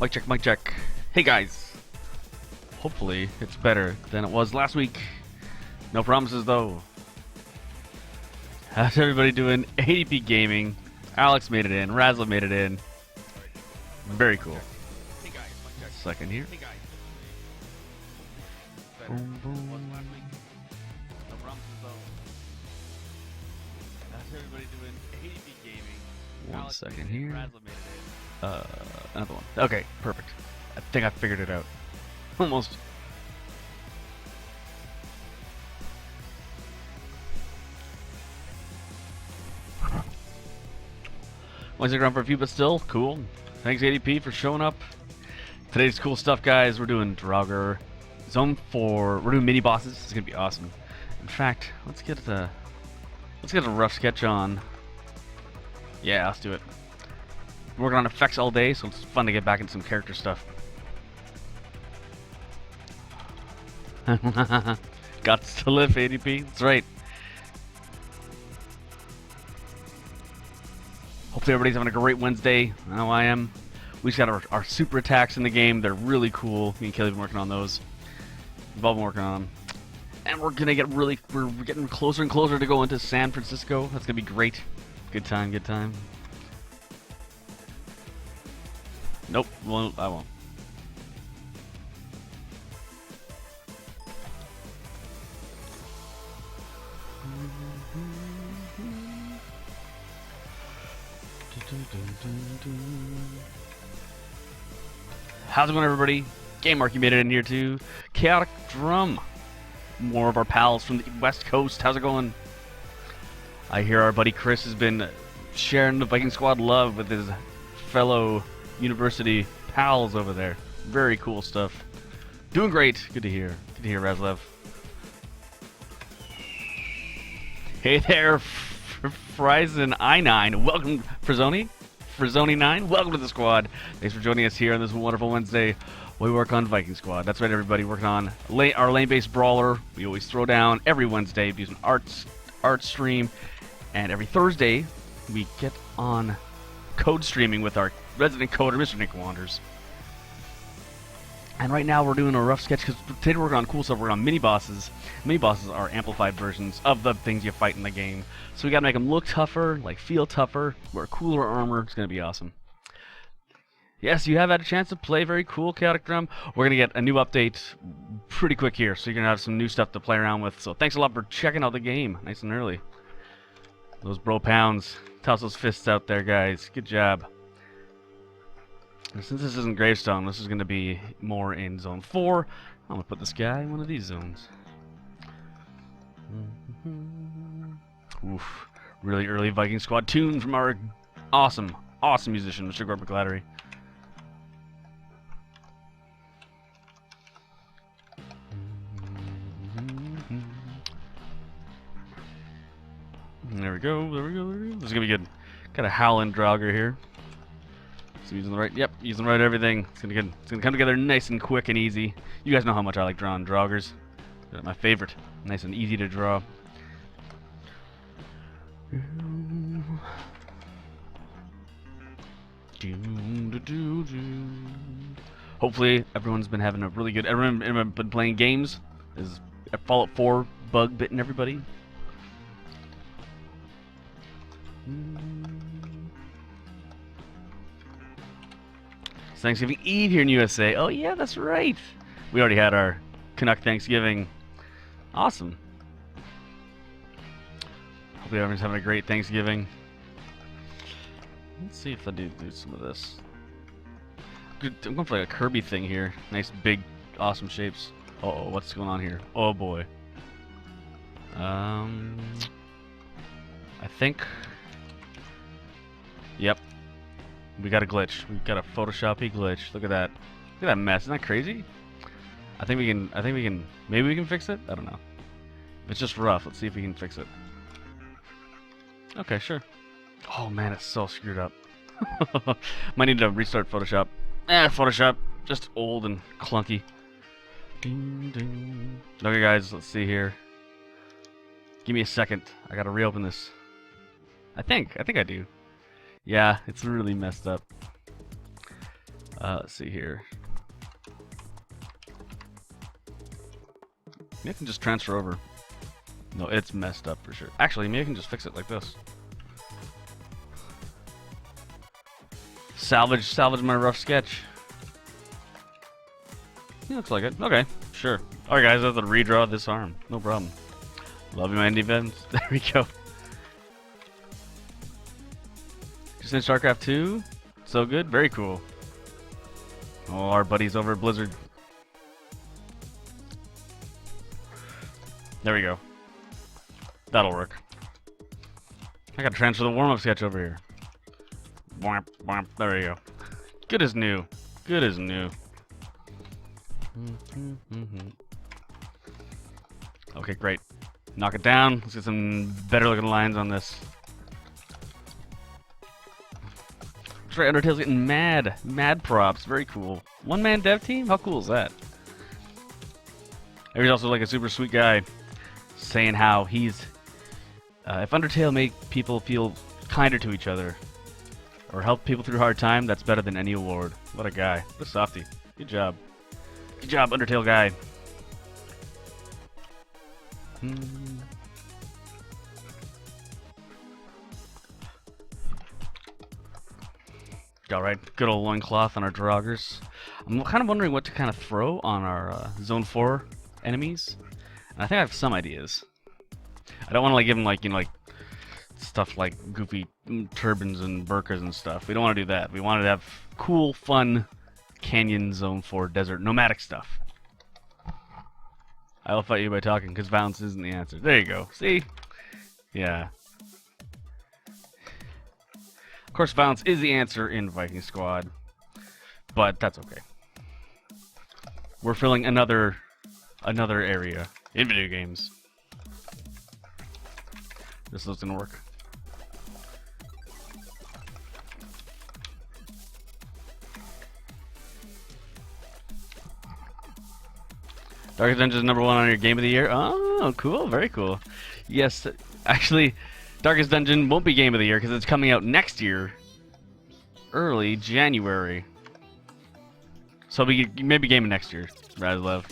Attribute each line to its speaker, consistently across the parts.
Speaker 1: Mic check, mic check. Hey guys. Hopefully it's better than it was last week. No promises though. How's everybody doing? ADP Gaming. Alex made it in. Razla made it in. Very cool. Second here. Boom, boom. One second here. Another one. Okay, perfect. I think I figured it out. Almost. Want to stick around for a few, but still, cool. Thanks ADP for showing up. Today's cool stuff, guys. We're doing Draugr Zone 4. We're doing mini bosses. It's gonna be awesome. In fact, let's get a rough sketch on. Yeah, let's do it. I'm working on effects all day, so it's fun to get back into some character stuff. Guts to live, ADP. That's right. Hopefully everybody's having a great Wednesday. I know I am. We just got our super attacks in the game. They're really cool. Me and Kelly have been working on those. We've all been working on them. And we're gonna we're getting closer and closer to go into San Francisco. That's gonna be great. Good time, good time. Nope, well, I won't. How's it going, everybody? Game Mark, you made it in here too. Chaotic Drum. More of our pals from the West Coast. How's it going? I hear our buddy Chris has been sharing the Viking Squad love with his fellow university pals over there. Very cool stuff. Doing great. Good to hear. Good to hear, Razlev. Hey there, Frizen I9. Welcome, Frizoni9. Welcome to the squad. Thanks for joining us here on this wonderful Wednesday. We work on Viking Squad. That's right, everybody. Working on our lane-based brawler. We always throw down every Wednesday. We use an art stream. And every Thursday, we get on code streaming with our resident coder, Mr. Nick Wanders. And right now, we're doing a rough sketch because today we're working on cool stuff. We're on mini bosses. Mini bosses are amplified versions of the things you fight in the game. So we gotta make them look tougher, like feel tougher, wear cooler armor. It's gonna be awesome. Yes, you have had a chance to play very cool Chaotic Drum. We're gonna get a new update pretty quick here, so you're gonna have some new stuff to play around with. So thanks a lot for checking out the game, nice and early. Those bro pounds, toss those fists out there, guys. Good job. And since this isn't Gravestone, this is gonna be more in Zone 4. I'm gonna put this guy in one of these zones. Oof. Really early Viking Squad tune from our awesome musician, Mr. Gordon McGlattery. There we go, there we go, there we go. This is gonna be good. Got a Howlin' Draugr here. So using the right, yep, using the right everything. It's gonna come together nice and quick and easy. You guys know how much I like drawing Draugrs. They're my favorite. Nice and easy to draw. Hopefully everyone's been having a really good. Everyone been playing games. Is Fallout 4 bug bitten everybody? It's Thanksgiving Eve here in USA. Oh yeah, that's right. We already had our Canuck Thanksgiving. Awesome. Hopefully everyone's having a great Thanksgiving. Let's see if I do some of this. I'm going for like a Kirby thing here. Nice big awesome shapes. Uh-oh, what's going on here? Oh boy. I think. Yep. We got a glitch. We got a Photoshoppy glitch. Look at that. Look at that mess. Isn't that crazy? I think we can. Maybe we can fix it. I don't know. If it's just rough, let's see if we can fix it. Okay, sure. Oh man, it's so screwed up. Might need to restart Photoshop. Photoshop. Just old and clunky. Ding, ding. Okay, guys, let's see here. Give me a second. I gotta reopen this. I think I do. Yeah, it's really messed up. Let's see here. Maybe I can just transfer over. No, it's messed up for sure. Actually, maybe I can just fix it like this. Salvage my rough sketch. Yeah, looks like it. Okay, sure. Alright guys, I have to redraw this arm. No problem. Love you, my indie fans. There we go. Just in StarCraft 2. So good. Very cool. Oh, our buddies over at Blizzard. There we go. That'll work. I gotta transfer the warm-up sketch over here. Boing, boing. There we go. Good as new. Good as new. Okay, great. Knock it down. Let's get some better looking lines on this. That's right, Undertale's getting mad props. Very cool. One-man dev team? How cool is that? He's also like a super sweet guy saying how he's if Undertale made people feel kinder to each other or help people through a hard time, that's better than any award. What a guy. What a softie. Good job. Good job, Undertale guy. Alright, good old loincloth on our Draugrs. I'm kind of wondering what to kind of throw on our Zone 4 enemies. And I think I have some ideas. I don't want to like give them like, you know, like stuff like goofy turbans and burkas and stuff. We don't want to do that. We want to have cool, fun canyon Zone 4 desert nomadic stuff. I will fight you by talking because violence isn't the answer. There you go. See? Yeah. Of course, violence is the answer in Viking Squad, but that's okay. We're filling another area in video games. This doesn't work. Darkest Dungeon is #1 on your Game of the Year. Oh, cool. Very cool. Yes, actually, Darkest Dungeon won't be Game of the Year because it's coming out next year. Early January. So maybe Game of next year, Razlev.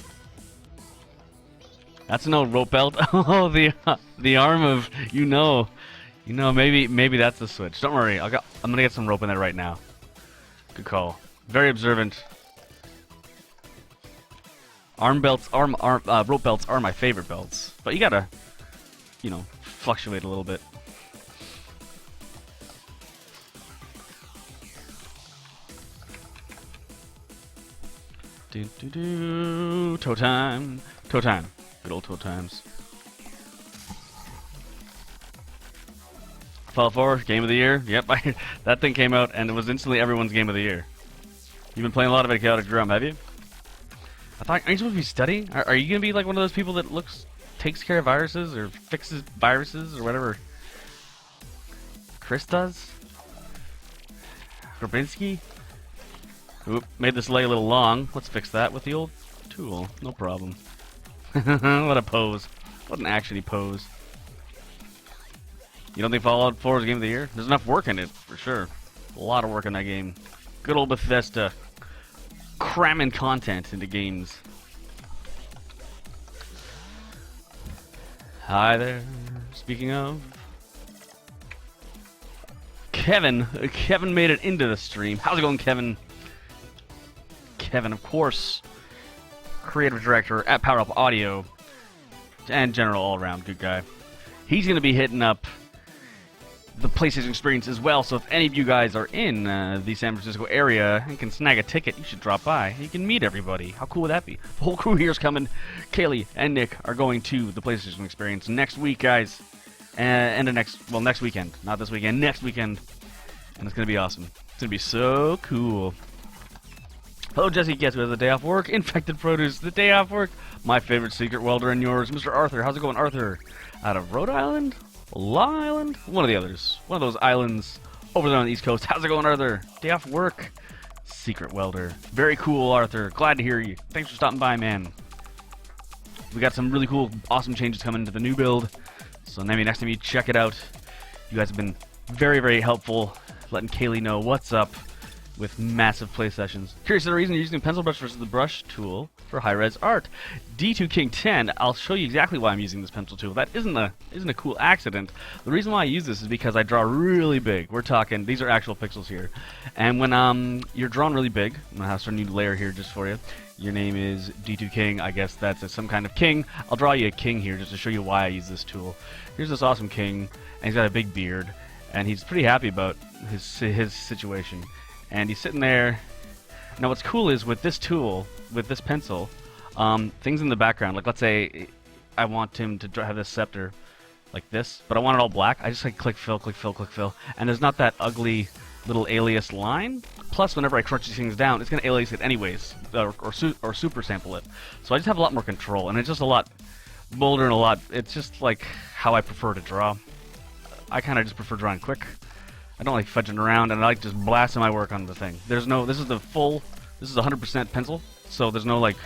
Speaker 1: That's an old rope belt. Oh, the arm of maybe that's the switch. Don't worry, I'm gonna get some rope in there right now. Good call. Very observant. Rope belts are my favorite belts, but you gotta, fluctuate a little bit. Toe time. Toe time. Good old toe times. Fallout 4, Game of the Year. Yep, that thing came out and it was instantly everyone's Game of the Year. You've been playing a lot of it at Chaotic Drum, have you? Aren't you supposed to be studying? Are you gonna be like one of those people that takes care of viruses or fixes viruses or whatever Chris does? Grabinski? Oop, made this leg a little long. Let's fix that with the old tool. No problem. What a pose. What an actiony pose. You don't think Fallout 4 is Game of the Year? There's enough work in it, for sure. A lot of work in that game. Good old Bethesda. Cramming content into games. Hi there. Speaking of... Kevin made it into the stream. How's it going, Kevin? Kevin, of course, creative director at Power Up Audio, and general all-around good guy. He's going to be hitting up the PlayStation Experience as well, so if any of you guys are in the San Francisco area and can snag a ticket, you should drop by. You can meet everybody. How cool would that be? The whole crew here is coming. Kaylee and Nick are going to the PlayStation Experience next week, guys. Next weekend. Not this weekend, next weekend. And it's going to be awesome. It's going to be so cool. Hello, Jesse. Guess who has the day off work? Infected Produce, the day off work. My favorite secret welder and yours, Mr. Arthur. How's it going, Arthur? Out of Rhode Island? Long Island? One of the others. One of those islands over there on the East Coast. How's it going, Arthur? Day off work. Secret welder. Very cool, Arthur. Glad to hear you. Thanks for stopping by, man. We got some really cool, awesome changes coming to the new build. So maybe next time you check it out. You guys have been very, very helpful, letting Kaylee know what's up. with massive play sessions. Curious of the reason you're using the pencil brush versus the brush tool for high-res art. D2 King 10, I'll show you exactly why I'm using this pencil tool. That isn't a cool accident. The reason why I use this is because I draw really big. We're talking, these are actual pixels here. And when you're drawn really big, I'm going to start a new layer here just for you. Your name is D2 King, I guess that's some kind of king. I'll draw you a king here just to show you why I use this tool. Here's this awesome king, and he's got a big beard, and he's pretty happy about his situation. And he's sitting there. Now what's cool is with this tool, with this pencil, things in the background, like let's say I want him to have this scepter like this, but I want it all black. I just like click fill, click fill, click fill, and there's not that ugly little alias line. Plus, whenever I crunch these things down, it's going to alias it anyways, or super sample it. So I just have a lot more control, and it's just a lot bolder and a lot. It's just like how I prefer to draw. I kind of just prefer drawing quick. I don't like fudging around, and I like just blasting my work on the thing. There's no. This is 100% pencil, so there's no like.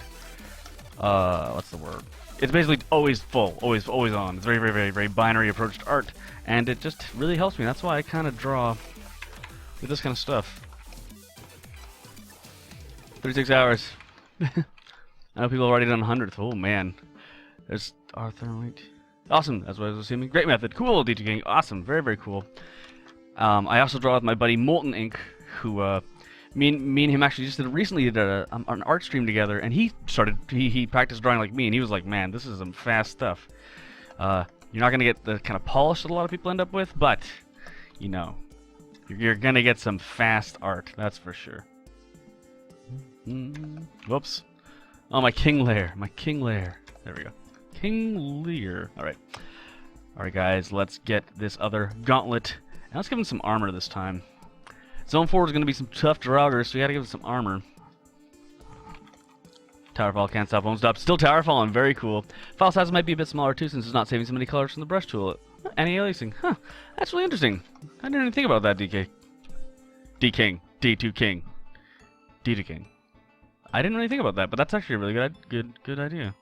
Speaker 1: What's the word? It's basically always full, always on. It's very, very, very, very binary approach to art, and it just really helps me. That's why I kind of draw with this kind of stuff. 36 hours. I know people have already done 100th. Oh man, there's Arthur. Awesome. That's what I was assuming. Great method. Cool, D2 King. Awesome. Very, very cool. I also draw with my buddy Molten Ink, who me and him actually just recently did an art stream together, and he practiced drawing like me, and he was like, man, this is some fast stuff. You're not gonna get the kind of polish that a lot of people end up with, but you know, you're gonna get some fast art, that's for sure. Whoops. Oh, my king lair. My king lair. There we go. King Lear. Alright. Alright, guys. Let's get this other gauntlet. And let's give him some armor this time. Zone 4 is going to be some tough draugrs, so we got to give him some armor. Towerfall, can't stop, won't stop. Still Towerfall, and very cool. File size might be a bit smaller too, since it's not saving so many colors from the brush tool. Anti-aliasing. Huh. That's really interesting. I didn't even think about that, DK. D-King. D2 King. D2 King. I didn't really think about that, but that's actually a really good idea.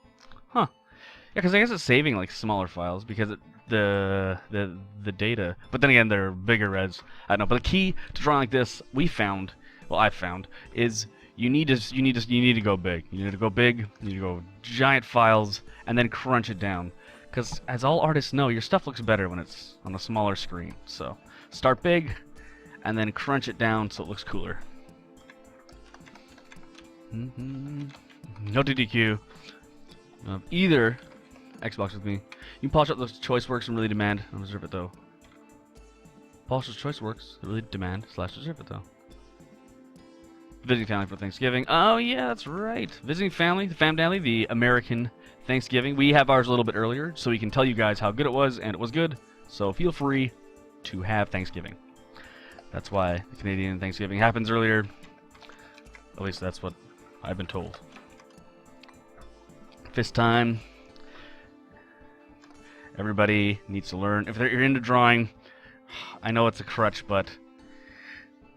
Speaker 1: Huh. Yeah, because I guess it's saving like smaller files because the data. But then again, they're bigger res. I don't know. But the key to drawing like this, I found, is you need to go big. You need to go big. You need to go giant files and then crunch it down. Because as all artists know, your stuff looks better when it's on a smaller screen. So start big and then crunch it down so it looks cooler. No DDQ. Either Xbox with me. You can polish up those choice works and really demand. I'll reserve it though. Polish those choice works, really demand / reserve it though. Visiting family for Thanksgiving. Oh yeah, that's right. Visiting family, the family, the American Thanksgiving. We have ours a little bit earlier, so we can tell you guys how good it was, and it was good. So feel free to have Thanksgiving. That's why the Canadian Thanksgiving happens earlier. At least that's what I've been told. Fist time. Everybody needs to learn. If you're into drawing, I know it's a crutch, but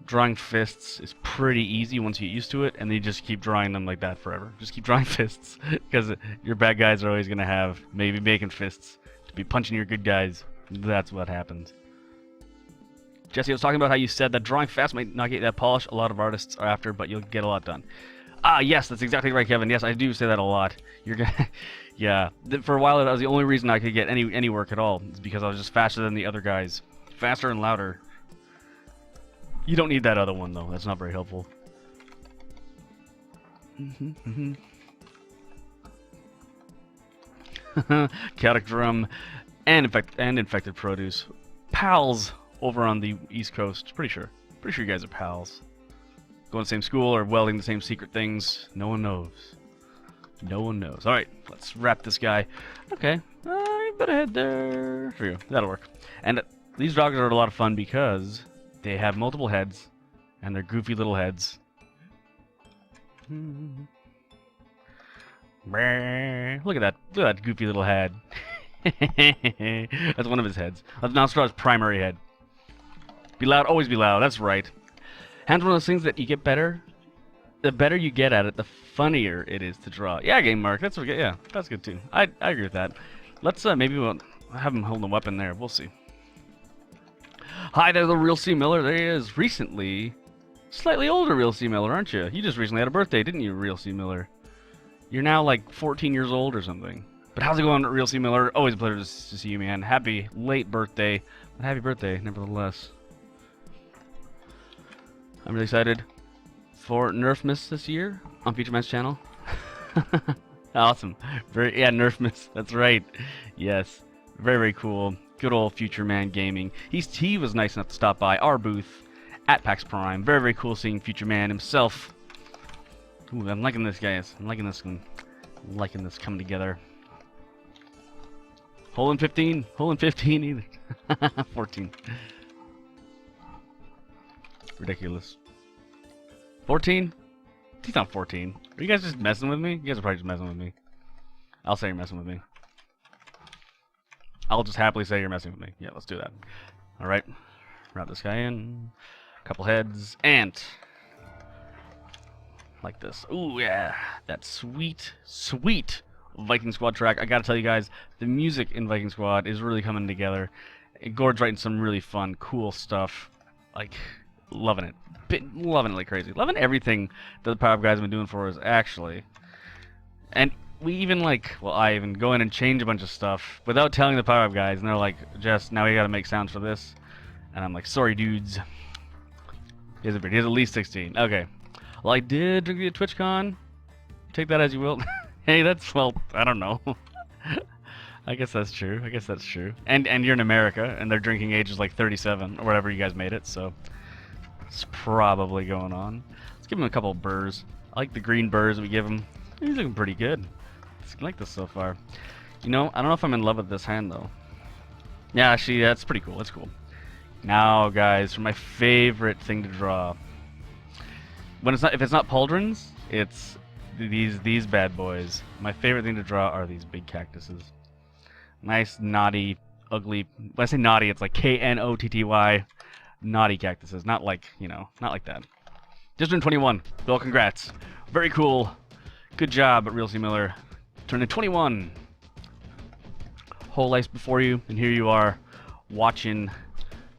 Speaker 1: drawing fists is pretty easy once you get used to it, and then you just keep drawing them like that forever. Just keep drawing fists, because your bad guys are always going to have maybe making fists to be punching your good guys. That's what happens. Jesse, I was talking about how you said that drawing fast might not get that polish a lot of artists are after, but you'll get a lot done. Ah, yes, that's exactly right, Kevin. Yes, I do say that a lot. You're gonna, yeah. For a while, that was the only reason I could get any work at all. Is because I was just faster than the other guys, faster and louder. You don't need that other one though. That's not very helpful. Chaotic Drum and Infected Produce, pals over on the East Coast. Pretty sure you guys are pals. Going to the same school or welding the same secret things. No one knows. No one knows. Alright, let's wrap this guy. Okay, you better head there for you. That'll work. And these dogs are a lot of fun because they have multiple heads, and they're goofy little heads. Look at that. Look at that goofy little head. That's one of his heads. That's Nostrada's primary head. Be loud, always be loud. That's right. Hand's one of those things that you get better. The better you get at it, the funnier it is to draw. Yeah, Game Mark. That's what. Yeah, that's good too. I agree with that. Let's maybe we'll have him hold a weapon there. We'll see. Hi there, the real C. Miller. There he is. Recently Slightly older Real C. Miller, aren't you? You just recently had a birthday, didn't you, Real C. Miller? You're now like 14 years old or something. But how's it going, Real C. Miller? Always a pleasure to see you, man. Happy late birthday. But happy birthday, nevertheless. I'm really excited for Nerfmas this year on Future Man's channel. Awesome. Yeah, Nerfmas. That's right. Yes. Very, very cool. Good old Future Man Gaming. He was nice enough to stop by our booth at PAX Prime. Very, very cool seeing Future Man himself. Ooh, I'm liking this, guys. I'm liking this one. I'm liking this coming together. Hole in 15. Hole in 15 either. 14. Ridiculous. 14? He's not 14. Are you guys just messing with me? You guys are probably just messing with me. I'll say you're messing with me. I'll just happily say you're messing with me. Yeah, let's do that. Alright. Wrap this guy in. Couple heads. Ant. Like this. Ooh, yeah. That sweet, sweet Viking Squad track. I gotta tell you guys, the music in Viking Squad is really coming together. Gord's writing some really fun, cool stuff. Like, loving it. Loving it like crazy. Loving everything that the Power Up guys have been doing for us, actually. And we even, like, well, I even go in and change a bunch of stuff without telling the Power Up guys, and they're like, Jess, now we gotta make sounds for this. And I'm like, sorry, dudes. He has at least 16. Okay. Well, I did drink at TwitchCon. Take that as you will. Hey, that's, well, I don't know. I guess that's true. I guess that's true. And you're in America, and their drinking age is like 37, or whatever you guys made it, so it's probably going on. Let's give him a couple of burrs. I like the green burrs we give him. He's looking pretty good. I like this so far. You know, I don't know if I'm in love with this hand, though. Yeah, actually, that's pretty cool. That's cool. Now, guys, for my favorite thing to draw. When it's not, if it's not pauldrons, it's these bad boys. My favorite thing to draw are these big cactuses. Nice, naughty, ugly. When I say naughty, it's like K-N-O-T-T-Y. Naughty cactuses, not like, you know, not like that. Just turned 21. Bill, congrats. Very cool. Good job, Real C. Miller. Turning 21. Whole life before you, and here you are watching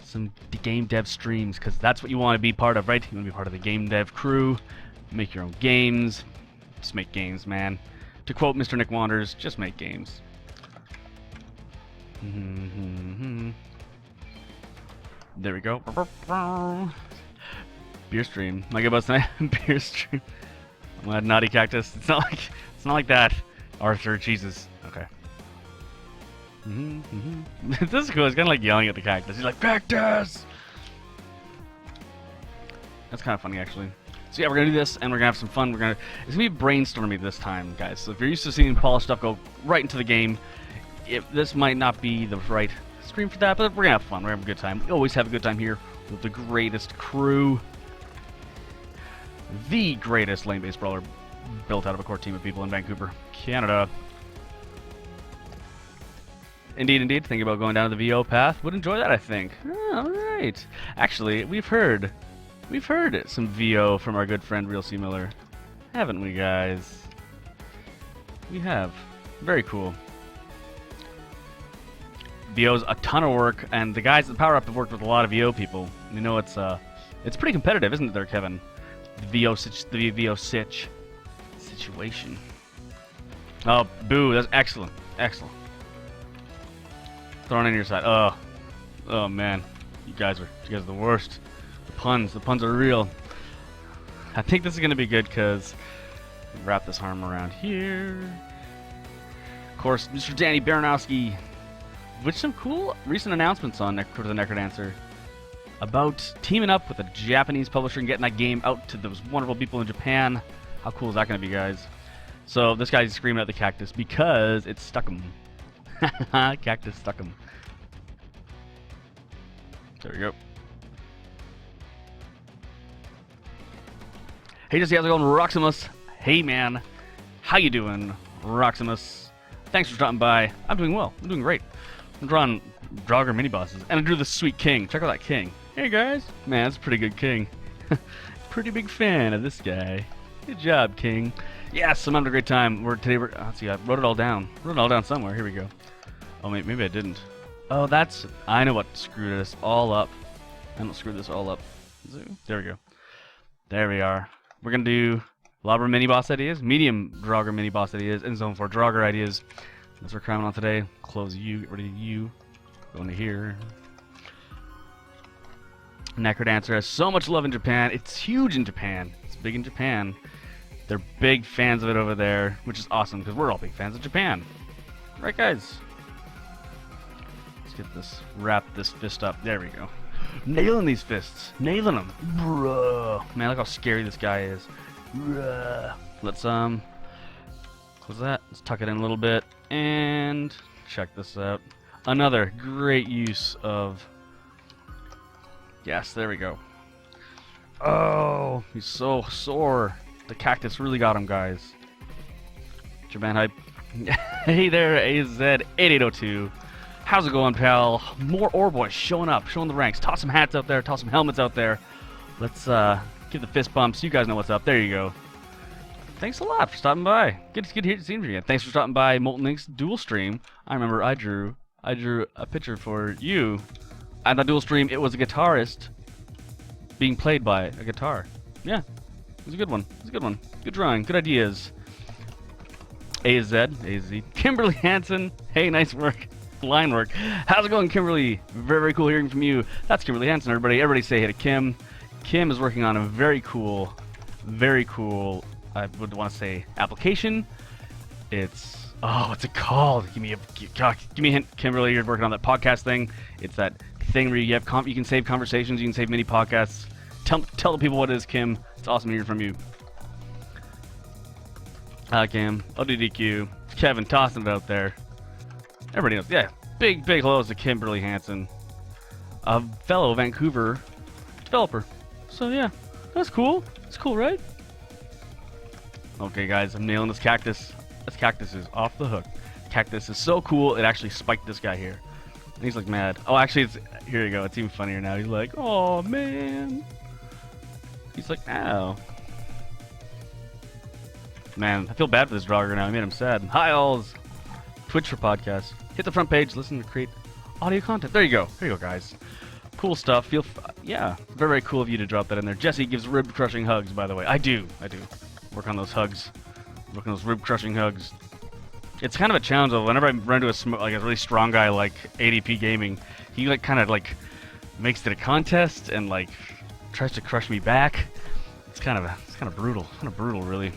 Speaker 1: some game dev streams, because that's what you want to be part of, right? You want to be part of the game dev crew. Make your own games. Just make games, man. To quote Mr. Nick Wanders, just make games. There we go. Beer stream. My good buzz tonight. Beer stream. I'm gonna naughty cactus. It's not like that. Arthur, Jesus. Okay. This is cool. He's kind of like yelling at the cactus. He's like, cactus! That's kind of funny, actually. So yeah, we're gonna do this, and we're gonna have some fun. It's gonna be brainstormy this time, guys. So if you're used to seeing polished stuff go right into the game, this might not be the right stream for that, but we're gonna have fun. We're gonna have a good time. We always have a good time here with the greatest crew. The greatest lane-based brawler built out of a core team of people in Vancouver, Canada. Indeed, indeed. Thinking about going down to the VO path. Would enjoy that, I think. Oh, alright. Actually, we've heard some VO from our good friend Real C. Miller. Haven't we, guys? We have. Very cool. VO's a ton of work, and the guys at Power Up have worked with a lot of VO people. You know, it's pretty competitive, isn't it there, Kevin? The VO situation. Oh, boo, that's excellent. Excellent. Thrown in your side. Oh man. You guys are the worst. The puns are real. I think this is gonna be good because wrap this arm around here. Of course, Mr. Danny Baranowski, with some cool recent announcements on the Necrodancer about teaming up with a Japanese publisher and getting that game out to those wonderful people in Japan. How cool is that gonna be, guys? So this guy's screaming at the cactus because it stuck him. Cactus stuck him. There we go. Hey Jesse, how's it going? Roximus. Hey man. How you doing, Roximus? Thanks for stopping by. I'm doing well. I'm doing great. I'm drawing Draugr mini bosses. And I drew the sweet king. Check out that king. Hey guys. Man, that's a pretty good king. Pretty big fan of this guy. Good job, king. Yes, I'm having a great time. Let's see, I wrote it all down. Wrote it all down somewhere. Here we go. Oh, maybe I didn't. Oh, I know what screwed us all up. I don't screw this all up. There we go. There we are. We're gonna do Labra mini boss ideas, medium Draugr mini boss ideas, and Zone 4 Draugr ideas. That's what we're cramming on today. Close you, get rid of you. Go into here. Necrodancer has so much love in Japan. It's huge in Japan. It's big in Japan. They're big fans of it over there, which is awesome because we're all big fans of Japan. Right, guys? Let's get this, wrap this fist up. There we go. Nailing these fists. Nailing them. Bruh. Man, look how scary this guy is. Bruh. Let's, close that. Let's tuck it in a little bit. And check this out. Another great use of... Yes, there we go. Oh, he's so sore. The cactus really got him, guys. Japan hype. Hey there, AZ8802. How's it going, pal? More ore boys showing up, showing the ranks. Toss some hats out there, toss some helmets out there. Let's give the fist bumps. You guys know what's up. There you go. Thanks a lot for stopping by. Good to hear you again. Thanks for stopping by Molten Link's dual stream. I remember I drew a picture for you. At the dual stream, it was a guitarist being played by a guitar. Yeah, it was a good one. It was a good one. Good drawing. Good ideas. AZ. Kimberly Hansen. Hey, nice work. Line work. How's it going, Kimberly? Very, very cool hearing from you. That's Kimberly Hansen, everybody. Everybody say hey to Kim. Kim is working on a very cool, I would want to say, application. It's... Oh, what's it called? Give me a hint, Kimberly. You're working on that podcast thing. It's that thing where you have you can save conversations, you can save mini podcasts. Tell the people what it is, Kim. It's awesome hearing from you. Kim, ODDQ, Kevin tossing it out there. Everybody knows. Yeah, big hellos to Kimberly Hansen, a fellow Vancouver developer. So yeah, that's cool. It's cool, right? Okay, guys, I'm nailing this cactus. This cactus is off the hook. Cactus is so cool, it actually spiked this guy here. And he's like mad. Oh, actually, it's here you go. It's even funnier now. He's like, oh man. He's like, ow. Man, I feel bad for this Draugr now. I made him sad. Hi, alls. Twitch for podcasts. Hit the front page. Listen to create audio content. There you go. There you go, guys. Cool stuff. Yeah, very, very cool of you to drop that in there. Jesse gives rib-crushing hugs, by the way. I do. Work on those hugs. Work on those rib-crushing hugs. It's kind of a challenge, though. Whenever I run into a really strong guy like ADP Gaming, he like kind of like makes it a contest and like tries to crush me back. It's kind of brutal. Kind of brutal, really.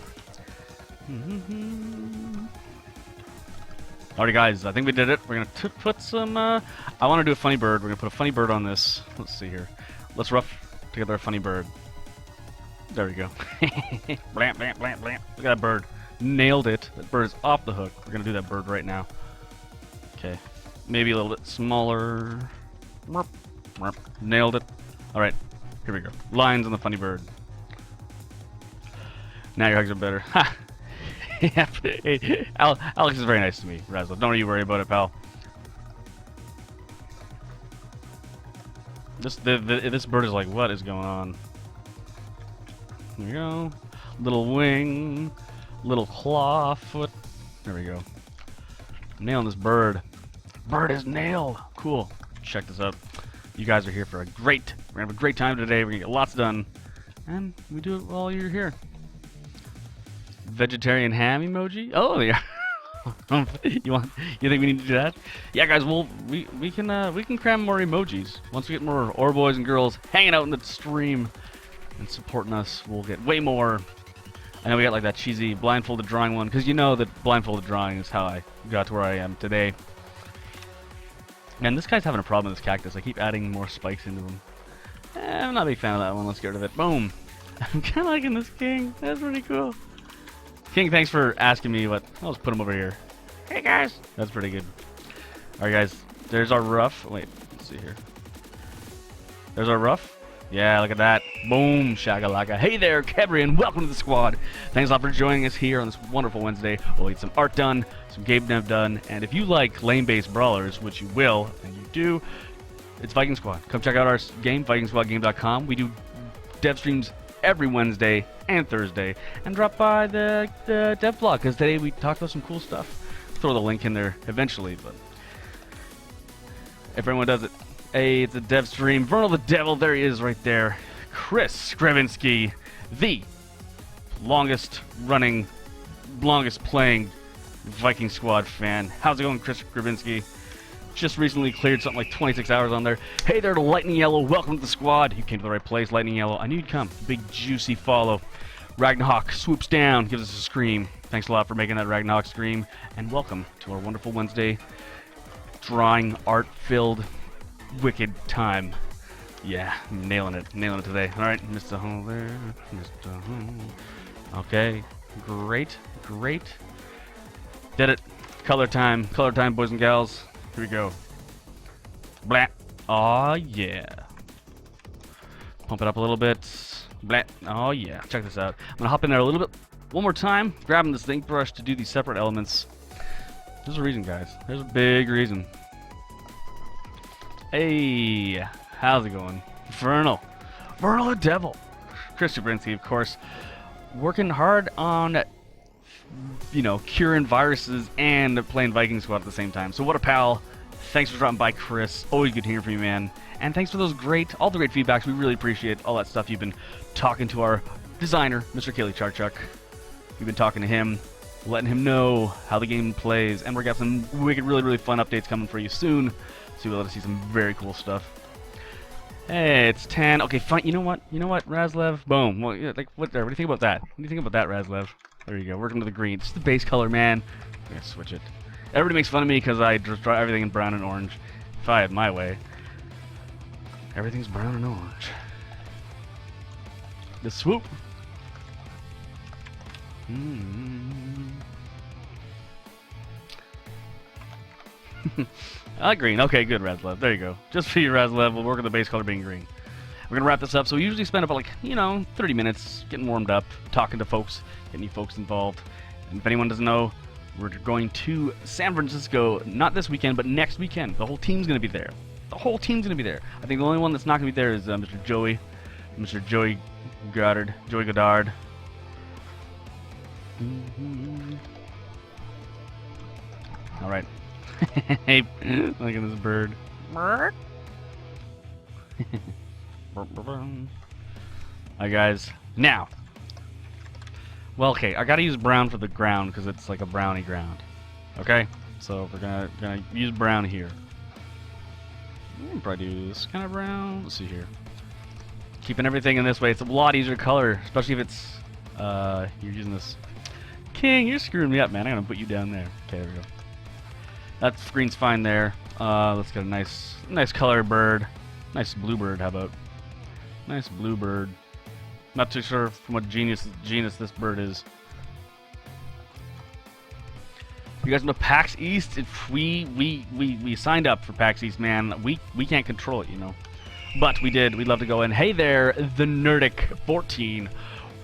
Speaker 1: Alrighty, guys, I think we did it. We're gonna put some. I want to do a funny bird. We're gonna put a funny bird on this. Let's see here. Let's rough together a funny bird. There we go. Blamp, blamp, blamp, blamp. Look at that bird. Nailed it. That bird is off the hook. We're gonna do that bird right now. Okay, maybe a little bit smaller. Nailed it. All right, here we go. Lines on the funny bird. Now your hugs are better. Ha. Hey, Alex is very nice to me, Razzle. Don't you worry about it, pal. This bird is like, what is going on? There we go. Little wing, little claw foot. There we go. Nailing this bird. Bird is nailed. Cool. Check this out. You guys are here for we're gonna have a great time today. We're gonna get lots done, and we do it while you're here. Vegetarian ham emoji. Oh yeah. You think we need to do that? Yeah, guys. We can cram more emojis once we get more ore boys and girls hanging out in the stream and supporting us. We'll get way more. I know we got like that cheesy blindfolded drawing one because you know that blindfolded drawing is how I got to where I am today. And this guy's having a problem with this cactus. I keep adding more spikes into him. I'm not a big fan of that one. Let's get rid of it. Boom. I'm kind of liking this king. That's pretty cool. King, thanks for asking me what. I'll just put him over here. Hey guys. That's pretty good. Alright guys, there's our rough. Wait, let's see here. There's our rough. Yeah, look at that. Boom, shakalaka. Hey there, Kebrian. Welcome to the squad. Thanks a lot for joining us here on this wonderful Wednesday. We'll get some art done, some game dev done, and if you like lane-based brawlers, which you will, and you do, it's Viking Squad. Come check out our game, VikingSquadGame.com. We do dev streams every Wednesday and Thursday, and drop by the dev blog, because today we talked about some cool stuff. Throw the link in there eventually, but if everyone does it. Hey, it's a dev stream. Vernal the Devil, there he is right there. Chris Skrevinsky. the longest running, longest playing Viking Squad fan. How's it going, Chris Grabinski? Just recently cleared something like 26 hours on there. Hey there to Lightning Yellow, welcome to the squad. You came to the right place, Lightning Yellow. I knew you'd come. Big juicy follow. Ragnarok swoops down, gives us a scream. Thanks a lot for making that Ragnarok scream. And welcome to our wonderful Wednesday drawing, art-filled, wicked time. Yeah, nailing it today. Alright, Mr. Ho there, Mr. Ho. Okay, great. Did it. Color time, boys and gals. Here we go. Blah. Aw, yeah. Pump it up a little bit. Blah. Oh, yeah. Check this out. I'm gonna hop in there a little bit one more time, grabbing this ink brush to do these separate elements. There's a reason, guys. There's a big reason. Hey, how's it going? Vernal the Devil. Chris Jabrinsky, of course, working hard on, you know, curing viruses and playing Viking Squad at the same time. So what a pal. Thanks for dropping by, Chris. Always good hearing from you, man. And thanks for all the great feedbacks. We really appreciate all that stuff you've been talking to our designer, Mr. Kaylee Charchuk. We've been talking to him, letting him know how the game plays, and we're got some wicked, really fun updates coming for you soon. So you'll be able to see some very cool stuff. Hey, it's 10. Okay, fine. You know what, Razlev? Boom. Well, yeah, like, what do you think about that? What do you think about that, Razlev? There you go. Working to the green. It's the base color, man. I'm gonna switch it. Everybody makes fun of me because I just draw everything in brown and orange. If I had my way, everything's brown and orange. The swoop. Green. Okay, good, Razlev. There you go. Just for you, Razlev. We'll work on the base color being green. We're gonna wrap this up. So we usually spend about 30 minutes getting warmed up, talking to folks, getting you folks involved. And if anyone doesn't know, we're going to San Francisco, not this weekend, but next weekend. The whole team's gonna be there. I think the only one that's not gonna be there is Mr. Joey Goddard. All right. Hey, look at this bird. Alright, guys. Now. Well, okay, I gotta use brown for the ground because it's like a brownie ground. Okay? So we're gonna use brown here. We'll probably do this kind of brown. Let's see here. Keeping everything in this way. It's a lot easier to color, especially if it's you're using this. King, you're screwing me up, man. I'm gonna put you down there. Okay, there we go. That screen's fine there. Let's get a nice color bird. Nice blue bird, how about? Nice blue bird. Not too sure from what genus this bird is. You guys know PAX East? If we signed up for PAX East, man. We can't control it, you know. But we did. We'd love to go in. Hey there, the Nerdic 14.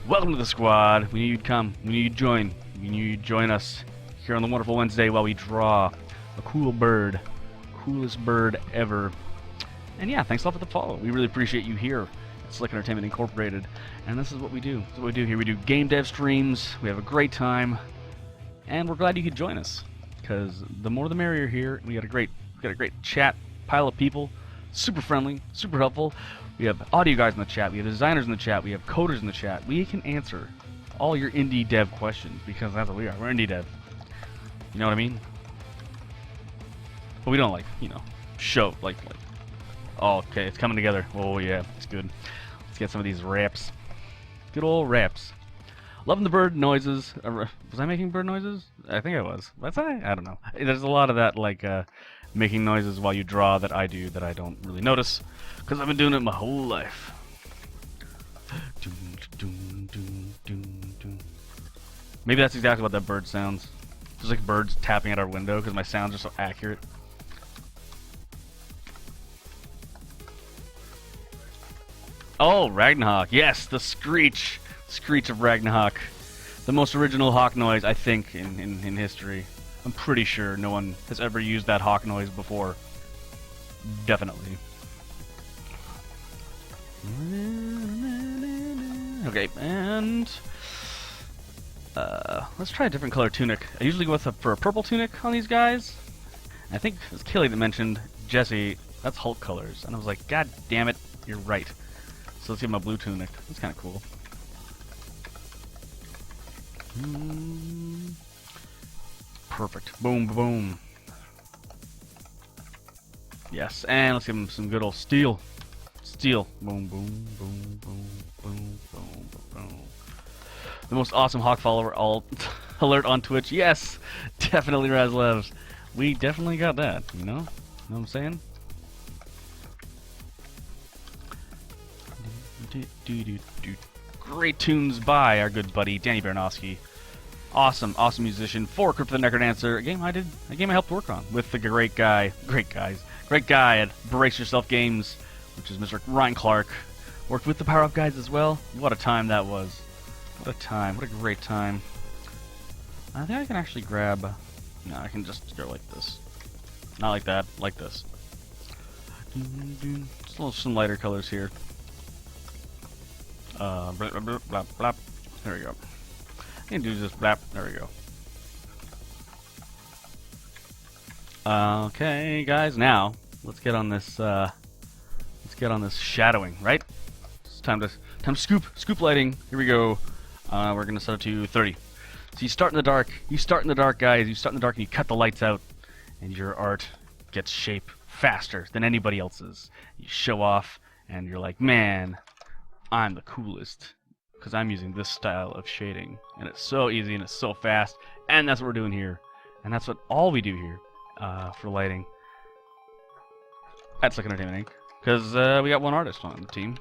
Speaker 1: Welcome to the squad. We knew you'd come. We knew you'd join. We knew you'd join us here on the wonderful Wednesday while we draw a cool bird. Coolest bird ever. And yeah, thanks a lot for the follow. We really appreciate you here at Slick Entertainment Incorporated. And this is what we do. This is what we do here. We do game dev streams. We have a great time. And we're glad you could join us. Because the more the merrier here. We got a great chat pile of people. Super friendly, super helpful. We have audio guys in the chat. We have designers in the chat. We have coders in the chat. We can answer all your indie dev questions because that's what we are. We're indie dev. You know what I mean? But we don't show oh, okay, it's coming together. Oh yeah, it's good. Let's get some of these raps. Good old raps. Loving the bird noises. Was I making bird noises? I think I was. Was I? I don't know. There's a lot of that making noises while you draw that I do that I don't really notice because I've been doing it my whole life. Maybe that's exactly what that bird sounds. Just like birds tapping at our window because my sounds are so accurate. Oh, Ragnarok. Yes, the screech. Screech of Ragnarok. The most original hawk noise, I think, in history. I'm pretty sure no one has ever used that hawk noise before. Definitely. Okay, and let's try a different color tunic. I usually go for a purple tunic on these guys. I think it was Kelly that mentioned Jesse. That's Hulk colors, and I was like, God damn it, you're right. So let's give him a blue tunic. That's kind of cool. Perfect. Boom, boom. Yes, and let's give him some good old steel. Steel. Boom, boom, boom, boom, boom, boom, boom. The most awesome Hawk follower alt alert on Twitch. Yes, definitely Razlev. We definitely got that, you know? Know what I'm saying? Great tunes by our good buddy Danny Baranowski. Awesome, awesome musician for Crypt of the Necrodancer. A game I helped work on with the great guy at Brace Yourself Games, which is Mr. Ryan Clark. Worked with the Power Up guys as well. What a time that was. What a time. What a great time. I think I can actually grab... No, I can just go like this. Not like that, like this. Just some lighter colors here. Blap, blap, blap, blap. There we go. I can do just blap. There we go. Okay, guys. Now let's get on this. Let's get on this shadowing. Right? It's time to scoop lighting. Here we go. We're gonna set it to 30. So you start in the dark. You start in the dark, guys. You start in the dark and you cut the lights out, and your art gets shape faster than anybody else's. You show off, and you're like, man, I'm the coolest because I'm using this style of shading, and it's so easy and it's so fast, and that's what we're doing here, and that's what all we do here for lighting at Slick Entertainment Inc. Because we got one artist on the team.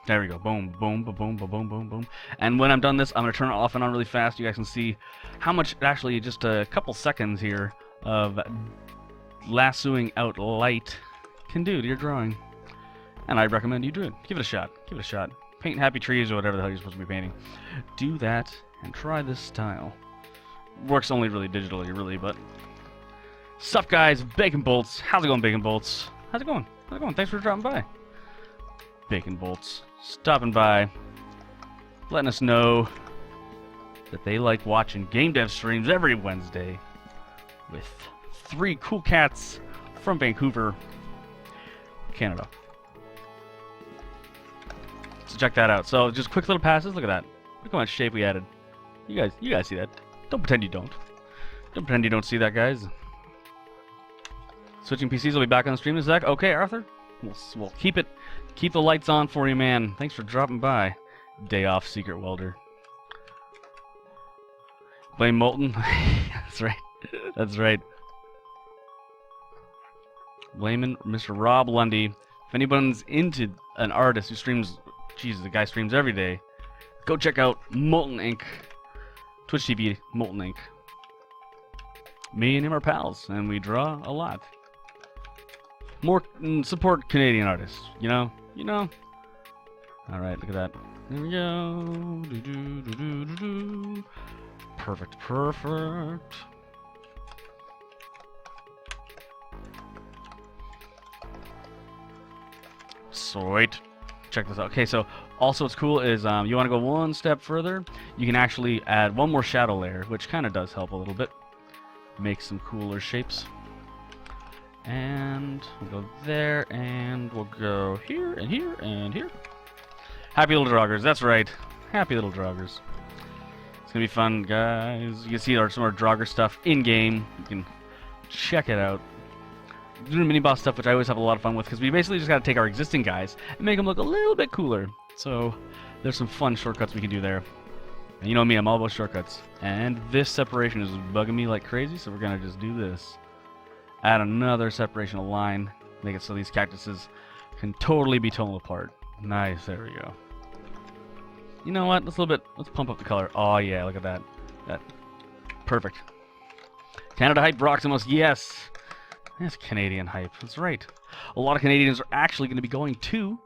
Speaker 1: There we go. Boom, boom, boom, boom, boom, boom, boom, boom. And when I'm done this, I'm going to turn it off and on really fast. You guys can see how much, actually, just a couple seconds here of lassoing out light can do to your drawing. And I recommend you do it. Give it a shot. Give it a shot. Paint happy trees or whatever the hell you're supposed to be painting. Do that and try this style. Works only really digitally, really, but... Sup, guys? Bacon Bolts. How's it going, Bacon Bolts? How's it going? How's it going? Thanks for dropping by. Bacon Bolts. Stopping by. Letting us know that they like watching game dev streams every Wednesday with 3 cool cats from Vancouver, Canada. So check that out. So just quick little passes. Look at that. Look how much shape we added. You guys see that? Don't pretend you don't. Don't pretend you don't see that, guys. Switching PCs will be back on the stream in a sec. Okay, Arthur. We'll keep the lights on for you, man. Thanks for dropping by. Day off, Secret Welder. Blame Molten. That's right. That's right. Blaming Mr. Rob Lundy. If anyone's into an artist who streams, Jesus, the guy streams every day, go check out Molten Inc. Twitch TV, Molten Inc. Me and him are pals, and we draw a lot. More support Canadian artists, you know? You know? Alright, look at that. There we go. Perfect, perfect. Sweet. Check this out. Okay, so also what's cool is you want to go one step further, you can actually add one more shadow layer, which kind of does help a little bit. Make some cooler shapes. And we'll go there, and we'll go here, and here, and here. Happy little joggers, that's right. Happy little joggers. It's gonna be fun, guys. You can see some of our Draugr stuff in-game. You can check it out. Doing mini-boss stuff, which I always have a lot of fun with, because we basically just gotta take our existing guys and make them look a little bit cooler. So, there's some fun shortcuts we can do there. And you know me, I'm all about shortcuts. And this separation is bugging me like crazy, so we're gonna just do this. Add another separation of line, make it so these cactuses can totally be tonal apart. Nice, there we go. You know what? Let's pump up the color. Oh yeah, look at that. Perfect. Canada Hype Broximus, yes. That's Canadian hype. That's right. A lot of Canadians are actually going to be going to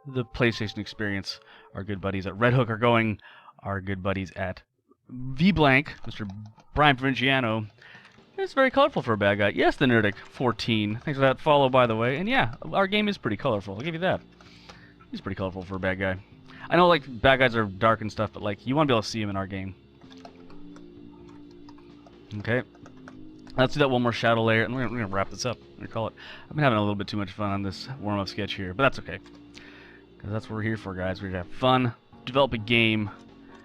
Speaker 1: the PlayStation Experience. Our good buddies at Red Hook are going. Our good buddies at VBlank, Mr. Brian Provinciano. It's very colorful for a bad guy. Yes, the Nerdic 14. Thanks for that follow, by the way. And yeah, our game is pretty colorful. I'll give you that. He's pretty colorful for a bad guy. I know, like, bad guys are dark and stuff, but, like, you want to be able to see him in our game. Okay. Let's do that one more shadow layer, and we're gonna wrap this up. We're gonna call it. I've been having a little bit too much fun on this warm-up sketch here, but that's okay, because that's what we're here for, guys. We're here to have fun, develop a game,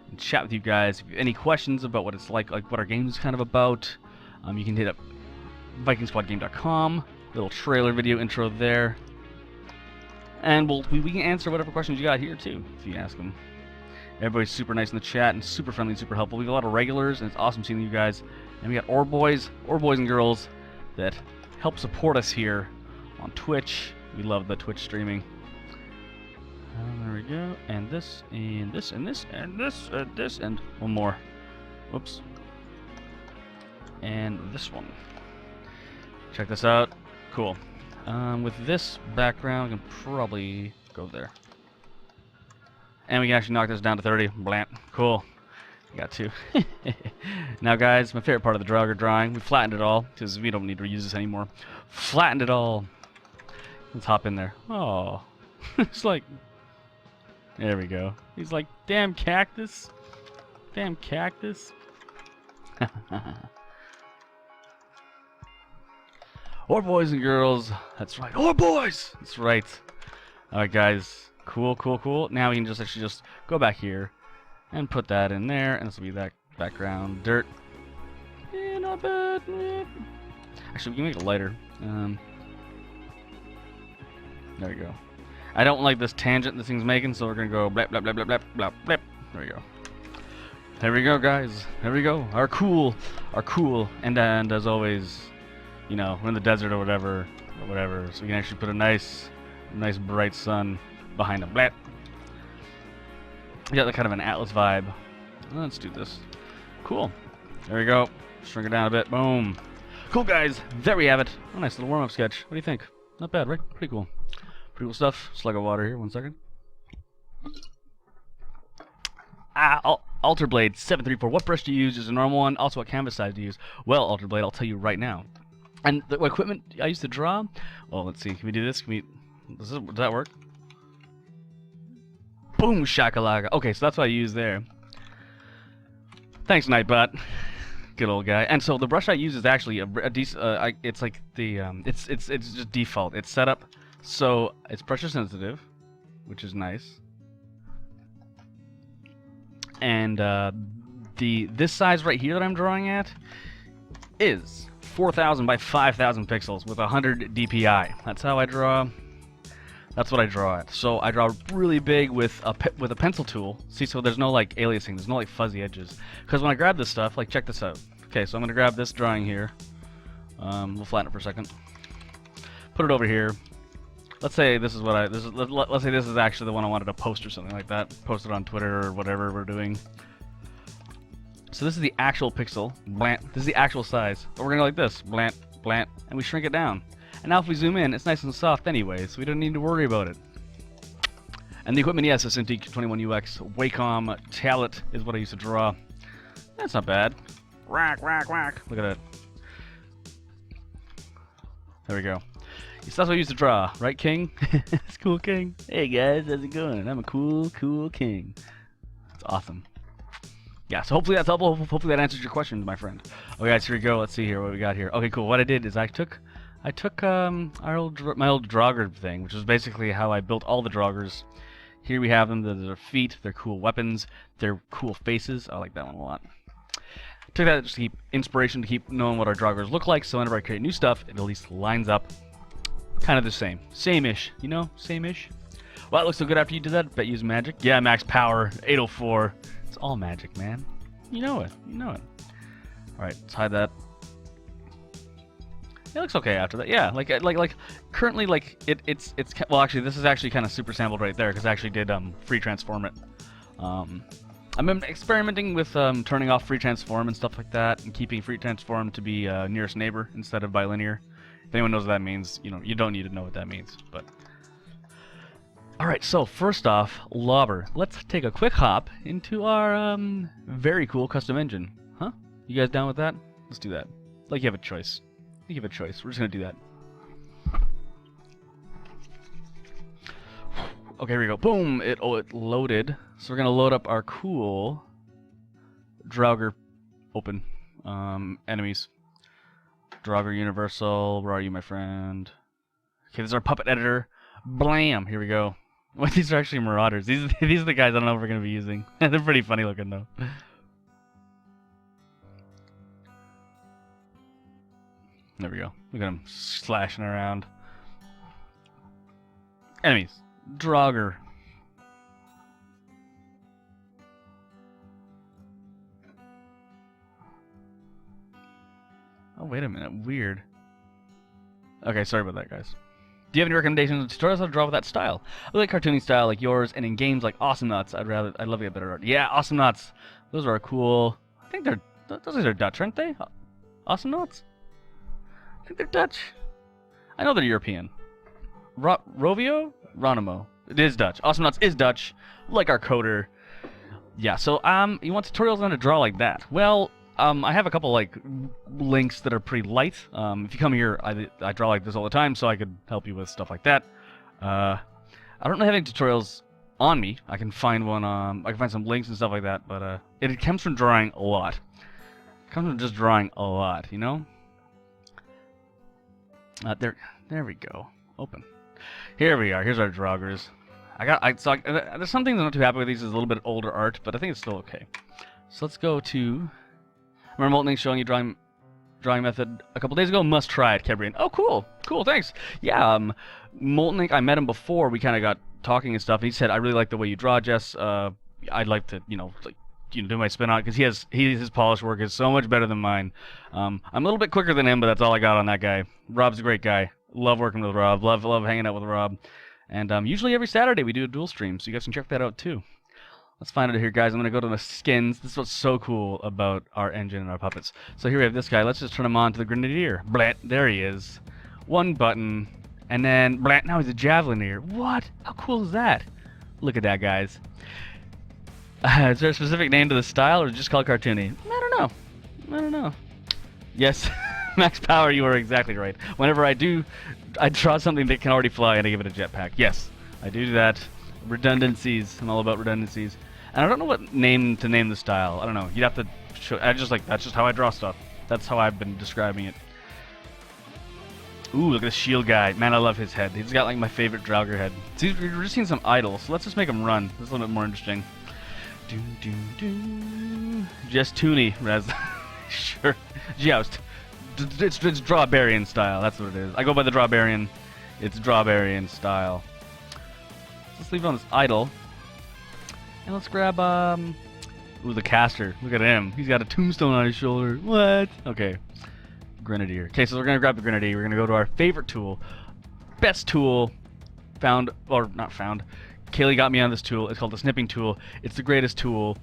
Speaker 1: and chat with you guys. If you have any questions about what it's like what our game is kind of about, you can hit up VikingSquadGame.com. Little trailer video intro there, and we can answer whatever questions you got here too, if you ask them. Everybody's super nice in the chat and super friendly and super helpful. We have a lot of regulars, and it's awesome seeing you guys. And we got our boys and girls that help support us here on Twitch. We love the Twitch streaming. There we go. And this, and this, and this, and this, and this, and one more. Whoops. And this one. Check this out. Cool. With this background, I can probably go there. And we can actually knock this down to 30. Blant. Cool. Got to. Now, guys, my favorite part of the Draugr drawing. We flattened it all, because we don't need to reuse this anymore. Flattened it all. Let's hop in there. Oh. It's like... There we go. He's like, damn cactus. Damn cactus. Or boys and girls. That's right. Or boys! That's right. Alright, guys. Cool, cool, cool. Now we can just actually just go back here and put that in there, and this will be that background dirt. Yeah, not bad. Actually, we can make it lighter. There we go. I don't like this tangent this thing's making, so we're gonna go blap blap blap blap blap blap blap. There we go. There we go, guys. There we go. Our cool, and as always, you know, we're in the desert or whatever, so we can actually put a nice bright sun behind them. Blap. We got the kind of an Atlas vibe. Let's do this. Cool. There we go. Shrink it down a bit. Boom. Cool, guys. There we have it. A nice little warm-up sketch. What do you think? Not bad, right? Pretty cool. Pretty cool stuff. Slug of water here. 1 second. Alter Blade 734. What brush do you use? Is a normal one? Also, what canvas size do you use? Well, Alter Blade, I'll tell you right now. And the equipment I used to draw. Well, let's see. Can we do this? Does that work? Boom, shakalaka. Okay, so that's what I use there. Thanks, Nightbot. Good old guy. And so the brush I use is actually a decent. It's like the it's just default. It's set up so it's pressure sensitive, which is nice. And this size right here that I'm drawing at is 4,000 by 5,000 pixels with 100 DPI. That's how I draw. That's what I draw at. So I draw really big with a pencil tool. See, so there's no like aliasing, there's no like fuzzy edges. Because when I grab this stuff, like check this out. Okay, so I'm gonna grab this drawing here. We'll flatten it for a second. Put it over here. Let's say this is what let's say this is actually the one I wanted to post or something like that. Post it on Twitter or whatever we're doing. So this is the actual pixel. Blant. This is the actual size. But we're gonna go like this. Blant, blant, and we shrink it down. And now if we zoom in, it's nice and soft anyway, so we don't need to worry about it. And the equipment, yes, is Cintiq 21UX. Wacom Talent is what I used to draw. That's not bad. Whack, whack, whack. Look at that. There we go. So that's what I used to draw, right, King? It's cool, King. Hey guys, how's it going? I'm a cool king. That's awesome. Yeah, so hopefully that's helpful. Hopefully that answers your questions, my friend. Okay, guys, here we go. Let's see here what we got here. Okay, cool. What I did is I took my old Draugr thing, which is basically how I built all the Draugrs. Here we have them. Their feet, their cool weapons, their cool faces. I like that one a lot. Took that just to keep inspiration, to keep knowing what our Draugrs look like, so whenever I create new stuff, it at least lines up kind of the same. Same-ish, you know? Same-ish. Well, it looks so good after you did that. Bet you use magic. Yeah, max power, 804. It's all magic, man. You know it. You know it. Alright, let's hide that. It looks okay after that. Yeah, like currently it's well, actually this is actually kind of super sampled right there because I actually did free transform it. I'm experimenting with turning off free transform and stuff like that, and keeping free transform to be nearest neighbor instead of bilinear. If anyone knows what that means, you know, you don't need to know what that means, but. All right, so first off, Lobber. Let's take a quick hop into our very cool custom engine. Huh? You guys down with that? Let's do that. Like you have a choice. You have a choice. We're just gonna do that. Okay, here we go. Boom! It loaded. So we're gonna load up our cool Draugr open enemies. Draugr Universal, where are you, my friend? Okay, this is our puppet editor. Blam! Here we go. Well, these are actually Marauders. These are the guys I don't know if we're going to be using. They're pretty funny looking, though. There we go. Look at them slashing around. Enemies. Draugr. Oh, wait a minute. Weird. Okay, sorry about that, guys. Do you have any recommendations on tutorials how to draw with that style? I like cartoony style like yours, and in games like Awesomenauts, I'd love to get better art. Yeah, Awesomenauts. Those are cool. I think those are Dutch, aren't they? Awesomenauts? I think they're Dutch. I know they're European. Rovio? Ronimo. It is Dutch. Awesomenauts is Dutch, like our coder. Yeah, so you want tutorials on how to draw like that? Well, I have a couple like links that are pretty light. If you come here, I draw like this all the time, so I could help you with stuff like that. I don't have any tutorials on me. I can find one. I can find some links and stuff like that, but it comes from drawing a lot. It comes from just drawing a lot, you know. There we go. Open. Here we are. Here's our Draugrs. There's some things I'm not too happy with. These is a little bit older art, but I think it's still okay. So let's go to. Remember Moltenic showing you drawing method a couple days ago? Must try it, Kebrian. Oh, cool. Cool, thanks. Yeah, Moltenic, I met him before. We kind of got talking and stuff. And he said, I really like the way you draw, Jess. I'd like to, do my spin on it, because his polish work is so much better than mine. I'm a little bit quicker than him, but that's all I got on that guy. Rob's a great guy. Love working with Rob. Love hanging out with Rob. And usually every Saturday we do a dual stream, so you guys can check that out too. Let's find it here, guys. I'm going to go to the skins. This is what's so cool about our engine and our puppets. So here we have this guy. Let's just turn him on to the Grenadier. Blat, there he is. One button, and then blat, now he's a Javelineer. What? How cool is that? Look at that, guys. Is there a specific name to the style, or just called cartoony? I don't know. Yes, Max Power, you are exactly right. Whenever I draw something that can already fly and I give it a jetpack. Yes, I do that. Redundancies. I'm all about redundancies. And I don't know what name to name the style. I don't know. You'd have to show. That's just how I draw stuff. That's how I've been describing it. Ooh, look at the shield guy. Man, I love his head. He's got like my favorite Draugr head. See, we're just seeing some idols, so let's just make him run. This is a little bit more interesting. Just Toony, Res. Sure. Joust. It's Drawbarian style. That's what it is. I go by the Drawbarian. It's Drawbarian style. Let's leave it on this idle. And let's grab, ooh, the caster. Look at him. He's got a tombstone on his shoulder. What? Okay. Grenadier. Okay, so we're going to grab the Grenadier. We're going to go to our favorite tool. Best tool found, or not found. Kaylee got me on this tool. It's called the snipping tool. It's the greatest tool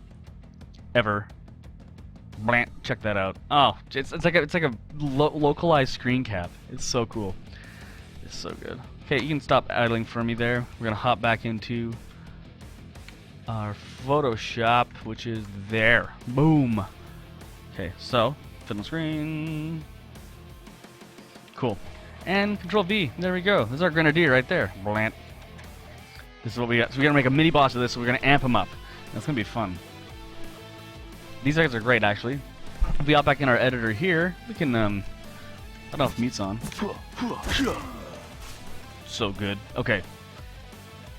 Speaker 1: ever. Blant. Check that out. Oh, it's like a localized screen cap. It's so cool. It's so good. Okay, you can stop idling for me there. We're gonna hop back into our Photoshop, which is there. Boom. Okay, so fiddle screen. Cool. And Control V. There we go. There's our Grenadier right there. Blant. This is what we got. So we're gonna make a mini boss of this. So we're gonna amp him up. That's gonna be fun. These guys are great, actually. If we hop back in our editor here, we can I don't know if meat's on. So good. Okay.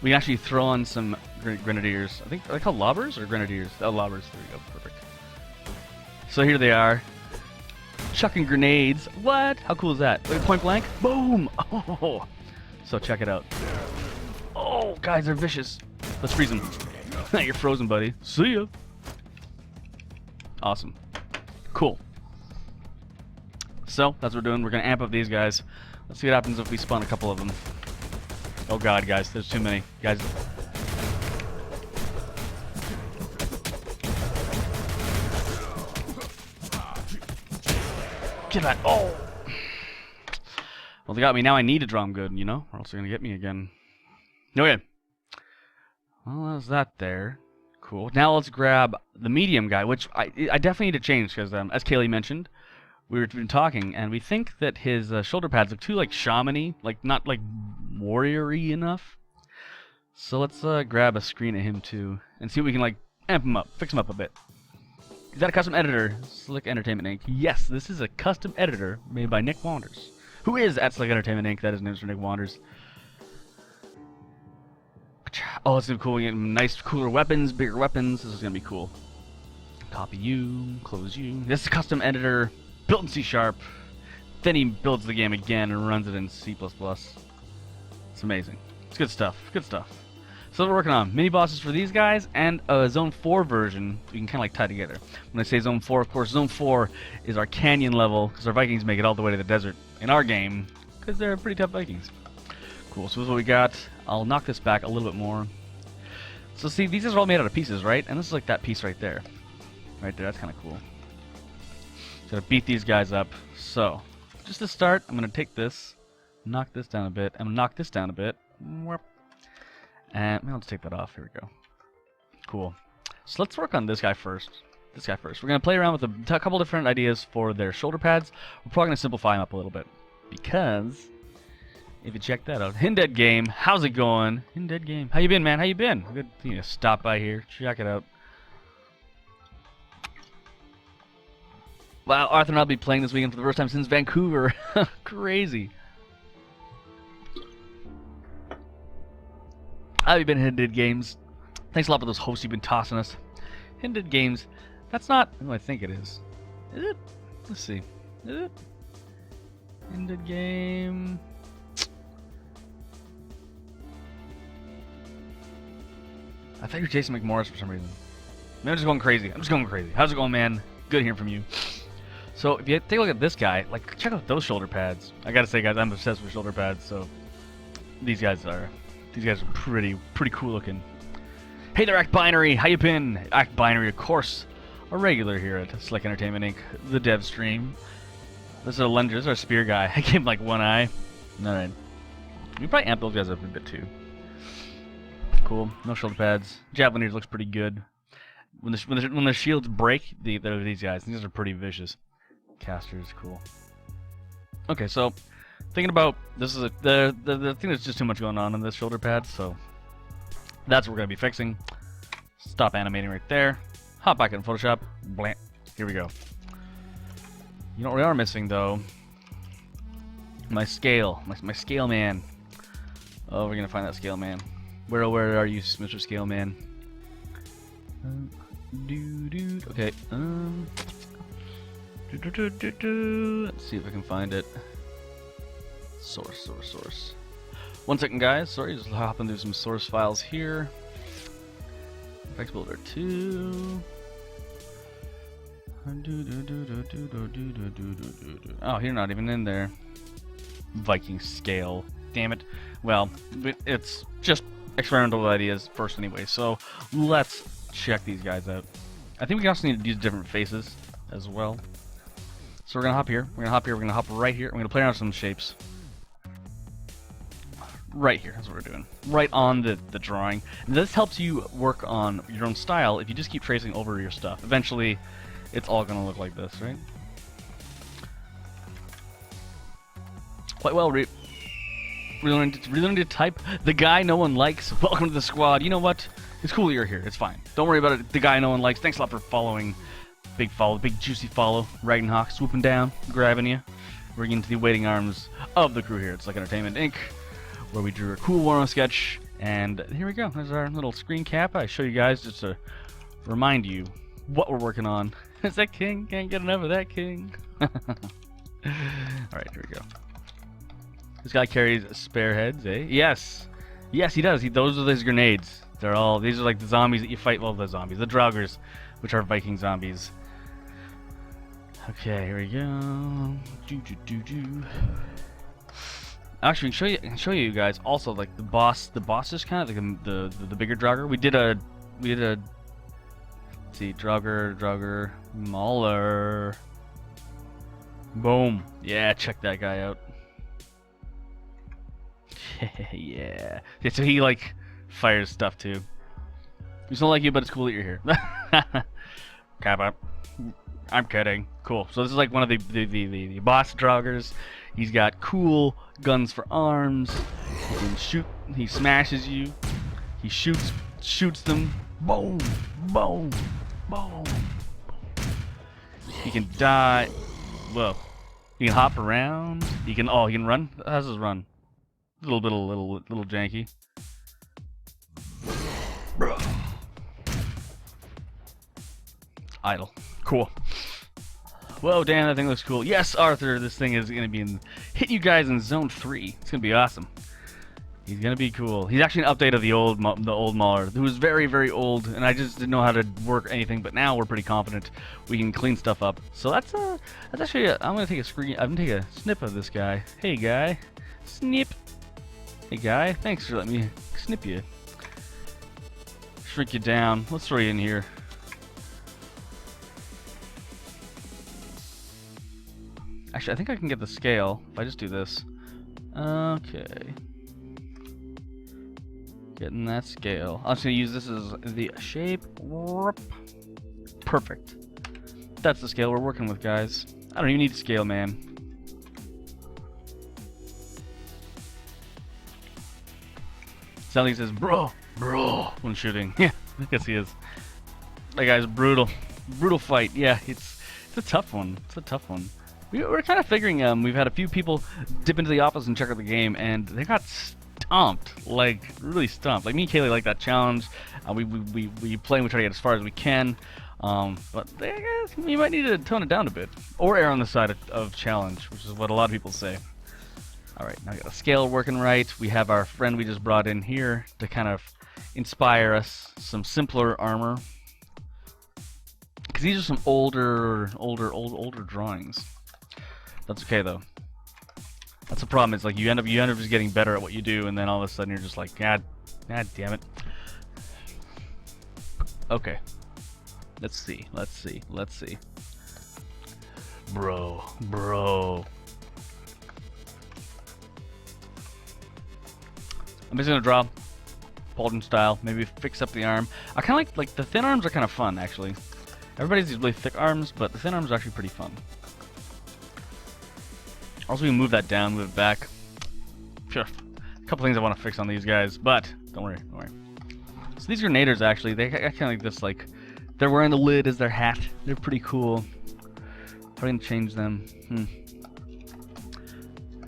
Speaker 1: We can actually throw on some Grenadiers. I think, are they called Lobbers or Grenadiers? Oh, Lobbers. There we go. Perfect. So here they are. Chucking grenades. What? How cool is that? Look at point blank. Boom! Oh! So check it out. Oh, guys, they're vicious. Let's freeze them. You're frozen, buddy. See ya. Awesome. Cool. So, that's what we're doing. We're going to amp up these guys. Let's see what happens if we spawn a couple of them. Oh god, guys, there's too many. Guys. Get that. Oh! Well, they got me. Now I need to draw them good, you know? Or else they're going to get me again. Okay. Well, that's that there. Cool. Now let's grab the medium guy, which I definitely need to change because, as Kaylee mentioned, we've been talking, and we think that his shoulder pads look too, like, shaman-y, like, not, like, warrior-y enough. So let's grab a screen of him, too, and see if we can, like, amp him up, fix him up a bit. Is that a custom editor? Slick Entertainment Inc. Yes, this is a custom editor made by Nick Wanders, who is at Slick Entertainment Inc. That is named for Nick Wanders. Oh, it's gonna be cool. We get nice, cooler weapons, bigger weapons. This is gonna be cool. Copy you, close you. This is a custom editor built in C#. Then he builds the game again and runs it in C++. It's amazing. It's good stuff. Good stuff. So we're working on mini bosses for these guys and a Zone 4 version we can kind of like tie together. When I say Zone 4, of course, Zone 4 is our canyon level because our Vikings make it all the way to the desert in our game because they're pretty tough Vikings. Cool, so this is what we got. I'll knock this back a little bit more. So see, these are all made out of pieces, right? And this is like that piece right there. Right there, that's kind of cool. Gotta beat these guys up. So, just to start, I'm gonna take this, knock this down a bit. I'm gonna knock this down a bit. And let's take that off. Here we go. Cool. So let's work on this guy first. We're gonna play around with a couple different ideas for their shoulder pads. We're probably gonna simplify them up a little bit because if you check that out, Hindead Game, how's it going? Hindead Game, how you been, man? How you been? Good thing to stop by here, check it out. Wow, Arthur and I'll be playing this weekend for the first time since Vancouver. Crazy. How have you been, Hindead Games? Thanks a lot for those hosts you've been tossing us. Hindead Games, that's not who I think it is. Is it? Let's see. Is it? Hindead Game. I thought you were Jason McMorris for some reason. Maybe I'm just going crazy. How's it going, man? Good hearing from you. So if you take a look at this guy, like check out those shoulder pads. I gotta say, guys, I'm obsessed with shoulder pads. So these guys are pretty cool looking. Hey there, Act Binary. How you been? Act Binary, of course, a regular here at Slick Entertainment Inc. The dev stream. This is a Lunger. This is our spear guy. I gave him like one eye. All right. We probably amp those guys up a bit too. Cool. No shoulder pads. Javelineers looks pretty good. When the shields break, they're these guys. These are pretty vicious. Casters, cool. Okay, so thinking about this is the thing that's just too much going on in this shoulder pad, so that's what we're gonna be fixing. Stop animating right there. Hop back in Photoshop. Blam. Here we go. You know what we are missing though? My scale. My scale man. Oh, we're gonna find that scale man. Where are you, Mr. Scale Man? Okay. Let's see if I can find it. Source. 1 second, guys. Sorry, just hopping through some source files here. Effects Builder 2. Oh, you're not even in there. Viking scale. Damn it. Well, it's just experimental ideas first anyway, so let's check these guys out. I think we also need to use different faces as well. So we're gonna hop here, we're gonna hop right here, we're gonna play around with some shapes. Right here, that's what we're doing. Right on the drawing. And this helps you work on your own style if you just keep tracing over your stuff. Eventually, it's all gonna look like this, right? Quite well, Really need to type. The guy no one likes. Welcome to the squad. You know what? It's cool that you're here. It's fine. Don't worry about it. The guy no one likes. Thanks a lot for following. Big follow. Big juicy follow. Ragnhawk swooping down. Grabbing you. Bringing into the waiting arms of the crew here. It's Slick Entertainment Inc. Where we drew a cool Warno sketch. And here we go. There's our little screen cap. I show you guys just to remind you what we're working on. It's that king. Can't get enough of that king. Alright, here we go. This guy carries spare heads, eh? Yes, he does. Those are his grenades. These are like the zombies that you fight. Well, the zombies, the Draugrs, which are Viking zombies. Okay, here we go. Actually, I can show you guys also like the boss. The boss is kind of like the bigger Draugr. We did a. Let's see, Draugr, Mauler. Boom. Yeah, check that guy out. Yeah. So he like fires stuff too. He's not like you, but it's cool that you're here. Kappa. I'm kidding. Cool. So this is like one of the boss Draugrs. He's got cool guns for arms. He can shoot. He smashes you. He shoots them. Boom. Boom. Boom. He can die. Whoa. He can hop around. He can. Oh, he can run. How's his run? A little janky. Idle. Cool. Whoa, damn, that thing looks cool. Yes, Arthur, this thing is gonna be hitting you guys in Zone 3. It's gonna be awesome. He's gonna be cool. He's actually an update of the old Mauler, who was very, very old, and I just didn't know how to work anything. But now we're pretty confident we can clean stuff up. So that's actually. I'm gonna take a screen. I'm gonna take a snip of this guy. Hey, guy, snip. Hey, guy, thanks for letting me snip you. Shrink you down. Let's throw you in here. Actually, I think I can get the scale if I just do this. Okay. Getting that scale. I'm just going to use this as the shape. Perfect. That's the scale we're working with, guys. I don't even need to scale, man. Sally says, bro, when shooting. Yeah, I guess he is. That guy's brutal. Brutal fight. Yeah, it's a tough one. It's a tough one. We're kind of figuring, we've had a few people dip into the office and check out the game, and they got stomped. Like, really stomped. Like, me and Kaylee like that challenge. We play and we try to get as far as we can. But I guess we might need to tone it down a bit. Or err on the side of challenge, which is what a lot of people say. Alright, now we got a scale working right. We have our friend we just brought in here to kind of inspire us. Some simpler armor. Because these are some older drawings. That's okay though. That's the problem. It's like you end up just getting better at what you do, and then all of a sudden you're just like, God damn it. Okay. Let's see. Bro. I'm just gonna draw Pauldron style. Maybe fix up the arm. I kind of like the thin arms are kind of fun actually. Everybody's these really thick arms, but the thin arms are actually pretty fun. Also, we can move that down, move it back. Sure. A couple things I want to fix on these guys, but don't worry. So these grenaders, actually, they kind of like this, like, they're wearing the lid as their hat. They're pretty cool. How are we going to change them?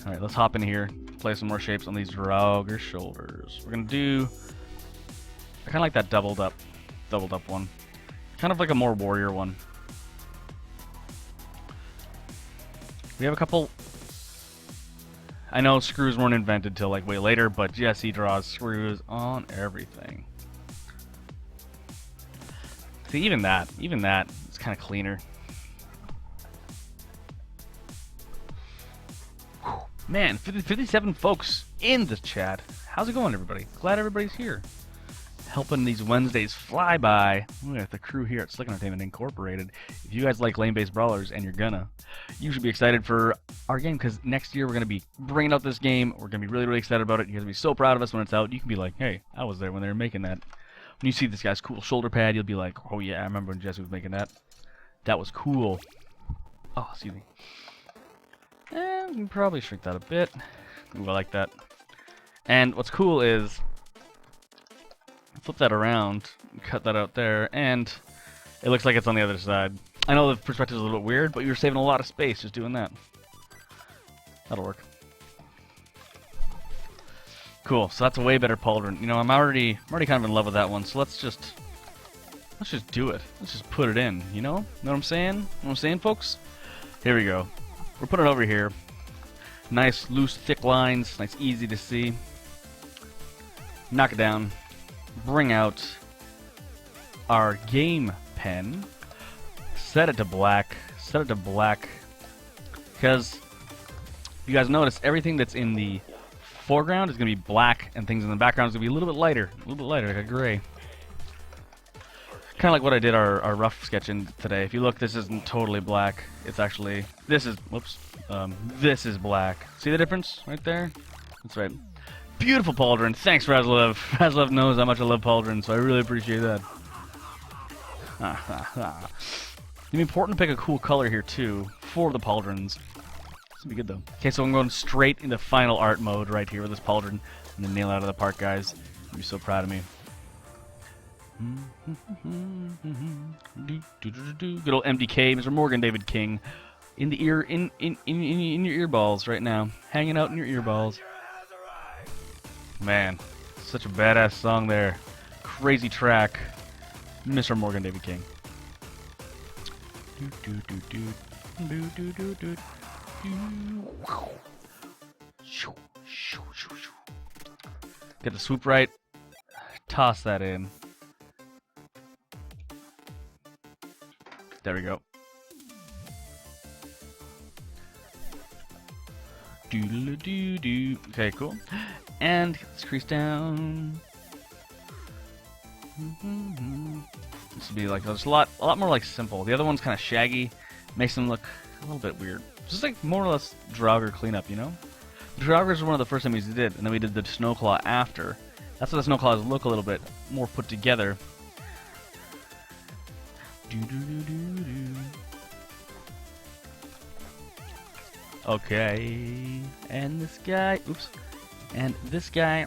Speaker 1: Alright, let's hop in here, play some more shapes on these Draugr shoulders. We're going to do... I kind of like that doubled up one. Kind of like a more warrior one. We have a couple... I know screws weren't invented till like way later, but Jesse draws screws on everything. See, even that is kind of cleaner. Whew. Man, 57 folks in the chat. How's it going, everybody? Glad everybody's here. Helping these Wednesdays fly by. Look at the crew here at Slick Entertainment Incorporated. If you guys like lane-based brawlers, and you should be excited for our game, because next year we're going to be bringing out this game. We're going to be really, really excited about it. You're going to be so proud of us when it's out. You can be like, hey, I was there when they were making that. When you see this guy's cool shoulder pad, you'll be like, oh yeah, I remember when Jesse was making that. That was cool. Oh, excuse me. And we can probably shrink that a bit. Ooh, I like that. And what's cool is... flip that around, cut that out there, and it looks like it's on the other side. I know the perspective is a little bit weird, but you're saving a lot of space just doing that. That'll work. Cool, so that's a way better pauldron. You know, I'm already kind of in love with that one, so let's just do it. Let's just put it in, you know? Know what I'm saying? Know what I'm saying, folks? Here we go. We're putting it over here. Nice, loose, thick lines. Nice, easy to see. Knock it down. Bring out our game pen. Set it to black. Because if you guys notice, everything that's in the foreground is going to be black, and things in the background is going to be a little bit lighter, like a gray. Kind of like what I did our rough sketch in today. If you look, this isn't totally black. It's actually, this is black. See the difference right there? That's right. Beautiful pauldron. Thanks, Razlev. Razlev knows how much I love pauldron, so I really appreciate that. It'd be important to pick a cool color here, too, for the pauldrons. This would be good, though. Okay, so I'm going straight into final art mode right here with this pauldron. I'm going to nail it out of the park, guys. You'll be so proud of me. Good old MDK, Mr. Morgan David King, in the ear, in your earballs right now, hanging out in your earballs. Man, such a badass song there, crazy track, Mr. Morgan David King. Get the swoop right. Toss that in. There we go. Doodle-doo-doo. Okay, cool. And get this crease down. This would be like just a lot more like simple. The other one's kind of shaggy, makes them look a little bit weird. Just like more or less Draugr cleanup, you know? The Draugrs were one of the first enemies we did, and then we did the Snowclaw after. That's why the Snowclaws look a little bit more put together. Okay, and this guy, oops, and this guy,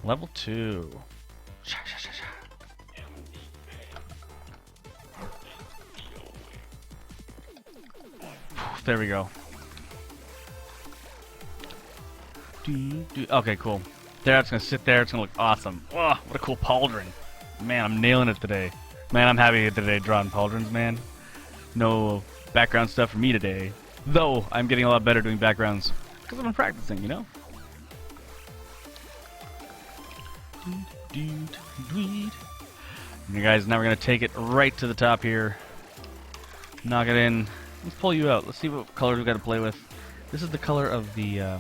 Speaker 1: level 2. There we go. Okay, cool. There, it's gonna sit there. It's gonna look awesome. Oh, what a cool pauldron. Man, I'm nailing it today. Man, I'm happy today drawing pauldrons, man. No background stuff for me today. Though, I'm getting a lot better doing backgrounds because I've been practicing, you know? And guys, now we're gonna take it right to the top here. Knock it in. Let's pull you out. Let's see what colors we got to play with. This is the color of the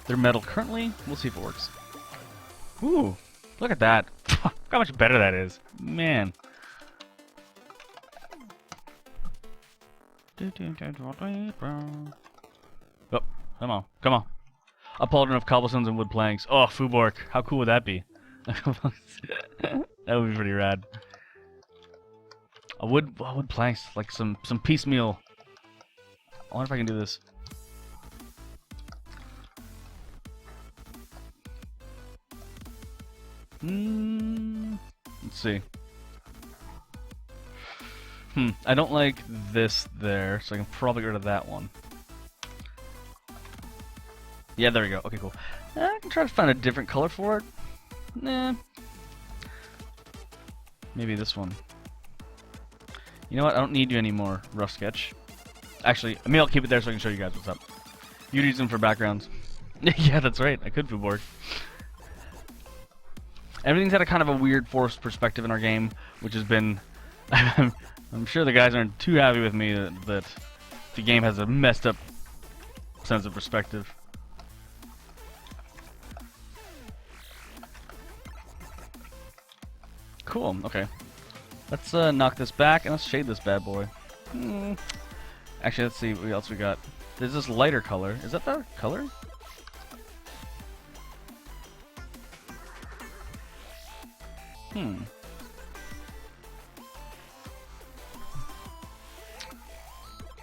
Speaker 1: their metal currently. We'll see if it works. Ooh, look at that. Look how much better that is. Man. Oh, come on. Come on. A pauldron of cobblestones and wood planks. Oh, Foobork. How cool would that be? That would be pretty rad. Wood planks, like some piecemeal. I wonder if I can do this. Let's see. I don't like this there, so I can probably get rid of that one. Yeah, there we go. Okay, cool. I can try to find a different color for it. Nah. Maybe this one. You know what? I don't need you anymore, Rough Sketch. Actually, maybe I'll keep it there so I can show you guys what's up. You'd use them for backgrounds. Yeah, that's right. I could Foobork. Everything's had a kind of a weird forced perspective in our game, which has been... I'm sure the guys aren't too happy with me that the game has a messed up sense of perspective. Cool, okay. Let's knock this back and let's shade this bad boy. Actually, let's see what else we got. There's this lighter color. Is that the color?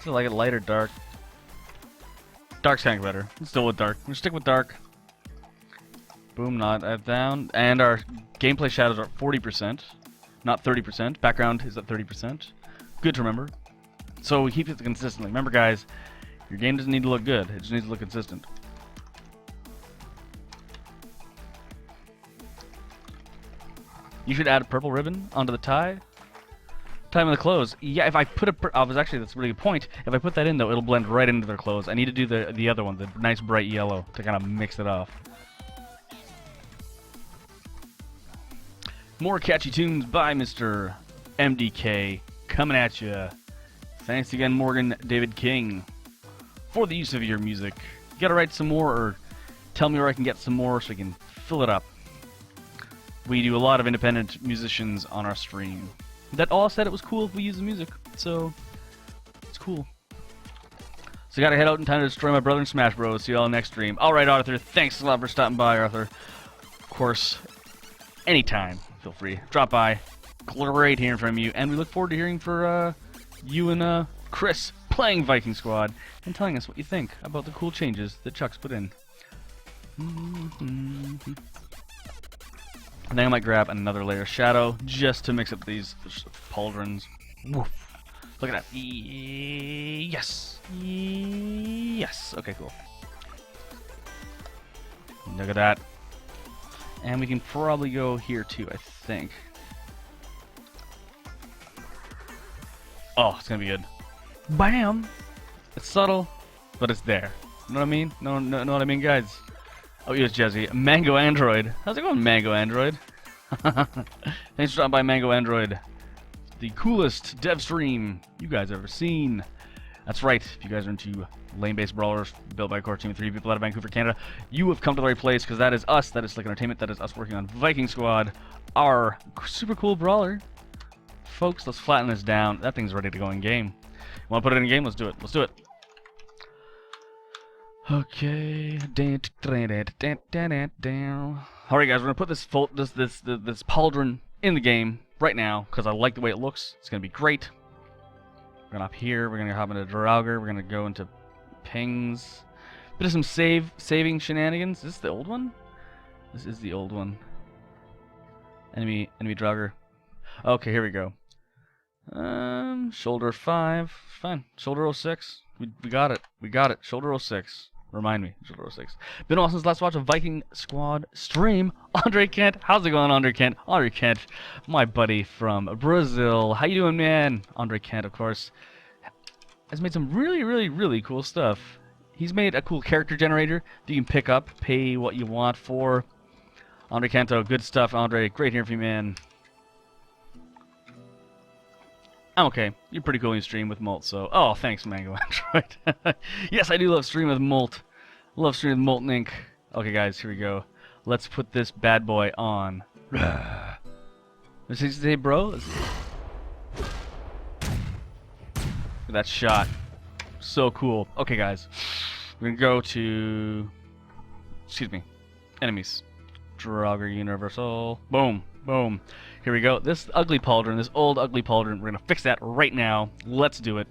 Speaker 1: Is it like a light or dark? Dark's kind of better. Let's go with dark. We'll stick with dark. Boom, not that down. And our gameplay shadows are 40%, not 30%. Background is at 30%. Good to remember. So we keep it consistently. Remember, guys, your game doesn't need to look good. It just needs to look consistent. You should add a purple ribbon onto the tie. Time of the clothes. Yeah, if I put a... actually, that's a really good point. If I put that in, though, it'll blend right into their clothes. I need to do the other one, the nice bright yellow, to kind of mix it off. More catchy tunes by Mr. MDK coming at you. Thanks again, Morgan David King, for the use of your music. You gotta write some more, or tell me where I can get some more so I can fill it up. We do a lot of independent musicians on our stream that all said it was cool if we use the music, so it's cool. So I gotta head out in time to destroy my brother in Smash Bros. See y'all next stream. Alright, Arthur, thanks a lot for stopping by, Arthur. Of course, anytime, feel free. Drop by. Great hearing from you, and we look forward to hearing for you and Chris playing Viking Squad and telling us what you think about the cool changes that Chuck's put in. And then I might grab another layer of shadow just to mix up these pauldrons. Woof. Look at that. Yes. Yes. Okay, cool. Look at that. And we can probably go here too, I think. Oh, it's gonna be good. Bam! It's subtle, but it's there. You know what I mean? Know what I mean, guys? Oh, here's Jesse. Mango Android. How's it going, Mango Android? Thanks for stopping by, Mango Android. The coolest dev stream you guys ever seen. That's right. If you guys are into lane-based brawlers built by a core team of 3 people out of Vancouver, Canada, you have come to the right place, because that is us. That is Slick Entertainment. That is us working on Viking Squad, our super cool brawler. Folks, let's flatten this down. That thing's ready to go in game. You want to put it in game? Let's do it. Let's do it. Okay. Alright, guys, we're gonna put this pauldron in the game right now because I like the way it looks. It's gonna be great. We're gonna hop here. We're gonna hop into Draugr. We're gonna go into pings. Bit of some saving shenanigans. Is this the old one? This is the old one. Enemy Draugr. Okay, here we go. Shoulder 5. Fine. Shoulder 06. We got it. We got it. Shoulder 06. Remind me. Shoulder 06. Been a while since last watch a Viking Squad stream. Andre Kent. How's it going, Andre Kent? Andre Kent, my buddy from Brazil. How you doing, man? Andre Kent, of course, has made some really cool stuff. He's made a cool character generator that you can pick up, pay what you want for. Andre Kanto, good stuff, Andre. Great hearing from you, man. I'm okay. You're pretty cool when you stream with Molt, so... Oh, thanks, Mango Android. Yes, I do love streaming with Molt. Love streaming with Molten Ink. Okay, guys, here we go. Let's put this bad boy on. Let's say, bro. Look at that shot. So cool. Okay, guys. We're gonna go to... Excuse me. Enemies. Draugr Universal. Boom. Boom. Here we go. This ugly pauldron, this old ugly pauldron, we're going to fix that right now. Let's do it.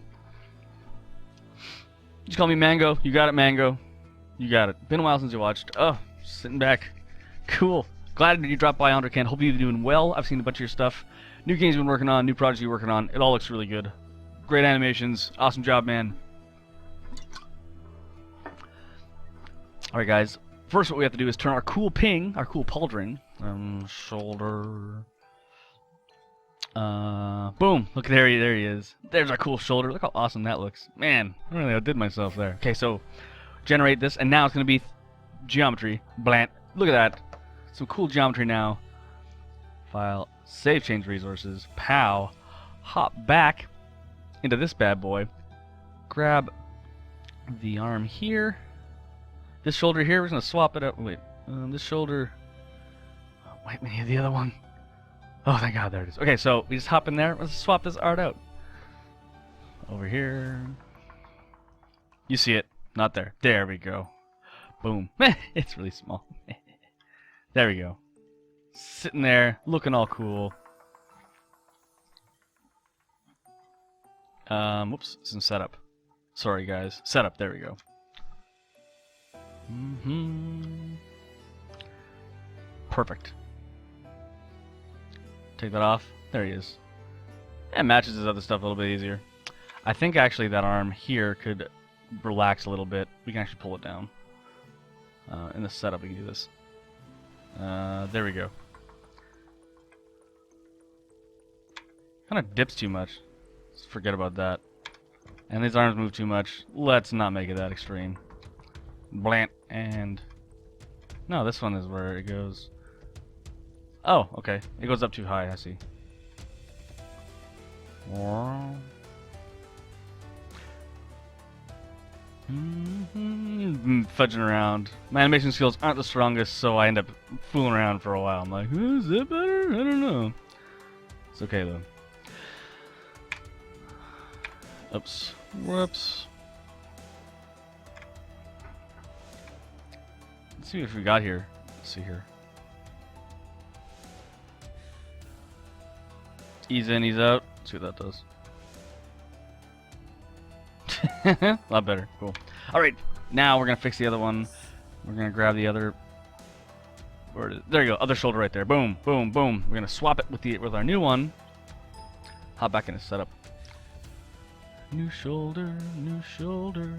Speaker 1: Just call me Mango. You got it, Mango. You got it. Been a while since you watched. Oh, sitting back. Cool. Glad you dropped by, Andre Kent. Hope you've been doing well. I've seen a bunch of your stuff. New games you've been working on, new projects you're working on. It all looks really good. Great animations. Awesome job, man. Alright, guys. First, what we have to do is turn our cool ping, our cool pauldron, shoulder. Boom! Look, there he is. There's our cool shoulder. Look how awesome that looks. Man, I really outdid myself there. Okay, so generate this, and now it's gonna be geometry. Blant. Look at that. Some cool geometry now. File. Save change resources. Pow. Hop back into this bad boy. Grab the arm here. This shoulder here, we're gonna swap it out. Wait, this shoulder. Oh, wait, we need the other one. Oh, thank God, there it is. Okay, so we just hop in there. Let's swap this art out. Over here. You see it? Not there. There we go. Boom. It's really small. There we go. Sitting there, looking all cool. Whoops, some setup. Sorry, guys. Setup. There we go. Perfect. Take that off. There he is. It matches his other stuff a little bit easier. I think actually that arm here could relax a little bit. We can actually pull it down. In the setup we can do this. There we go. Kind of dips too much. Let's forget about that. And these arms move too much. Let's not make it that extreme. Blant and... No, this one is where it goes. Oh, okay. It goes up too high, I see. Fudging around. My animation skills aren't the strongest, so I end up fooling around for a while. I'm like, is that better? I don't know. It's okay, though. Oops. Whoops. Let's see what we got here. Let's see here. Ease in, ease out. Let's see what that does. A lot better. Cool. Alright, now we're going to fix the other one. We're going to grab the other Where it is. There you go. Other shoulder right there. Boom, boom, boom. We're gonna swap it with our new one. Hop back in the setup. New shoulder, new shoulder.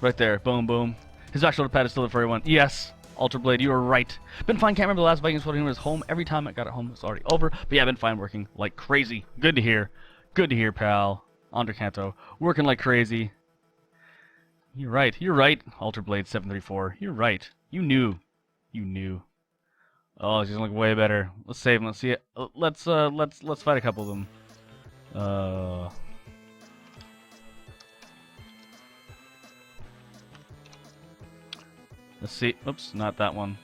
Speaker 1: Right there. Boom, boom. His back shoulder pad is still there for everyone. Yes. Ultra Blade, you were right. Been fine. Can't remember the last Viking Squad was home. Every time I got it home, it's already over. But yeah, been fine working like crazy. Good to hear. Good to hear, pal. Andre Canto. Working like crazy. You're right. You're right. Ultra Blade 734. You're right. You knew. You knew. Oh, she's gonna look way better. Let's save him. Let's see it. Let's fight a couple of them. Let's see. Oops, not that one.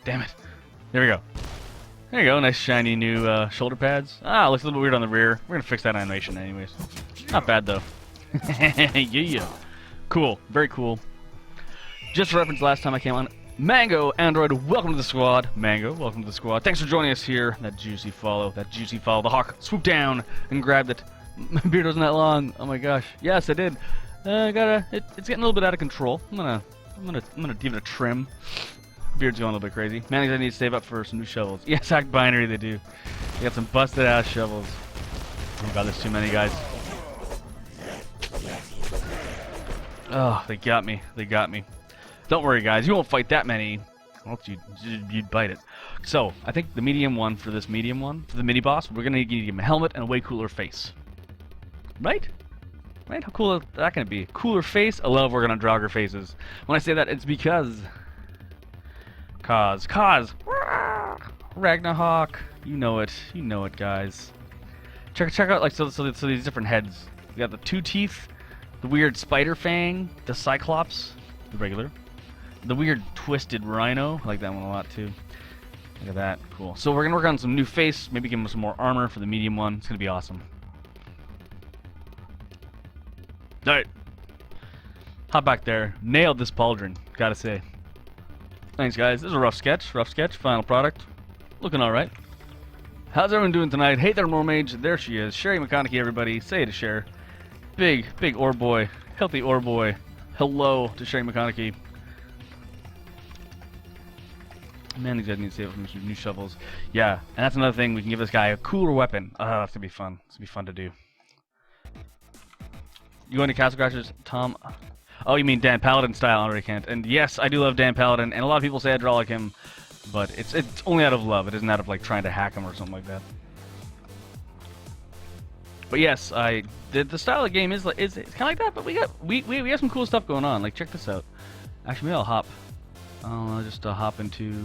Speaker 1: Damn it. There we go. There you go. Nice shiny new shoulder pads. Ah, looks a little weird on the rear. We're gonna fix that animation anyways. Not bad though. Yeah. Cool. Very cool. Just for reference, last time I came on, Mango Android, welcome to the squad. Mango, welcome to the squad. Thanks for joining us here. That juicy follow. The hawk swooped down and grabbed it. My beard wasn't that long. Oh my gosh. Yes, I did. It's getting a little bit out of control. I'm gonna give it a trim. Beard's going a little bit crazy. Manny's I need to save up for some new shovels. Yes, Hack Binary they do. They got some busted ass shovels. Oh god, there's too many guys. Oh, they got me. They got me. Don't worry, guys. You won't fight that many. Well, you'd bite it. So, I think the medium one for this medium one, for the mini boss, we're gonna need to give him a helmet and a way cooler face. Right? Right? How cool is that gonna be? Cooler face? I love working on Draugr faces. When I say that, it's because... Cause. Ragnarok. You know it, guys. Check out, like, so these different heads. We got the two teeth, the weird spider fang, the Cyclops, the regular, the weird twisted rhino. I like that one a lot too. Look at that, cool. So we're gonna work on some new face, maybe give him some more armor for the medium one. It's gonna be awesome. Alright. Hop back there. Nailed this pauldron, gotta say. Thanks guys, this is a rough sketch, final product. Looking alright. How's everyone doing tonight? Hey there, Mermage. There she is. Sherry McConaughey, everybody. Say it to Cher. Big ore boy. Healthy ore boy. Hello to Sherry McConaughey. Man, these guys need to save up from some new shovels. Yeah, and that's another thing. We can give this guy a cooler weapon. That's gonna be fun. It's gonna be fun to do. You going to Castle Crashers, Tom? Oh, you mean Dan Paladin style, Andre Kent. And yes, I do love Dan Paladin, and a lot of people say I draw like him, but it's only out of love. It isn't out of like trying to hack him or something like that. But yes, the style of the game is kind of like that, but we have some cool stuff going on. Like check this out. Actually, maybe I'll just hop into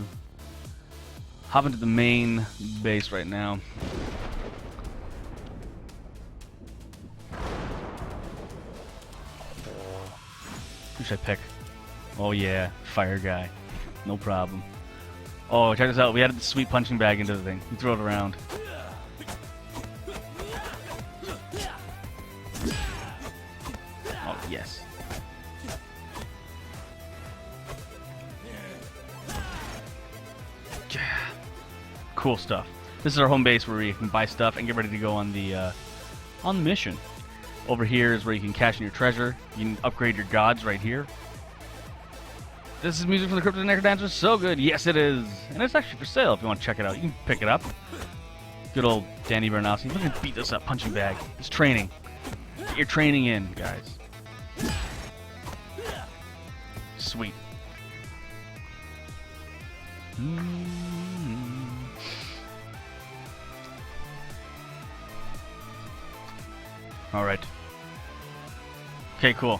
Speaker 1: the main base right now. Who should I pick? Oh yeah, fire guy. No problem. Oh, check this out. We added the sweet punching bag into the thing. We throw it around. Oh, yes. Yeah. Cool stuff. This is our home base where you can buy stuff and get ready to go on the mission. Over here is where you can cash in your treasure. You can upgrade your gods right here. This is music from the Crypto Necrodancer. So good. Yes, it is. And it's actually for sale if you want to check it out. You can pick it up. Good old Danny Bernowski. Look at beat this up punching bag. It's training. Get your training in, guys. Sweet. All right. Okay, cool.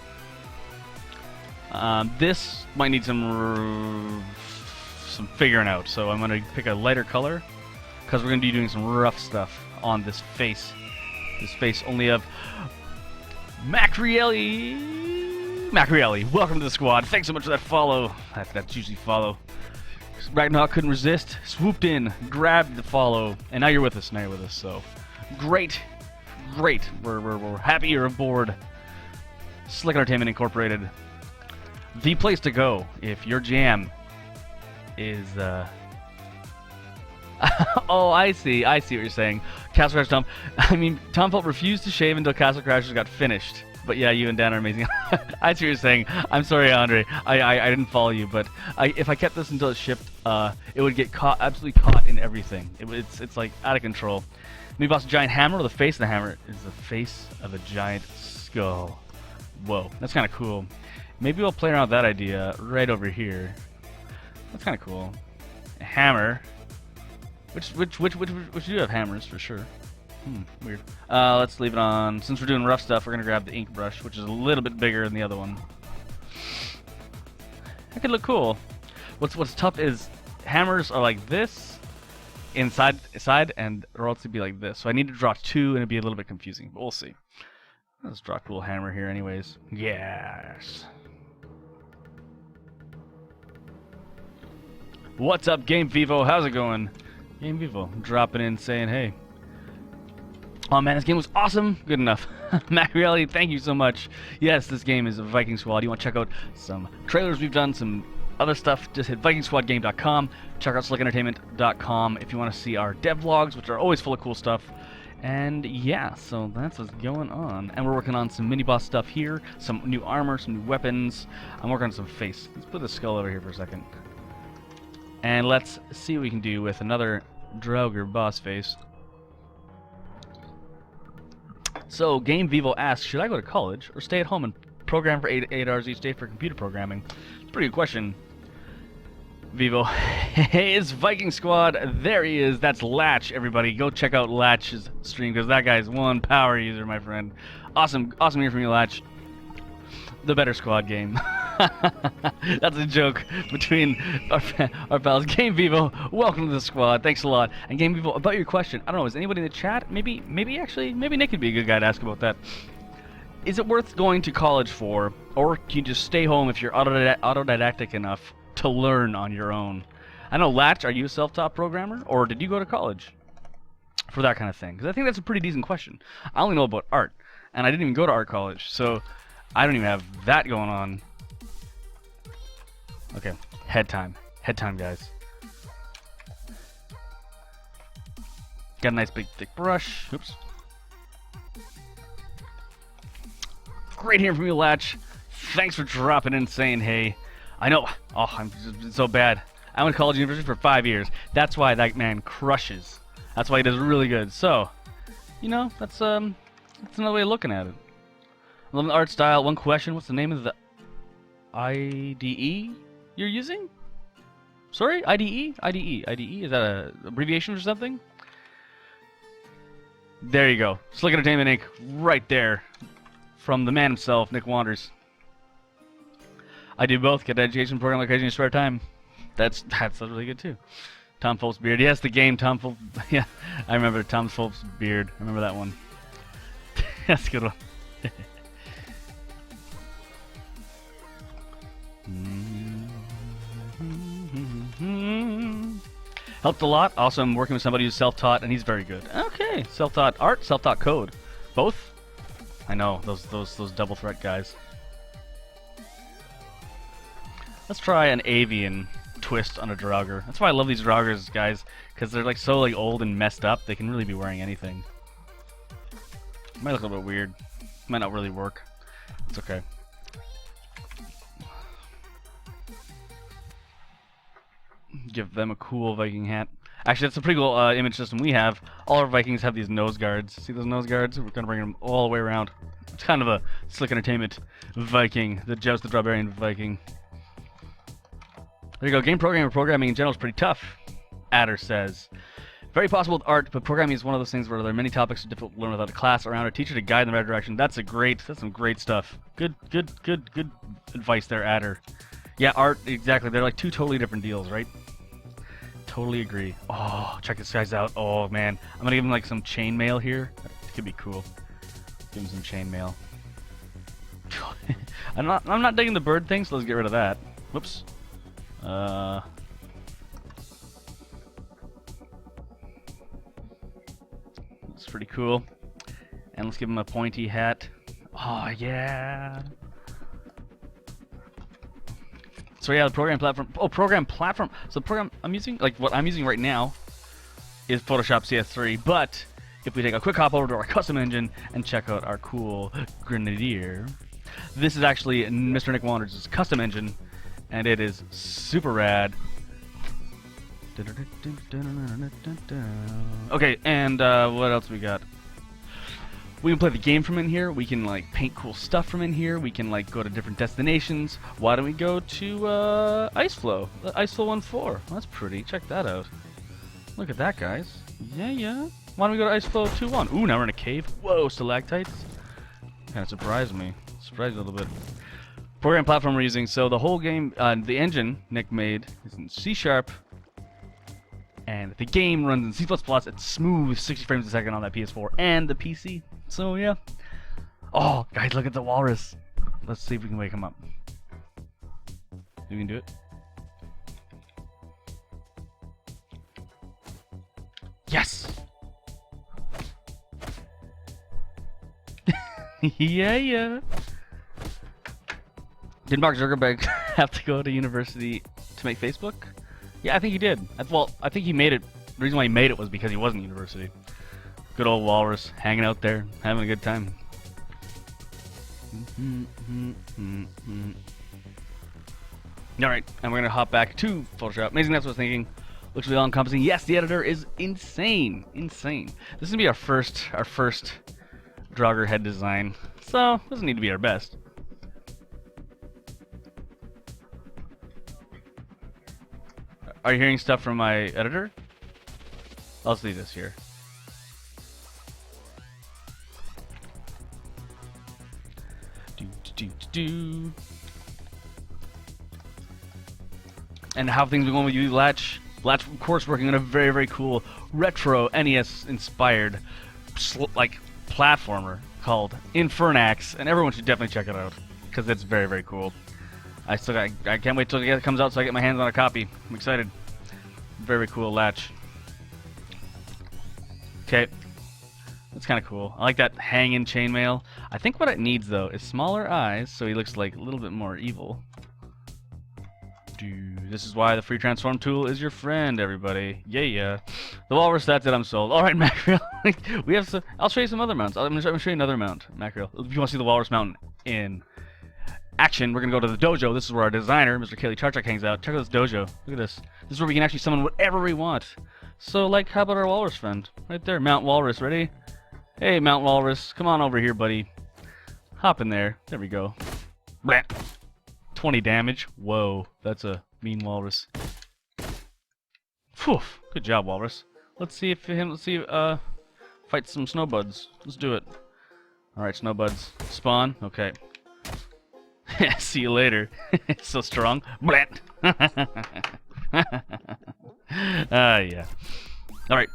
Speaker 1: This might need some figuring out, so I'm gonna pick a lighter color because we're gonna be doing some rough stuff on this face. This face only of Macrielli. Welcome to the squad. Thanks so much for that follow. That juicy follow. Ragnarok couldn't resist. Swooped in, grabbed the follow, and now you're with us. So great. We're happy you're aboard. Slick Entertainment Incorporated. The place to go if your jam is Oh, I see what you're saying. Castle Crashers Tom. I mean, Tom Felt refused to shave until Castle Crashers got finished. But yeah, you and Dan are amazing. I see what you're saying. I'm sorry, Andre. I didn't follow you, but if I kept this until it shipped, it would get caught, absolutely caught in everything. It's like out of control. Mini boss giant hammer, or the face of the hammer is the face of a giant skull. Whoa, that's kind of cool. Maybe we'll play around with that idea right over here. That's kind of cool. A hammer. Which do have hammers for sure. Weird. Let's leave it on. Since we're doing rough stuff, we're gonna grab the ink brush, which is a little bit bigger than the other one. That could look cool. What's tough is hammers are like this inside and or else it'd be like this. So I need to draw two and it'd be a little bit confusing, but we'll see. Let's draw a cool hammer here anyways. Yes. What's up, Game Vivo? How's it going? Game Vivo dropping in saying hey. Oh man, this game was awesome. Good enough. Mac Reality, thank you so much. Yes, this game is Viking Squad. You want to check out some trailers we've done, some other stuff, just hit VikingSquadGame.com. Check out SlickEntertainment.com if you want to see our devlogs, which are always full of cool stuff. And yeah, so that's what's going on. And we're working on some mini-boss stuff here, some new armor, some new weapons. I'm working on some face. Let's put the skull over here for a second. And let's see what we can do with another Draugr boss face. So, Game Vivo asks, should I go to college or stay at home and program for 8 hours each day for computer programming? It's a pretty good question. Vivo. Hey, it's Viking Squad. There he is. That's Latch, everybody. Go check out Latch's stream because that guy's one power user, my friend. Awesome to hear from you, Latch. The better squad game. That's a joke between our pals. Game Vivo, welcome to the squad. Thanks a lot. And Game Vivo, about your question, I don't know, is anybody in the chat? Maybe Nick would be a good guy to ask about that. Is it worth going to college for, or can you just stay home if you're autodidactic enough to learn on your own? I know, Latch, are you a self-taught programmer, or did you go to college for that kind of thing? Because I think that's a pretty decent question. I only know about art, and I didn't even go to art college, so I don't even have that going on. Okay, head time, guys. Got a nice big thick brush. Oops. Great hearing from you, Latch. Thanks for dropping in saying hey. I know. Oh, I'm so bad. I went to college university for 5 years. That's why that man crushes. That's why he does really good. So, you know, that's another way of looking at it. I love the art style. One question: what's the name of the IDE you're using? Sorry, IDE? IDE? Is that a abbreviation for something? There you go. Slick Entertainment Inc. right there. From the man himself, Nick Wanders. I do both. Get education program like crazy in spare time. That's really good too. Tom Fulp's beard. Yes, the game Tom Fulp. Yeah, I remember Tom Fulp's beard. I remember that one. That's a good one. Helped a lot. Also, I'm working with somebody who's self-taught, and he's very good. Okay, self-taught art, self-taught code, both. I know those double threat guys. Let's try an avian twist on a Draugr. That's why I love these Draugrs, guys, because they're like so like old and messed up. They can really be wearing anything. Might look a little bit weird. Might not really work. It's okay. Give them a cool Viking hat. Actually, that's a pretty cool image system we have. All our Vikings have these nose guards. See those nose guards? We're gonna bring them all the way around. It's kind of a Slick Entertainment Viking, the Joust the Drawbarian Viking. There you go. Game programming in general is pretty tough, Adder says. Very possible with art, but programming is one of those things where there are many topics difficult to learn without a class around a teacher to guide in the right direction. That's some great stuff. Good advice there, Adder. Yeah, art, exactly. They're like two totally different deals, right? Totally agree. Oh, check this guy's out. Oh man, I'm gonna give him like some chainmail here. It could be cool. Give him some chainmail. I'm not digging the bird thing, so let's get rid of that. Whoops. That's pretty cool. And let's give him a pointy hat. Oh yeah. So yeah, the program platform. Oh, program platform. So the program I'm using, like what I'm using right now, is Photoshop CS3. But if we take a quick hop over to our custom engine and check out our cool Grenadier. This is actually Mr. Nick Wanders' custom engine, and it is super rad. Okay, and what else we got? We can play the game from in here. We can like paint cool stuff from in here. We can like go to different destinations. Why don't we go to Iceflow? Iceflow 1.4. Well, that's pretty. Check that out. Look at that, guys. Yeah. Why don't we go to Iceflow 2.1? Ooh, now we're in a cave. Whoa, stalactites. Kind of surprised me. Surprised a little bit. Program platform we're using. So the whole game, the engine Nick made is in C#. And the game runs in C++. It's smooth, 60 frames a second on that PS4 and the PC. So yeah. Oh, guys, look at the walrus. Let's see if we can wake him up. We can do it. Yes. yeah. Did Mark Zuckerberg have to go to university to make Facebook? Yeah, I think he did. Well, I think he made it. The reason why he made it was because he wasn't in university. Good old walrus, hanging out there, having a good time. Alright, and we're going to hop back to Photoshop. Amazing, that's what I was thinking. Looks really all-encompassing. Yes, the editor is insane. Insane. This is going to be our first Draugr head design. So, doesn't need to be our best. Are you hearing stuff from my editor? Let's leave this here. And how things are going with you, Latch? Latch, of course, working on a very, very cool retro NES-inspired like platformer called Infernax, and everyone should definitely check it out because it's very, very cool. I can't wait till it comes out so I get my hands on a copy. I'm excited. Very cool Latch. Okay. That's kind of cool. I like that hanging chainmail. I think what it needs, though, is smaller eyes, so he looks like a little bit more evil. This is why the free transform tool is your friend, everybody. Yeah. The walrus, that's it, I'm sold. Alright, Mackerel. We have some, I'll show you some other mounts. I'm going to show you another mount, Mackerel. If you want to see the walrus mount in action, we're going to go to the dojo. This is where our designer, Mr. Kaylee Charchuk, hangs out. Check out this dojo. Look at this. This is where we can actually summon whatever we want. So, like, how about our walrus friend? Right there, Mount Walrus. Ready? Hey, Mount Walrus. Come on over here, buddy. Hop in there. There we go. Blah. 20 damage. Whoa, that's a mean walrus. Phew. Good job, walrus. Let's see if fight some snowbuds. Let's do it. Alright, snowbuds. Spawn. Okay. See you later. So strong. Blat. Yeah. Alright.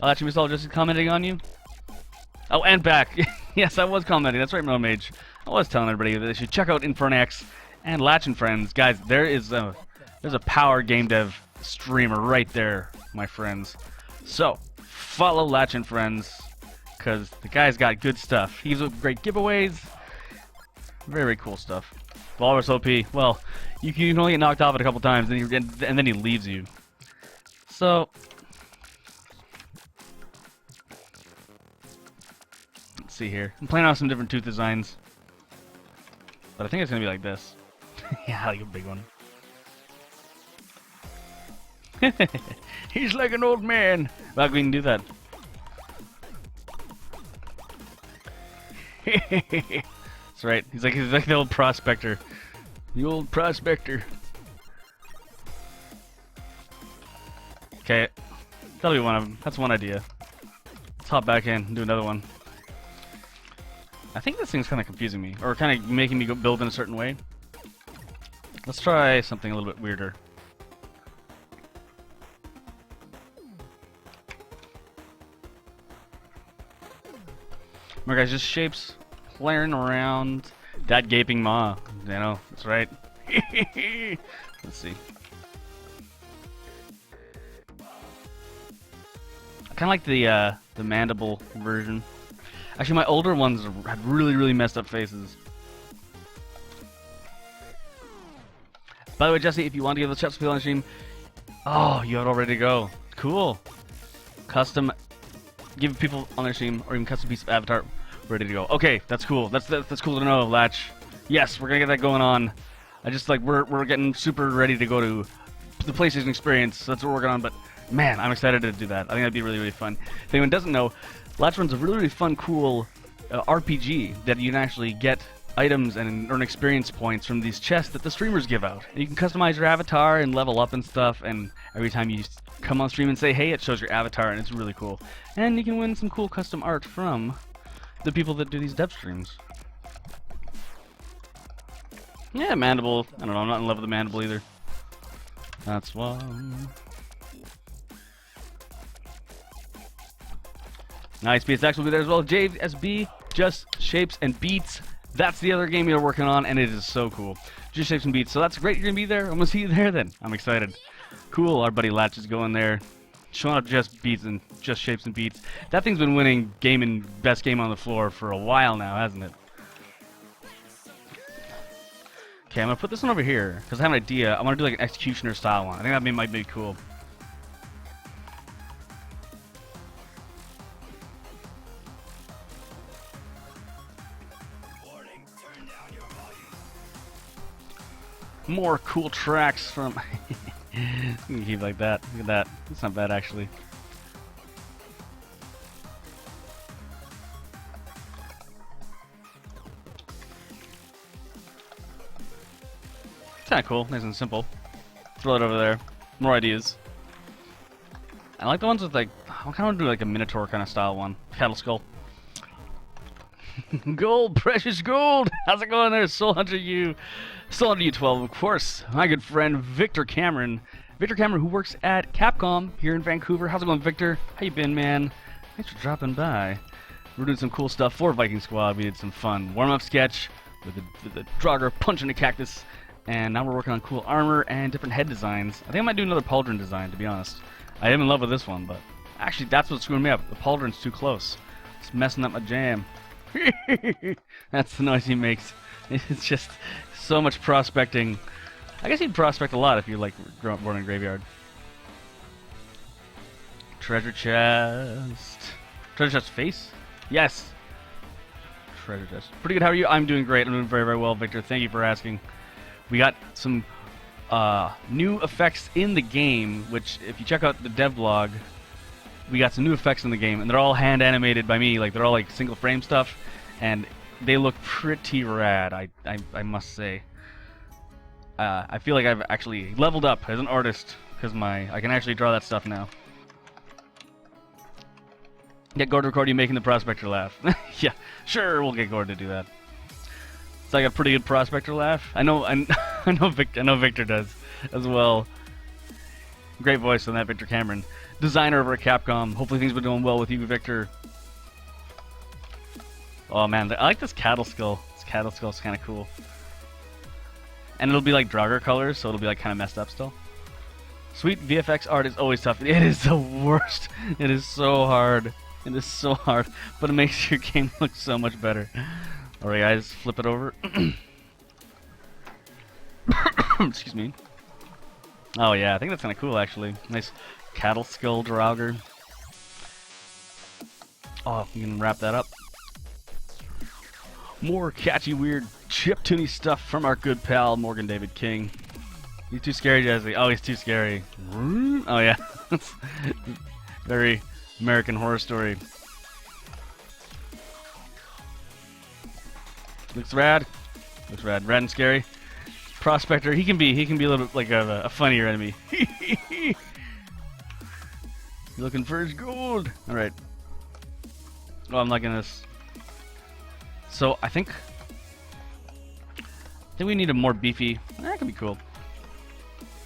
Speaker 1: I'll actually miss all just commenting on you. Oh, and back. Yes, I was commenting. That's right, Mage. I was telling everybody that they should check out Infernax and Latch and Friends. Guys, there's a power game dev streamer right there, my friends. So, follow Latch and Friends, because the guy's got good stuff. He's with great giveaways. Very, very cool stuff. Walrus OP. Well, you can only get knocked off it a couple times, and then he leaves you. So, let's see here. I'm playing out some different tooth designs, but I think it's gonna be like this. Yeah, like a big one. He's like an old man. Well, we can do that. That's right. He's like the old prospector. The old prospector. Okay, that'll be one of them. That's one idea. Let's hop back in and do another one. I think this thing's kind of confusing me, or kind of making me go build in a certain way. Let's try something a little bit weirder. Remember, guys, just shapes flaring around. That gaping maw. You know, that's right. Let's see. I kind of like the mandible version. Actually, my older ones had really, really messed up faces. By the way, Jesse, if you want to give the chat spiel on stream, oh, you have it all ready to go. Cool. Custom give people on their stream or even custom piece of avatar ready to go. Okay, that's cool. That's cool to know, Latch. Yes, we're gonna get that going on. I just like we're getting super ready to go to the PlayStation Experience. So that's what we're working on. But man, I'm excited to do that. I think that'd be really fun. If anyone doesn't know, Latch runs a really fun, cool RPG that you can actually get items and earn experience points from these chests that the streamers give out. And you can customize your avatar and level up and stuff, and every time you come on stream and say hey, it shows your avatar, and it's really cool. And you can win some cool custom art from the people that do these dev streams. Yeah, Mandible. I don't know, I'm not in love with the Mandible either. That's one. Nice, PSX will be there as well. JSB, Just Shapes and Beats. That's the other game you're working on, and it is so cool. Just Shapes and Beats. So that's great. You're gonna be there. I'm gonna see you there then. I'm excited. Cool. Our buddy Latch is going there, showing up Just Beats and Just Shapes and Beats. That thing's been winning best game on the floor for a while now, hasn't it? Okay, I'm gonna put this one over here because I have an idea. I want to do like an executioner style one. I think that might be cool. More cool tracks from. You can keep like that. Look at that. It's not bad actually. It's kind of cool. Nice and simple. Throw it over there. More ideas. I like the ones with like. I kind of want to do like a Minotaur kind of style one. Cattle Skull. Gold, precious gold. How's it going there, Soul Hunter U? Soul Hunter U12, of course. My good friend Victor Cameron. Victor Cameron, who works at Capcom here in Vancouver. How's it going, Victor? How you been, man? Thanks for dropping by. We're doing some cool stuff for Viking Squad. We did some fun warm-up sketch with the Draugr punching a cactus, and now we're working on cool armor and different head designs. I think I might do another pauldron design, to be honest. I am in love with this one, but actually that's what's screwing me up. The pauldron's too close. It's messing up my jam. That's the noise he makes. It's just so much prospecting. I guess he'd prospect a lot if you like born in a graveyard. Treasure chest. Treasure chest face? Yes. Treasure chest. Pretty good. How are you? I'm doing great. I'm doing very well, Victor. Thank you for asking. We got some new effects in the game, which if you check out the dev blog, we got some new effects in the game, and they're all hand animated by me. Like they're all like single frame stuff, and they look pretty rad. I must say. I feel like I've actually leveled up as an artist because I can actually draw that stuff now. Get Gord to record you making the prospector laugh. Yeah, sure, we'll get Gord to do that. It's like a pretty good prospector laugh. I know Victor does as well. Great voice on that, Victor Cameron. Designer over at Capcom. Hopefully things been doing well with you, Victor. Oh man, I like this cattle skull. This cattle skull's kind of cool. And it'll be like Draugr colors, so it'll be like kind of messed up still. Sweet VFX art is always tough. It is the worst. It is so hard. It is so hard, but it makes your game look so much better. Alright guys, flip it over. Excuse me. Oh yeah, I think that's kind of cool actually. Nice cattle skull Draugr. Oh, you can wrap that up. More catchy, weird, chiptune stuff from our good pal Morgan David King. He's too scary, Jesse. Oh, he's too scary. Oh yeah, very American Horror Story. Looks rad. Looks rad. Rad and scary. Prospector. He can be a little bit like a funnier enemy. You're looking for his gold. All right. Oh, I'm liking this. So I think we need a more beefy. That could be cool.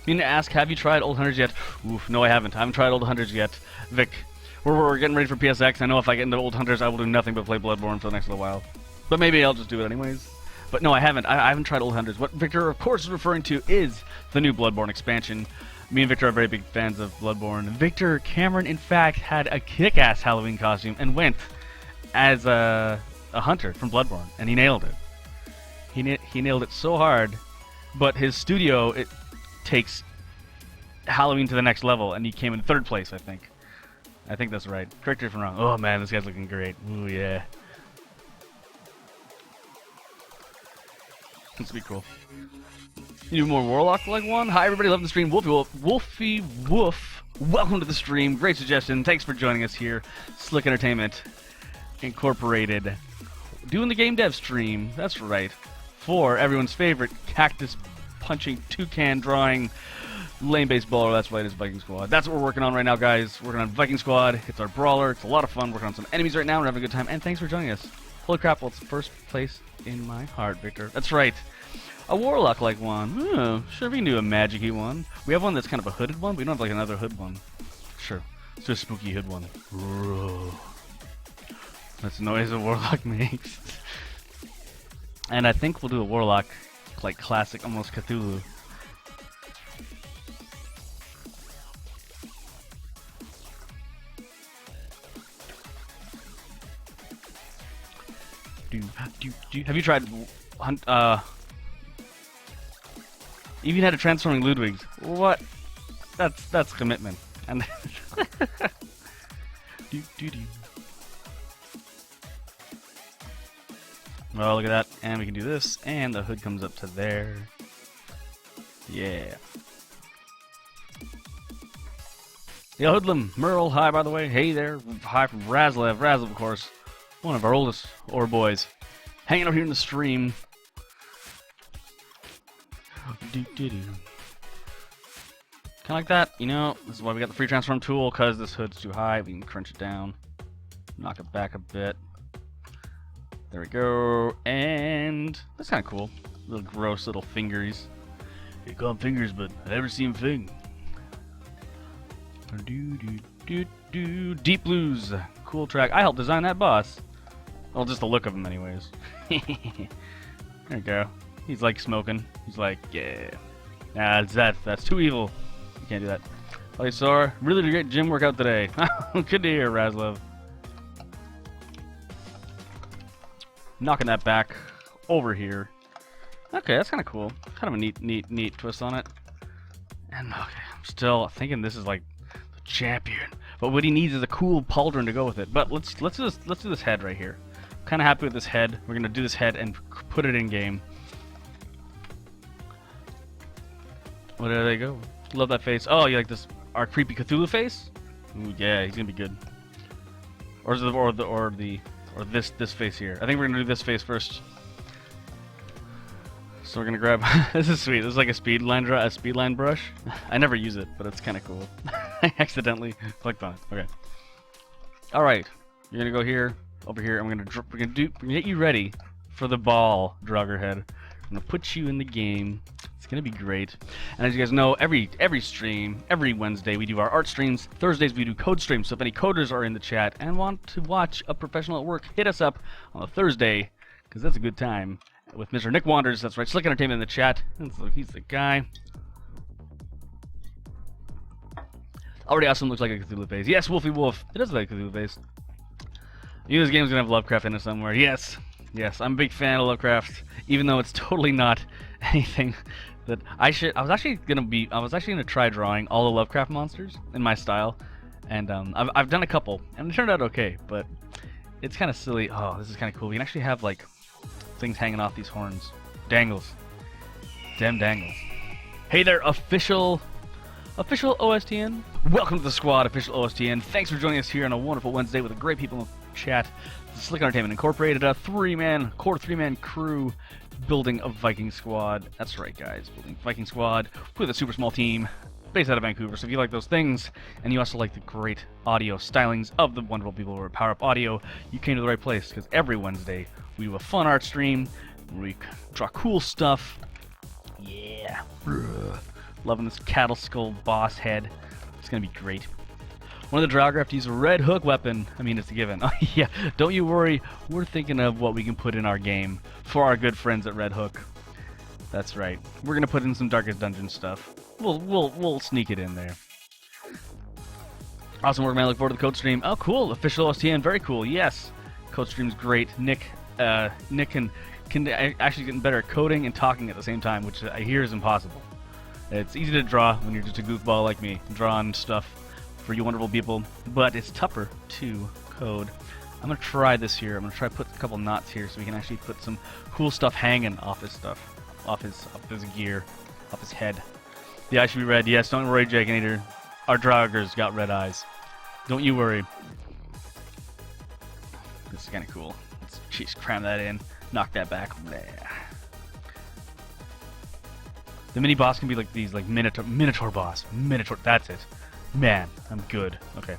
Speaker 1: You need to ask, have you tried Old Hunters yet? Oof, no, I haven't. I haven't tried Old Hunters yet. Vic, we're getting ready for PSX. I know if I get into Old Hunters, I will do nothing but play Bloodborne for the next little while. But maybe I'll just do it anyways. But no, I haven't. I haven't tried Old Hunters. What Victor, of course, is referring to is the new Bloodborne expansion. Me and Victor are very big fans of Bloodborne. Victor Cameron, in fact, had a kick-ass Halloween costume and went as a hunter from Bloodborne, and he nailed it. He nailed it so hard, but his studio, it takes Halloween to the next level, and he came in third place, I think. I think that's right. Correct me if I'm wrong. Oh man, this guy's looking great. Ooh yeah. This would be cool. You do more Warlock like one? Hi everybody, love the stream. Wolfie Woof. Welcome to the stream. Great suggestion. Thanks for joining us here. Slick Entertainment Incorporated. Doing the game dev stream. That's right. For everyone's favorite cactus punching toucan drawing lane based baller. That's right, it's Viking Squad. That's what we're working on right now, guys. Working on Viking Squad. It's our brawler. It's a lot of fun. Working on some enemies right now. We're having a good time. And thanks for joining us. Holy crap, well, it's first place in my heart, Victor. That's right. A Warlock like one. Oh, sure, we can do a magic-y one. We have one that's kind of a hooded one, but we don't have like another hood one. Sure. It's a spooky hood one. Roar. That's the noise a Warlock makes. And I think we'll do a Warlock like classic, almost Cthulhu. Have you tried even had a transforming Ludwig's? What? That's commitment. And well, look at that. And we can do this, and the hood comes up to there. Yeah. Yo, Hoodlum, Merle, hi by the way. Hey there. Hi from Razlev. Razlev, of course. One of our oldest ore boys. Hanging out here in the stream. Kinda like that, you know. This is why we got the free transform tool, because this hood's too high. We can crunch it down. Knock it back a bit. There we go. And that's kinda cool. Little gross little fingers. They call them fingers, but I never seen fing. Deep Blues. Cool track. I helped design that boss. Well, just the look of him anyways. There you go. He's like smoking. He's like, yeah. Nah, that's too evil. You can't do that. Hey, Sora. Really great gym workout today. Good to hear, Razlev. Knocking that back over here. Okay, that's kind of cool. Kind of a neat twist on it. And okay, I'm still thinking this is like the champion. But what he needs is a cool pauldron to go with it. But let's do this head right here. Kind of happy with this head. We're gonna do this head and put it in game. Where did they go? Love that face. Oh, you like this? Our creepy Cthulhu face? Ooh, yeah, he's gonna be good. Or this face here. I think we're gonna do this face first. So we're gonna grab. This is sweet. This is like a speed line brush. I never use it, but it's kind of cool. I accidentally clicked on it. Okay. All right. You're gonna go here, over here. And we're gonna get you ready for the ball, Droggerhead. I'm gonna put you in the game. It's gonna be great. And as you guys know, every stream, every Wednesday we do our art streams. Thursdays we do code streams. So if any coders are in the chat and want to watch a professional at work, hit us up on a Thursday, because that's a good time. With Mr. Nick Wanders, that's right, Slick Entertainment in the chat. He's the guy. Already awesome, looks like a Cthulhu face. Yes, Wolfie Wolf. It does look like a Cthulhu face. You know this game's gonna have Lovecraft in it somewhere. Yes. Yes, I'm a big fan of Lovecraft, even though it's totally not anything that I was actually gonna try drawing all the Lovecraft monsters in my style, and I've done a couple, and it turned out okay, but it's kind of silly. Oh, this is kind of cool. We can actually have like things hanging off these horns, dangles, damn dangles. Hey there, official OSTN. Welcome to the squad, official OSTN. Thanks for joining us here on a wonderful Wednesday with the great people in the chat. Slick Entertainment Incorporated, a core three-man crew building a Viking squad. That's right, guys, building Viking squad with a super small team based out of Vancouver. So if you like those things, and you also like the great audio stylings of the wonderful people over at Power Up Audio, you came to the right place, because every Wednesday we do a fun art stream where we draw cool stuff. Yeah. Loving this cattle skull boss head. It's gonna be great. One of the Draugraf use a red hook weapon. I mean, it's a given. Oh, yeah, don't you worry. We're thinking of what we can put in our game for our good friends at Red Hook. That's right. We're gonna put in some Darkest Dungeon stuff. We'll sneak it in there. Awesome work, man. I look forward to the code stream. Oh, cool. Official OSTN. Very cool. Yes. Code stream's great. Nick can actually get better at coding and talking at the same time, which I hear is impossible. It's easy to draw when you're just a goofball like me, drawing stuff for you wonderful people, but it's tougher to code. I'm gonna try this here. I'm gonna try to put a couple knots here so we can actually put some cool stuff hanging off his stuff, off his gear, off his head. The eyes should be red. Yes, don't worry, Dragonator. Our Draugrs got red eyes. Don't you worry. This is kind of cool. Let's just cram that in. Knock that back. Bleh. The mini boss can be like these, like Minotaur boss. Minotaur. That's it. Man, I'm good. Okay.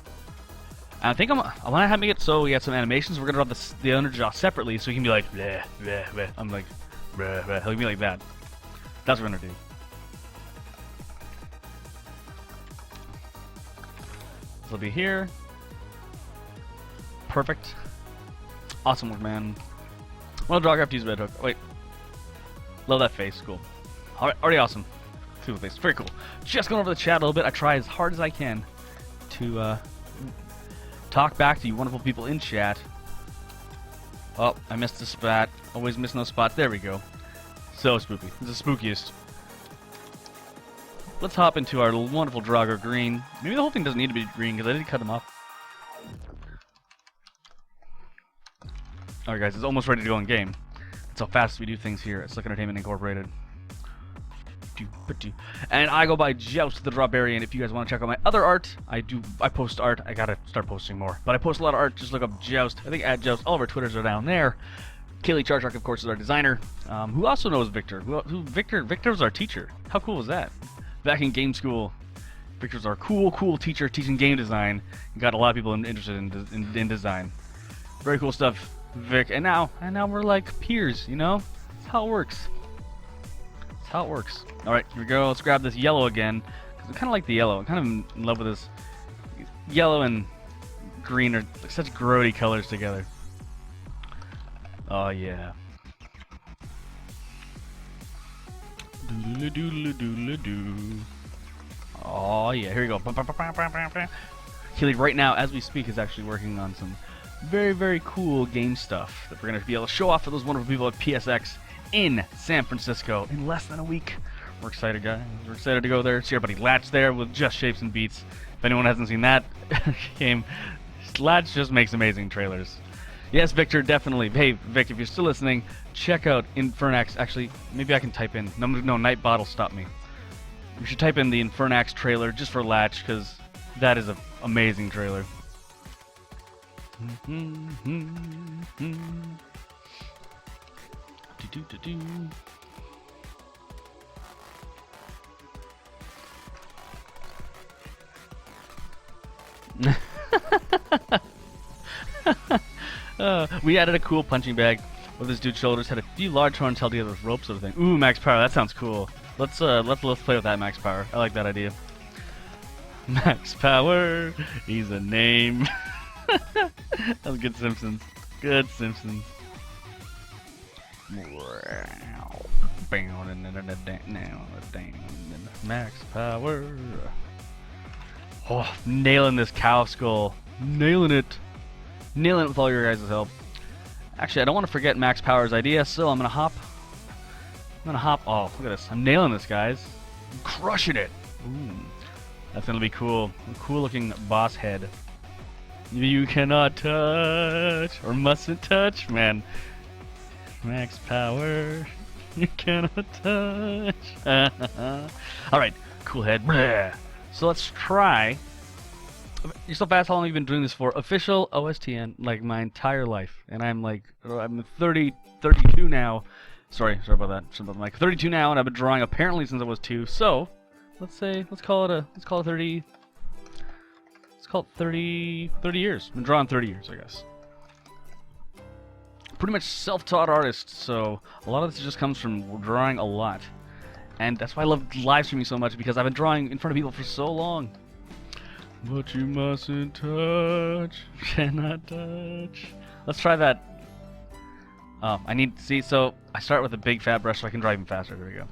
Speaker 1: I think I want to have me get so we got some animations. We're gonna draw the underjaw separately, so he can be like, bleh, bleh, bleh. I'm like, bleh, bleh. He'll be like that. That's what we're gonna do. He'll be here. Perfect. Awesome work, man. Well, Drawgraph to use Red Hook. Wait. Love that face. Cool. Already awesome. Cool face. Very cool. Just going over the chat a little bit. I try as hard as I can to talk back to you wonderful people in chat. Oh, I missed a spot. Always missing those spots. There we go. So spooky. It's the spookiest. Let's hop into our wonderful Draugr green. Maybe the whole thing doesn't need to be green because I did cut them off. Alright guys, it's almost ready to go in game. That's how fast we do things here at Slick Entertainment Incorporated. And I go by Joust the Drawbarian. If you guys want to check out my other art, I post art. I gotta start posting more. But I post a lot of art. Just look up Joust. I think at Joust. All of our Twitters are down there. Kaylee Charchuk, of course, is our designer. Who also knows Victor. Victor was our teacher. How cool was that? Back in game school, Victor's our cool teacher teaching game design. Got a lot of people interested in design. Very cool stuff, Vic. And now we're like peers, you know? That's how it works. That's how it works. All right, here we go. Let's grab this yellow again. Cause I kind of like the yellow. I'm kind of in love with this. Yellow and green are like such grody colors together. Oh yeah. Doodle-a-doodle-a-doodle-a-doo. Oh yeah, here we go. Keely right now, as we speak, is actually working on some very cool game stuff that we're going to be able to show off for those wonderful people at PSX in San Francisco in less than a week. We're excited, guys. We're excited to go there. See our buddy Latch there with Just Shapes and Beats. If anyone hasn't seen that game, Latch just makes amazing trailers. Yes, Victor, definitely. Hey, Vic, if you're still listening, check out Infernax. Actually, maybe I can type in. No, Nightbot will stop me. You should type in the Infernax trailer just for Latch, because that is an amazing trailer. We added a cool punching bag with this dude's shoulders. Had a few large horns held together with ropes, sort of thing. Ooh, Max Power. That sounds cool. Let's play with that Max Power. I like that idea. Max Power. He's a name. That was good Simpsons. Good Simpsons. Max Power. Oh, nailing this cow skull. Nailing it. Nailing it with all your guys' help. Actually, I don't want to forget Max Power's idea, so I'm gonna hop. Oh, look at this. I'm nailing this, guys. I'm crushing it. Ooh. That's gonna be cool. A cool looking boss head. You cannot touch or mustn't touch, man. Max Power. You cannot touch. Alright, cool head. Blah. So let's try. You're so fast. How long have you been doing this for? Official OSTN, like my entire life. And I'm 32 now. Sorry about that. I'm like 32 now, and I've been drawing apparently since I was 2. So let's call it 30 years. I've been drawing 30 years, I guess. Pretty much self-taught artist, so a lot of this just comes from drawing a lot. And that's why I love live streaming so much, because I've been drawing in front of people for so long. But you mustn't touch, cannot touch. Let's try that. So I start with a big fat brush so I can draw even faster. There we go.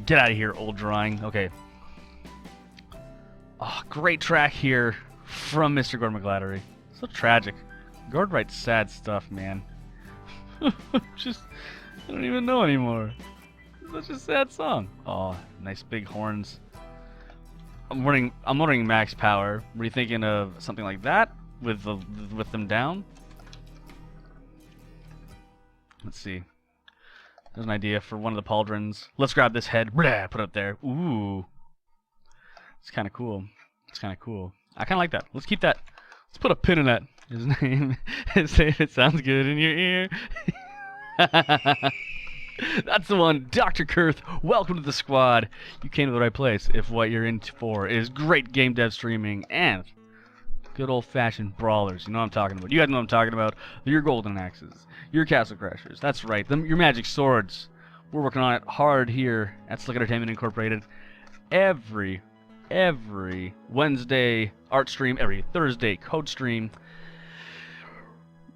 Speaker 1: Get out of here, old drawing. Okay. Oh, great track here from Mr. Gord McGladdery. So tragic. Gord writes sad stuff, man. I don't even know anymore. Such a sad song. Oh, nice big horns. I'm wondering max power. Were you thinking of something like that with them down? Let's see. There's an idea for one of the pauldrons. Let's grab this head. Blah, put it up there. Ooh. It's kind of cool. It's kind of cool. I kind of like that. Let's keep that. Let's put a pin in that. His name. It sounds good in your ear. That's the one. Dr. Kurth, welcome to the squad. You came to the right place if what you're in for is great game dev streaming and good old-fashioned brawlers. You know what I'm talking about. You guys know what I'm talking about. Your golden axes. Your castle crashers. That's right. Your magic swords. We're working on it hard here at Slick Entertainment Incorporated. Every Wednesday art stream, every Thursday code stream.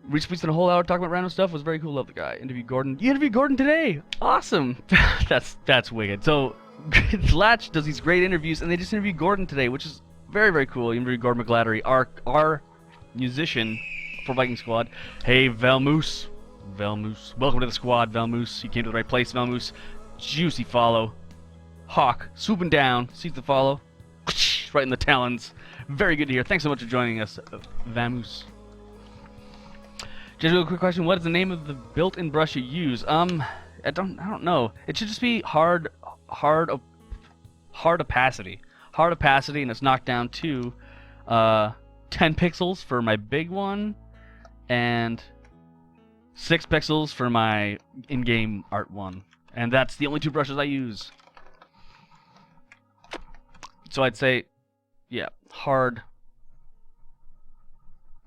Speaker 1: We spent a whole hour talking about random stuff. It was very cool. Love the guy. Interviewed Gordon. You interviewed Gordon today. Awesome. that's wicked. So Latch does these great interviews, and they just interviewed Gordon today, which is very, very cool. You interviewed Gordon McGladdery, our musician for Viking Squad. Hey, Velmoose. Welcome to the squad, Velmoose. You came to the right place, Velmoose. Juicy follow. Hawk swooping down. Sees the follow. Right in the talons. Very good to hear. Thanks so much for joining us, Velmoose. Just a real quick question: what is the name of the built-in brush you use? I don't know. It should just be hard opacity. Hard opacity, and it's knocked down to 10 pixels for my big one, and 6 pixels for my in-game art one. And that's the only 2 brushes I use. So I'd say, yeah, hard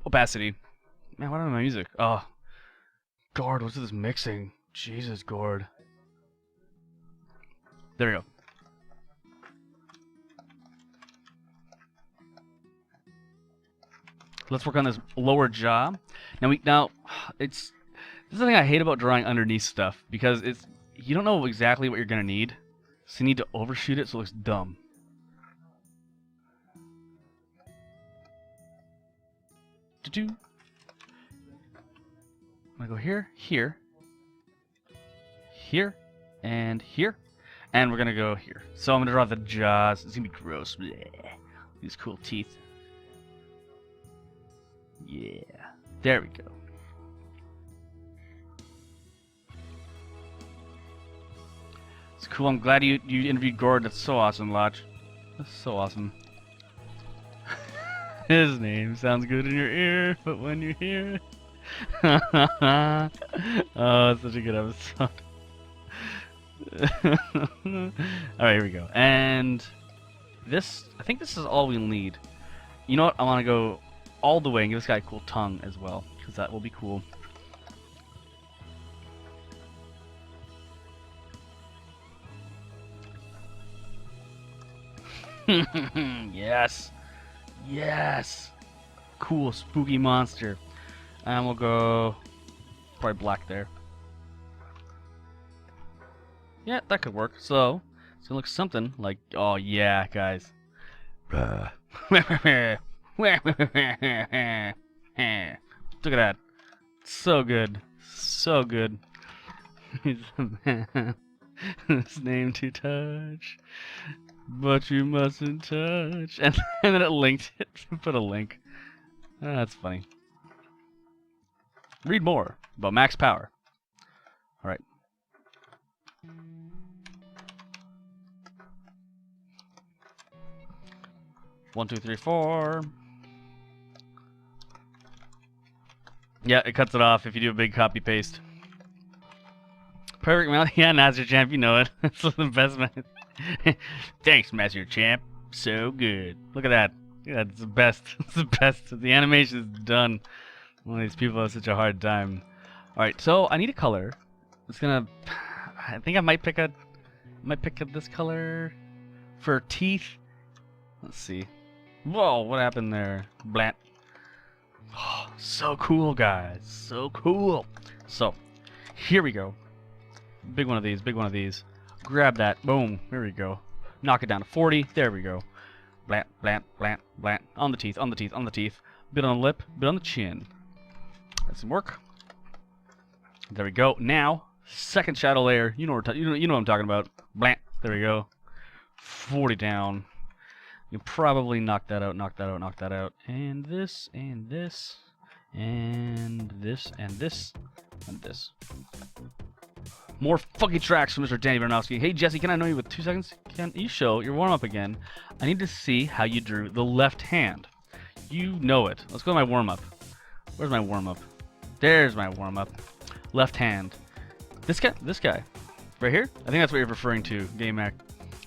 Speaker 1: opacity. Man, what happened to my music? Oh, Gord, what's this mixing? Jesus, Gord. There we go. Let's work on this lower jaw. Now this is the thing I hate about drawing underneath stuff, because you don't know exactly what you're gonna need, so you need to overshoot it so it looks dumb. I'm gonna go here, and here, and we're gonna go here. So I'm gonna draw the jaws. It's gonna be gross. Blech. These cool teeth. Yeah, there we go. It's cool. I'm glad you interviewed Gord. That's so awesome, Lodge. That's so awesome. His name sounds good in your ear, but when you hear it. Oh, it's such a good episode. Alright, here we go. And I think this is all we'll need. You know what? I want to go all the way and give this guy a cool tongue as well, because that will be cool. Yes. Yes. Cool, spooky monster. And we'll go probably black there. Yeah, that could work. So it's gonna look something like, oh yeah, guys. Look at that. So good. So good. He's a man. His name to touch. But you mustn't touch. And then it linked it. Put a link. That's funny. Read more about max power. Alright. One, two, three, four. Yeah, it cuts it off if you do a big copy paste. Perfect mouth. Yeah, Master Champ, you know it. It's the best man. Thanks, Master Champ. So good. Look at that. Yeah, it's the best. It's the best. The animation is done. One of these people have such a hard time. Alright, so I need a color. I think I might pick this color for teeth. Let's see. Whoa, what happened there? Blat. Oh, so cool, guys. So cool. So, here we go. Big one of these, big one of these. Grab that. Boom. There we go. Knock it down to 40. There we go. Blat, blat, blat, blat. On the teeth, on the teeth, on the teeth. Bit on the lip, bit on the chin. That's some work. There we go. Now, second shadow layer. You know what I'm talking about. Blat. There we go. 40 down. You can probably knock that out, knock that out, knock that out. And this, and this, and this, and this, and this. More funky tracks from Mr. Danny Baranovsky. Hey Jesse, can I know you with 2 seconds? Can you show your warm-up again? I need to see how you drew the left hand. You know it. Let's go to my warm-up. Where's my warm-up? There's my warm-up. Left hand. This guy. Right here? I think that's what you're referring to, GameMac.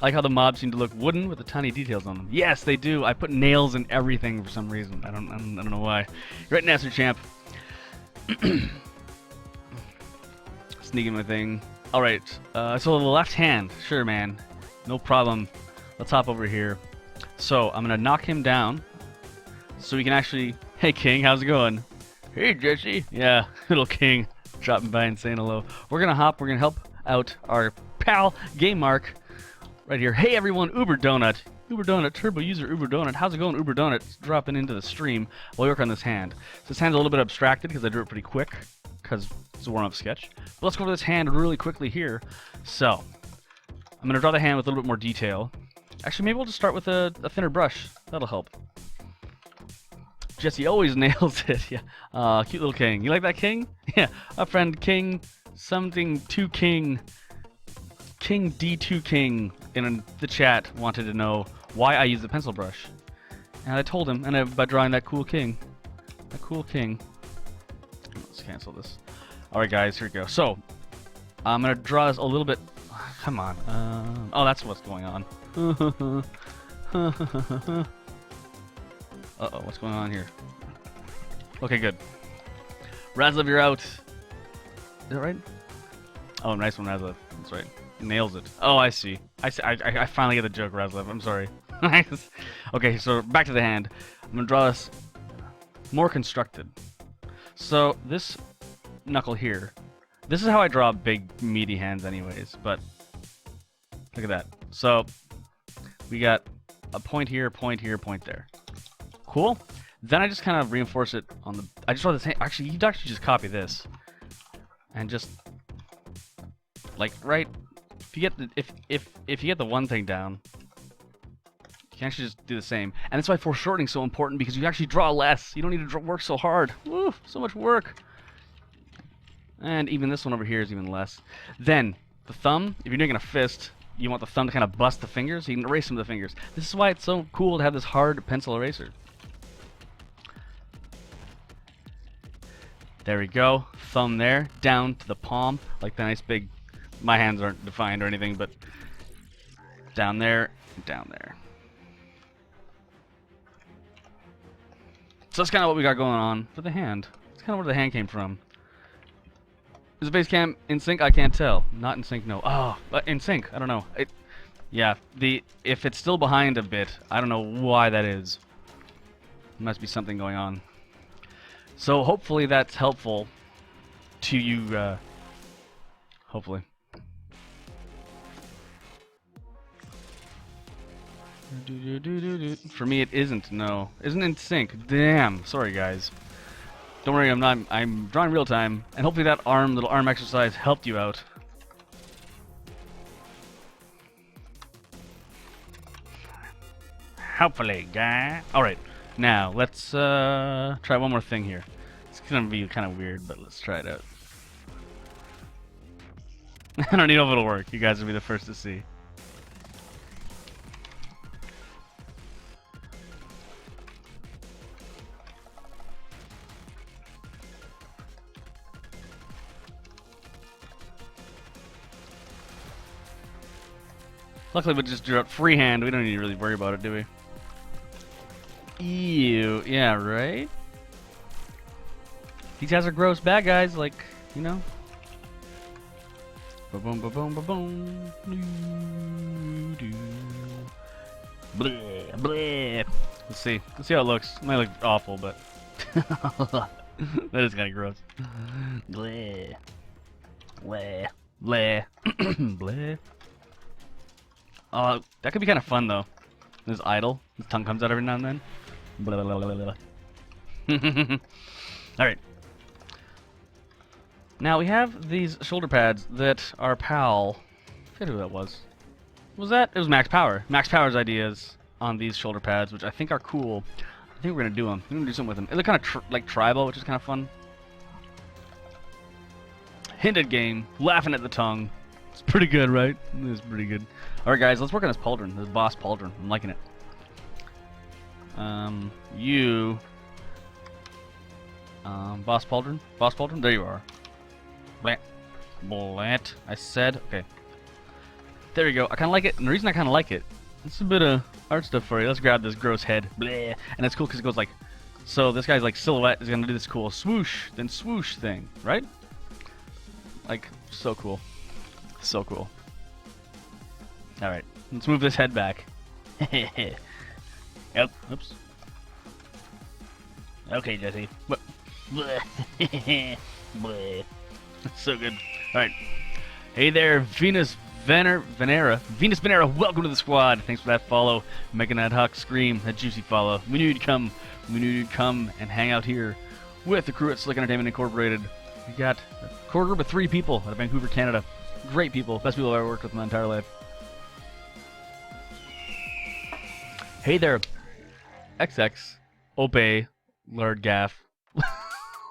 Speaker 1: I like how the mobs seem to look wooden with the tiny details on them. Yes, they do. I put nails in everything for some reason. I don't know why. You're right, Nasser Champ. Sneaking my thing. Alright, so the left hand. Sure, man. No problem. Let's hop over here. So, I'm going to knock him down so we can actually... Hey, King, how's it going? Hey, Jesse. Yeah, little King dropping by and saying hello. We're going to help out our pal, GameMark, right here. Hey, everyone, Uber Donut. Uber Donut, turbo user Uber Donut. How's it going, Uber Donut? It's dropping into the stream while we work on this hand. So this hand's a little bit abstracted because I drew it pretty quick because it's a warm-up sketch. But let's go over this hand really quickly here. So, I'm going to draw the hand with a little bit more detail. Actually, maybe we'll just start with a thinner brush. That'll help. Jesse always nails it. Yeah. Cute little King. You like that, King? Yeah. Our friend King something 2 King. King D2 King in the chat wanted to know why I use the pencil brush. And I told him, and by drawing that cool King. That cool King. Let's cancel this. Alright guys, here we go. So, I'm going to draw this a little bit... Come on. Oh, that's what's going on. Uh-oh, what's going on here? Okay, good. Razlev, you're out. Is that right? Oh, nice one, Razlev. That's right. Nails it. Oh, I see. I finally get the joke, Razlev. I'm sorry. Okay, so back to the hand. I'm going to draw this more constructed. So, this knuckle here. This is how I draw big, meaty hands anyways, but look at that. So, we got a point here, point here, point there. Cool. Then I just kind of reinforce it on the... I just draw this hand. Actually, you'd actually just copy this. And just... Like, right... If you get the, if you get the one thing down, you can actually just do the same. And that's why foreshortening is so important, because you actually draw less. You don't need to work so hard. Woo, so much work. And even this one over here is even less. Then, the thumb, if you're doing a fist, you want the thumb to kind of bust the fingers, so you can erase some of the fingers. This is why it's so cool to have this hard pencil eraser. There we go. Thumb there, down to the palm, like the nice big... My hands aren't defined or anything, but down there, down there. So that's kind of what we got going on for the hand. That's kind of where the hand came from. Is the base cam in sync? I can't tell. Not in sync, no. Oh, but in sync. I don't know. Yeah, if it's still behind a bit, I don't know why that is. There must be something going on. So hopefully that's helpful to you. Hopefully. For me, it isn't. No, isn't in sync. Damn. Sorry, guys. Don't worry. I'm drawing real time, and hopefully that little arm exercise helped you out. Hopefully, guy. All right. Now let's try one more thing here. It's gonna be kind of weird, but let's try it out. I don't know if it'll work. You guys will be the first to see. Luckily, we just drew out freehand. We don't need to really worry about it, do we? Ew. Yeah, right? These guys are gross bad guys, like, you know? Ba-boom, ba-boom, ba-boom. Doo-doo. Bleh, bleh. Let's see. Let's see how it looks. It might look awful, but... that is kind of gross. Bleh. Bleh. Bleh. Bleh. That could be kind of fun, though. His idle. His tongue comes out every now and then. Blah, blah, blah, blah, blah. Alright. Now, we have these shoulder pads that our pal... I forget who that was. What was that? It was Max Power. Max Power's ideas. on these shoulder pads, which I think are cool. I think we're gonna do them. We're gonna do something with them. They look kind of like tribal, which is kind of fun. Hinted game, laughing at the tongue. It's pretty good, right? It's pretty good. All right, guys, let's work on this pauldron, this boss pauldron. I'm liking it. You. Boss pauldron. There you are. Blat. Blat. I said. Okay. There you go. I kind of like it, and the reason I kind of like it, it's a bit of art stuff for you. Let's grab this gross head. Bleh. And it's cool because it goes like, so this guy's like silhouette is gonna do this cool swoosh, then swoosh thing, right? Like, so cool. So cool. Alright, let's move this head back. Yep. Oops. Okay, Jesse. Bleh. That's so good. Alright. Hey there, Venus Venera, welcome to the squad. Thanks for that follow, making that Huck scream, that juicy follow. We knew you'd come. We knew you'd come and hang out here with the crew at Slick Entertainment Incorporated. We got a core group of 3 people out of Vancouver, Canada. Great people, best people I've ever worked with in my entire life. Hey there, XX, Obey, Lord Gaff,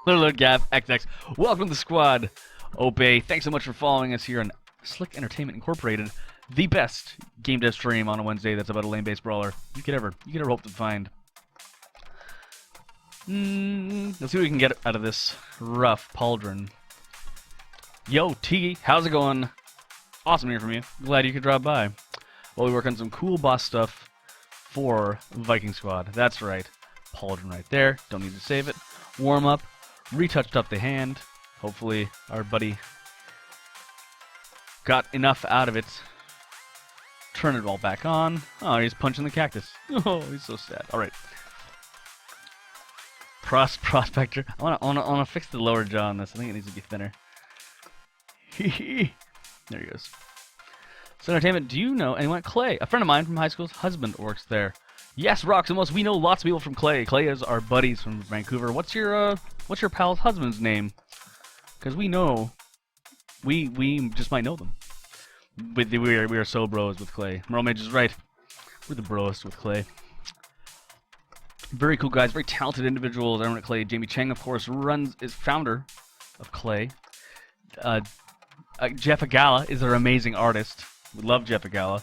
Speaker 1: Lord Gaff, XX. Welcome to the squad, Obey. Thanks so much for following us here on Slick Entertainment Incorporated, the best game dev stream on a Wednesday that's about a lane-based brawler you could ever hope to find. Let's see what we can get out of this rough pauldron. Yo, T, how's it going? Awesome to hear from you. Glad you could drop by. While we work on some cool boss stuff for Viking Squad. That's right. Pauldron right there. Don't need to save it. Warm up. Retouched up the hand. Hopefully our buddy got enough out of it. Turn it all back on. Oh, he's punching the cactus. Oh, he's so sad. All right. Prospector. I wanna fix the lower jaw on this. I think it needs to be thinner. There he goes. So Entertainment, do you know anyone at Clay? A friend of mine from high school's husband works there. Yes, Roxamos, we know lots of people from Clay. Clay is our buddies from Vancouver. What's your pal's husband's name? Because we know, we just might know them. We are so bros with Clay. Merlemage is right. We're the bros with Clay. Very cool guys, very talented individuals. Everyone at Clay. Jamie Cheng, of course, is founder of Clay. Jeff Agala is our amazing artist. We love Jeff Agala.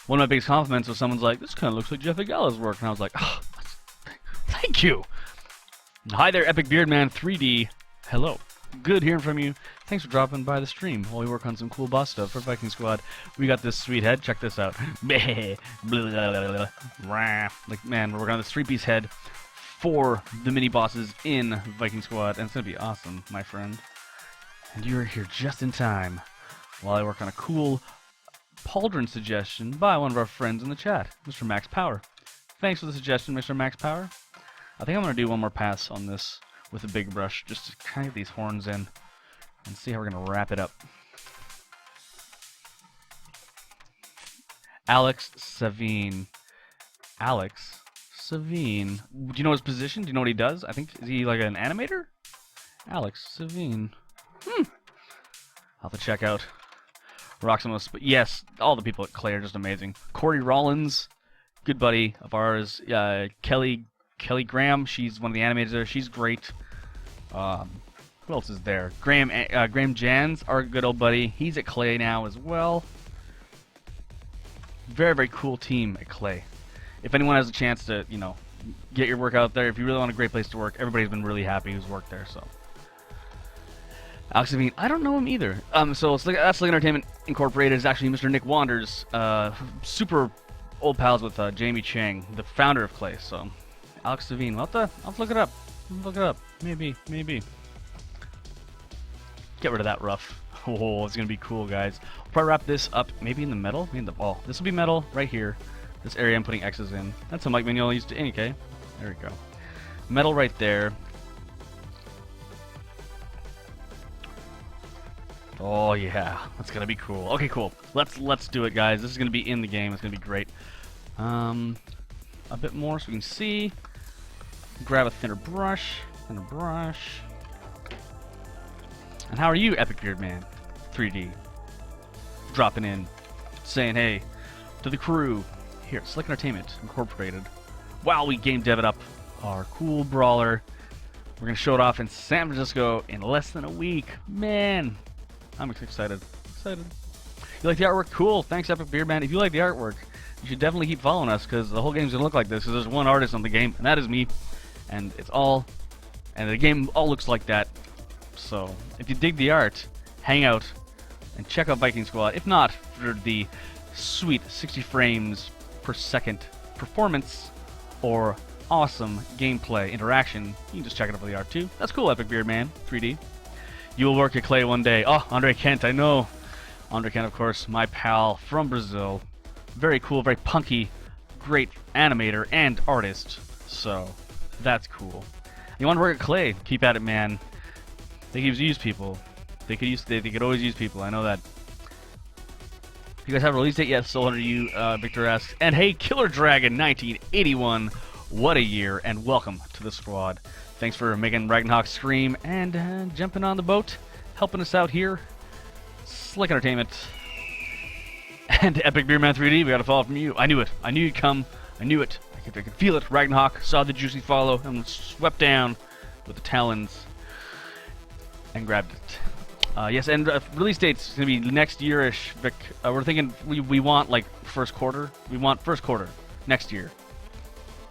Speaker 1: One of my biggest compliments was someone's like, this kind of looks like Jeff Agala's work. And I was like, oh, thank you. Hi there, Epic Beardman 3D. Hello. Good hearing from you. Thanks for dropping by the stream while we work on some cool boss stuff for Viking Squad. We got this sweet head. Check this out. Like, man, we're working on this 3-piece head for the mini bosses in Viking Squad. And it's going to be awesome, my friend. And you're here just in time while I work on a cool pauldron suggestion by one of our friends in the chat, Mr. Max Power. Thanks for the suggestion, Mr. Max Power. I think I'm going to do one more pass on this with a big brush, just to kind of get these horns in and see how we're going to wrap it up. Alex Savine. Alex Savine. Do you know his position? Do you know what he does? I think, is he like an animator? Alex Savine. I'll have to check out Roxamos. But yes, all the people at Clay are just amazing. Corey Rollins, good buddy of ours. Kelly Graham, she's one of the animators there. She's great. Who else is there? Graham Jans, our good old buddy. He's at Clay now as well. Very, very cool team at Clay. If anyone has a chance to, get your work out there, if you really want a great place to work, everybody's been really happy who's worked there, so. Alex Savine, I don't know him either. So that's Slick Entertainment Incorporated is actually Mr. Nick Wanders, super old pals with Jamie Cheng, the founder of Clay, so. Alex Savine, I'll look it up. Maybe. Get rid of that rough. Oh, it's gonna be cool, guys. I'll probably wrap this up maybe in the metal, maybe in the ball. This will be metal right here. This area I'm putting X's in. That's how Mike Mignola used to ink, okay? There we go. Metal right there. Oh yeah, that's gonna be cool. Okay, cool. Let's do it, guys. This is gonna be in the game. It's gonna be great. A bit more so we can see. Grab a thinner brush. And how are you, Epic Beardman 3D? Dropping in, saying hey to the crew here, Slick Entertainment Incorporated. While we game dev it up, our cool brawler. We're going to show it off in San Francisco in less than a week. Man, I'm excited. Excited. You like the artwork? Cool. Thanks, Epic Beard Man. If you like the artwork, you should definitely keep following us, because the whole game's going to look like this, because there's one artist on the game, and that is me. And it's all... And the game all looks like that. So, if you dig the art, hang out and check out Viking Squad. If not, for the sweet 60 frames per second performance or awesome gameplay interaction, you can just check it out for the art too. That's cool, Epic Beard Man 3D. You will work at Clay one day. Oh, Andre Kent, I know. Andre Kent, of course, my pal from Brazil. Very cool, very punky, great animator and artist. So, that's cool. You want to work at Clay? Keep at it, man. They could use people. They could always use people. I know that. You guys have a release date yet? Still under you, Victor asks. And hey, Killer Dragon 1981. What a year, and welcome to the squad. Thanks for making Ragnarok scream and jumping on the boat, helping us out here. Slick Entertainment. And Epic Beard Man 3D, we got a follow from you. I knew it. I knew you'd come. I knew it. I could feel it. Ragnarok saw the juicy follow and swept down with the talons and grabbed it. Yes, and release date's going to be next year-ish, Vic. We're thinking we want, like, first quarter. We want first quarter next year.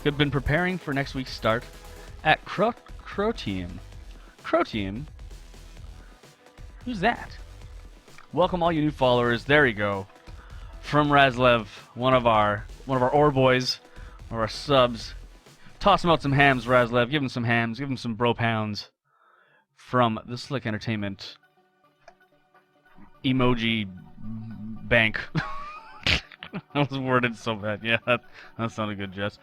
Speaker 1: We've been preparing for next week's start at Croteum. Croteum? Who's that? Welcome all you new followers. There you go. From Razlev, one of our ore boys, one of our subs. Toss him out some hams, Razlev. Give him some hams. Give him some bro pounds. From the Slick Entertainment emoji bank. That was worded so bad. Yeah, that sounded good, Jess.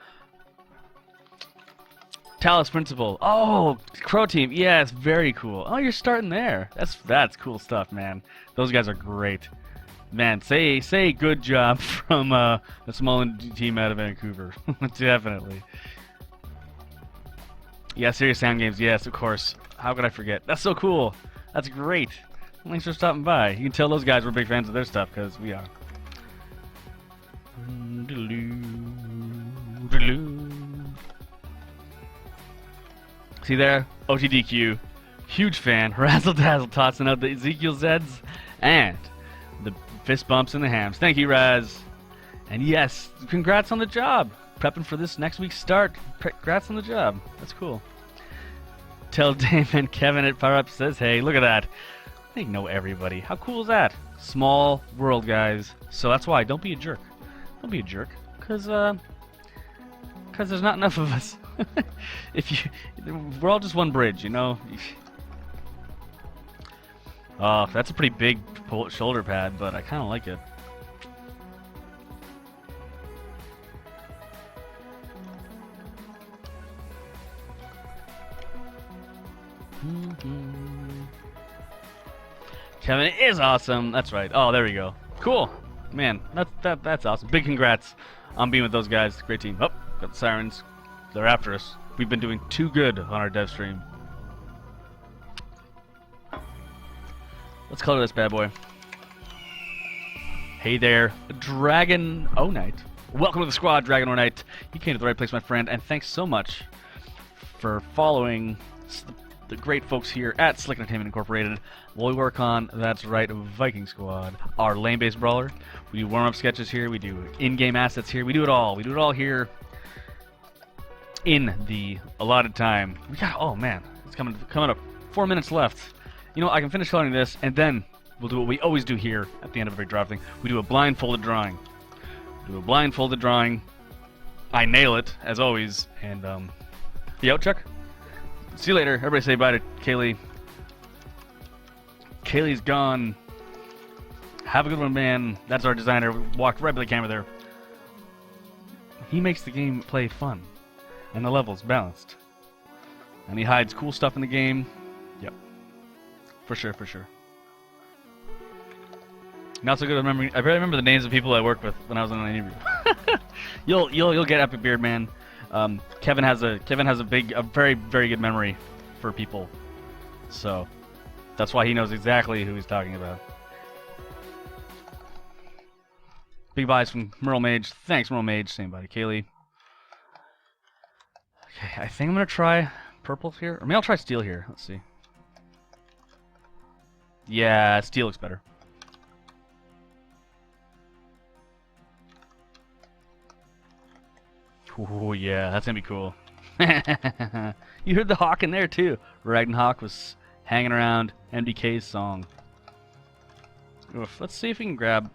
Speaker 1: Talos Principal. Oh, Crow Team. Yeah, it's very cool. Oh, you're starting there. That's cool stuff, man. Those guys are great. Man, say good job from the small team out of Vancouver. Definitely. Yeah, Serious Sound Games. Yes, of course. How could I forget? That's so cool. That's great. Thanks for stopping by. You can tell those guys we're big fans of their stuff, because we are. See there? OTDQ. Huge fan. Razzle Dazzle tossing out the Ezekiel Zeds and the fist bumps and the hams. Thank you, Raz. And yes, congrats on the job. Prepping for this next week's start. Congrats on the job. That's cool. Tell Damon Kevin at Fire Up says, hey, look at that. They know everybody. How cool is that? Small world, guys. So that's why. Don't be a jerk. Don't be a jerk. Because there's not enough of us. We're all just one bridge, you know? Oh, that's a pretty big shoulder pad, but I kind of like it. Kevin is awesome. That's right. Oh, there we go. Cool. Man, that's awesome. Big congrats on being with those guys. Great team. Oh, got the sirens. They're after us. We've been doing too good on our dev stream. Let's color this bad boy. Hey there, Dragon O'Night. Welcome to the squad, Dragon O'Night. You came to the right place, my friend, and thanks so much for following the great folks here at Slick Entertainment Incorporated. While we work on, that's right, Viking Squad, our lane-based brawler. We do warm-up sketches here. We do in-game assets here. We do it all. We do it all here in the allotted time. We got, oh man, it's coming up. 4 minutes left. You know, I can finish coloring this, and then we'll do what we always do here at the end of every draw thing. We do a blindfolded drawing. I nail it, as always. And, you out, Chuck? See you later. Everybody say bye to Kaylee. Kaylee's gone. Have a good one, man. That's our designer. Walked right by the camera there. He makes the game play fun. And the levels balanced. And he hides cool stuff in the game. Yep. For sure, for sure. Not so good at remembering. I barely remember the names of people I worked with when I was on an interview. You'll get Epic Beard Man. Kevin has a very, very good memory for people. So that's why he knows exactly who he's talking about. Big buys from Merle Mage. Thanks, Merle Mage. Same buddy, Kaylee. Okay, I think I'm gonna try purple here. Or maybe I'll try steel here. Let's see. Yeah, steel looks better. Oh yeah, that's gonna be cool. You heard the hawk in there too. Ragnhawk was hanging around MDK's song. Oof, let's see if we can grab...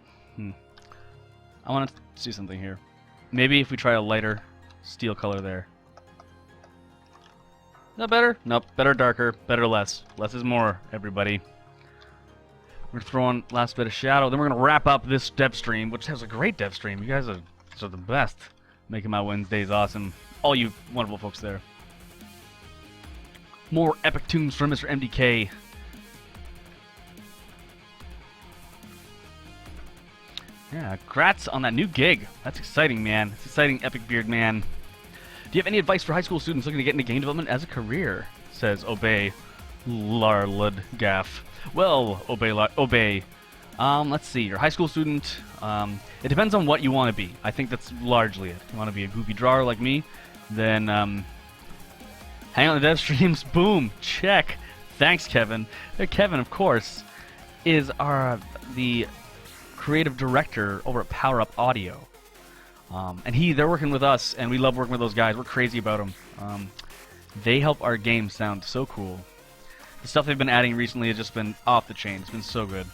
Speaker 1: I want to see something here. Maybe if we try a lighter steel color there. Is that better? Nope. Better darker. Better less. Less is more, everybody. We're throwing last bit of shadow. Then we're going to wrap up this dev stream, which has a great dev stream. You guys are the best. Making my Wednesdays awesome. All you wonderful folks there. More epic tunes from Mr. MDK. Yeah, congrats on that new gig. That's exciting, man. It's exciting, Epic Beard Man. Do you have any advice for high school students looking to get into game development as a career? Says Obey Larlud Gaff. Well, Obey. Let's see. You're a high school student. It depends on what you want to be. I think that's largely it. You want to be a goofy drawer like me? Then hang on the dev streams. Boom. Check. Thanks, Kevin. Kevin, of course, is the creative director over at Power Up Audio. And they're working with us, and we love working with those guys. We're crazy about them. They help our game sound so cool. The stuff they've been adding recently has just been off the chain. It's been so good.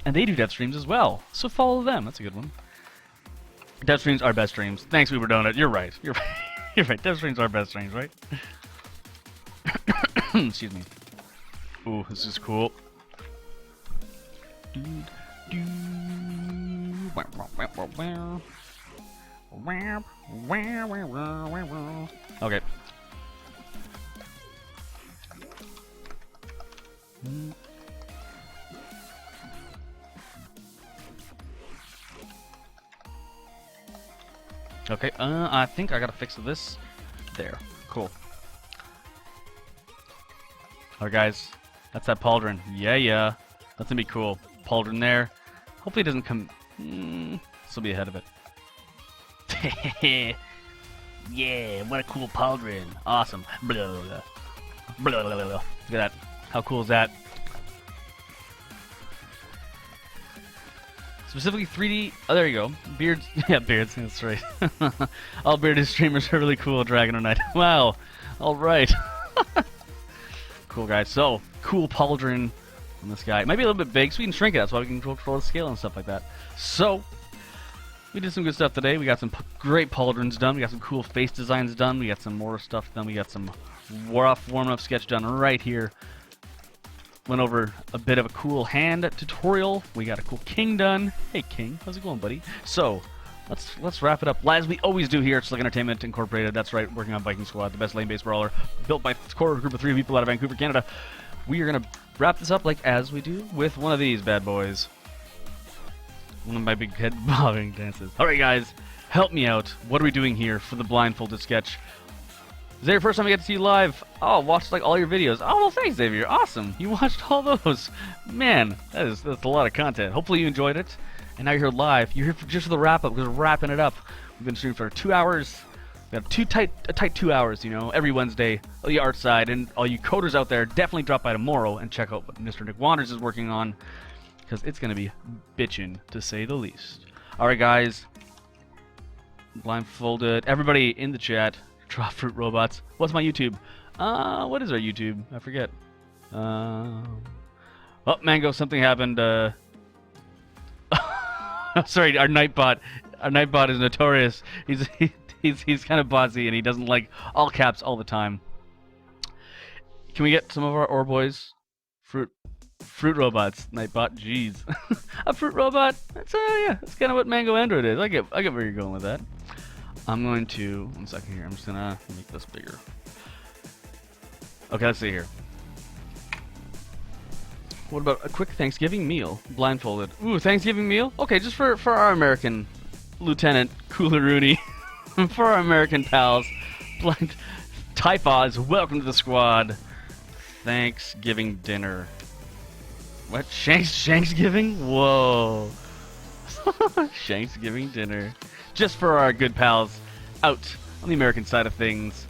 Speaker 1: And they do dev streams as well, so follow them. That's a good one. Dev streams are best streams. Thanks, Uber Donut. You're right. You're right. You're right. Dev streams are best streams, right? Excuse me. Ooh, this is cool. Okay. Okay, I think I gotta fix this. There. Cool. Alright, guys. That's that pauldron. Yeah. That's gonna be cool. Pauldron there. Hopefully it doesn't come... this will be ahead of it. Yeah, what a cool pauldron. Awesome. Blah, blah, blah. Blah, blah, blah. Look at that. How cool is that? Specifically 3D... Oh, there you go. Beards... Yeah, beards. That's right. All bearded streamers are really cool, Dragon Knight. Wow. Alright. Cool, guys. So, cool pauldron on this guy. It might be a little bit big, so we can shrink it. That's why we can control the scale and stuff like that. So, we did some good stuff today. We got some great pauldrons done. We got some cool face designs done. We got some more stuff done. We got some rough warm-up sketch done right here. Went over a bit of a cool hand tutorial. We got a cool king done. Hey king, how's it going, buddy? So let's wrap it up as we always do here at Slick Entertainment Incorporated. That's right, working on Viking Squad, the best lane-based brawler, built by a core group of 3 people out of Vancouver, Canada. We are gonna wrap this up like as we do with one of these bad boys. One of my big head bobbing dances. All right, guys, help me out. What are we doing here for the blindfolded sketch? Is that your first time I get to see you live? Oh, watched like all your videos. Oh, well, thanks, Xavier. Awesome. You watched all those. Man, that's a lot of content. Hopefully you enjoyed it. And now you're here live. You're here just for the wrap-up because we're wrapping it up. We've been streaming for 2 hours. We have a tight 2 hours, you know, every Wednesday. The art side. And all you coders out there, definitely drop by tomorrow and check out what Mr. Nick Wanders is working on. Because it's going to be bitchin', to say the least. Alright, guys. Blindfolded. Everybody in the chat. Drop Fruit Robots. What's my YouTube? What is our YouTube? I forget. Oh, Mango, something happened. Sorry, our Nightbot. Our Nightbot is notorious. He's kind of bossy and he doesn't like all caps all the time. Can we get some of our ore boys? Fruit Robots. Nightbot. Jeez. A Fruit Robot. That's yeah. That's kind of what Mango Android is. I get where you're going with that. I'm going to, 1 second here, I'm just gonna make this bigger. Okay, let's see here. What about a quick Thanksgiving meal? Blindfolded. Ooh, Thanksgiving meal? Okay, just for our American Lieutenant Cooler-Rooney. For our American pals. Blind Typhos, welcome to the squad. Thanksgiving dinner. What? Shanksgiving? Whoa. Thanksgiving dinner. Just for our good pals out on the American side of things.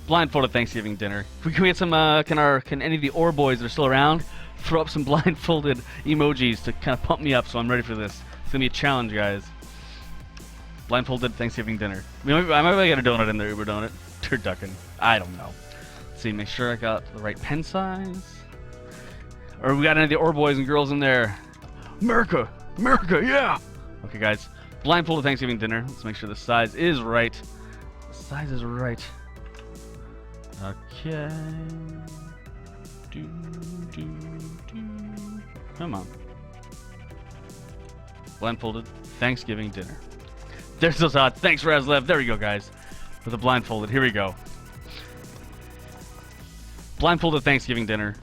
Speaker 1: Blindfolded Thanksgiving dinner. Can we get some, can any of the Ore boys that are still around throw up some blindfolded emojis to kind of pump me up so I'm ready for this? It's gonna be a challenge, guys. Blindfolded Thanksgiving dinner. I might get a donut in there, Uber donut. Turducken. I don't know. Let's see, make sure I got the right pen size. Or we got any of the Ore boys and girls in there. America! America, yeah! Okay, guys. Blindfolded Thanksgiving dinner. Let's make sure the size is right. The size is right. Okay. Come on. Blindfolded Thanksgiving dinner. There's those odds. Thanks, Razlev. There we go, guys. With the blindfolded. Here we go. Blindfolded Thanksgiving dinner.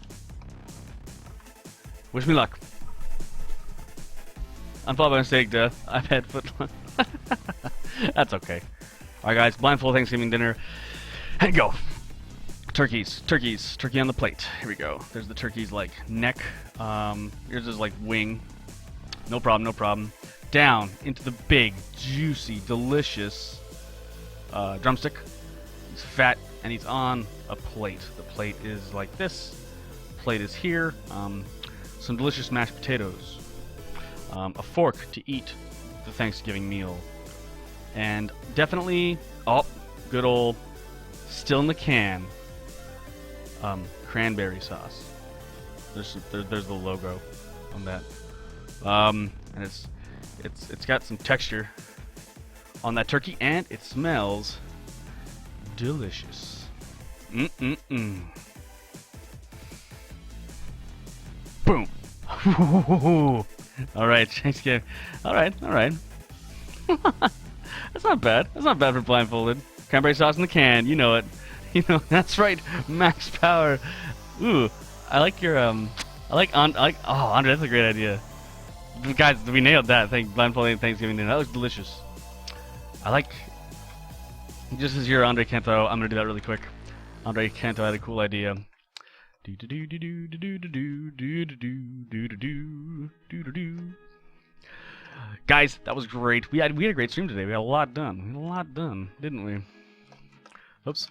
Speaker 1: Wish me luck. Unfollowed by mistake, death. I've had foot. That's okay. Alright, guys. Blindfolded Thanksgiving dinner. And go. Turkeys. Turkeys. Turkey on the plate. Here we go. There's the turkey's, like, neck. Here's his, like, wing. No problem, no problem. Down into the big, juicy, delicious drumstick. He's fat, and he's on a plate. The plate is like this. Plate is here. Some delicious mashed potatoes. A fork to eat the Thanksgiving meal. And definitely, good old, still in the can, cranberry sauce. There's the logo on that. And it's got some texture on that turkey, and it smells delicious. Boom. All right, Thanksgiving. All right. That's not bad. That's not bad for blindfolded. Cranberry sauce in the can. You know it. You know that's right. Max power. Ooh, I like your Andre. That's a great idea. Guys, we nailed that. Blindfolded Thanksgiving dinner. That looks delicious. I like. Just as you're Andre Canto, I'm gonna do that really quick. Andre Canto had a cool idea. Guys, that was great. We had a great stream today. We had a lot done. Didn't we? Oops.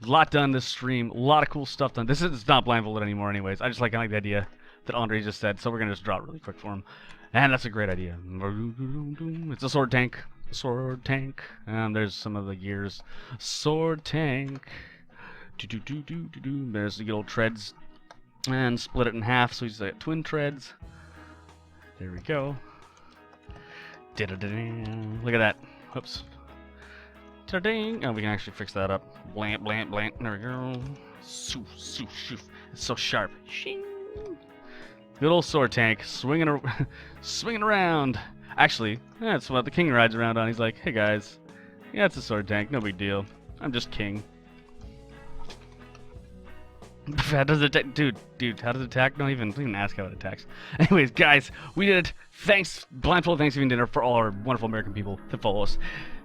Speaker 1: A lot done this stream. A lot of cool stuff done. It's not blindfolded anymore, anyways. I like the idea that Andre just said, so we're gonna just draw it really quick for him. And that's a great idea. It's a sword tank. And there's some of the gears. Sword tank. There's the good old treads. And split it in half, so he's got twin treads. There we go. Look at that. Whoops. Oh, we can actually fix that up. Blant. There we go. It's so sharp. Shing. Good old sword tank, swinging around. Actually, that's what the king rides around on. He's like, hey guys, yeah, it's a sword tank, no big deal. I'm just king. How does it attack? Dude, how does it attack? Don't even ask how it attacks. Anyways, guys, we did it. Thanks, blindfold Thanksgiving dinner for all our wonderful American people that follow us.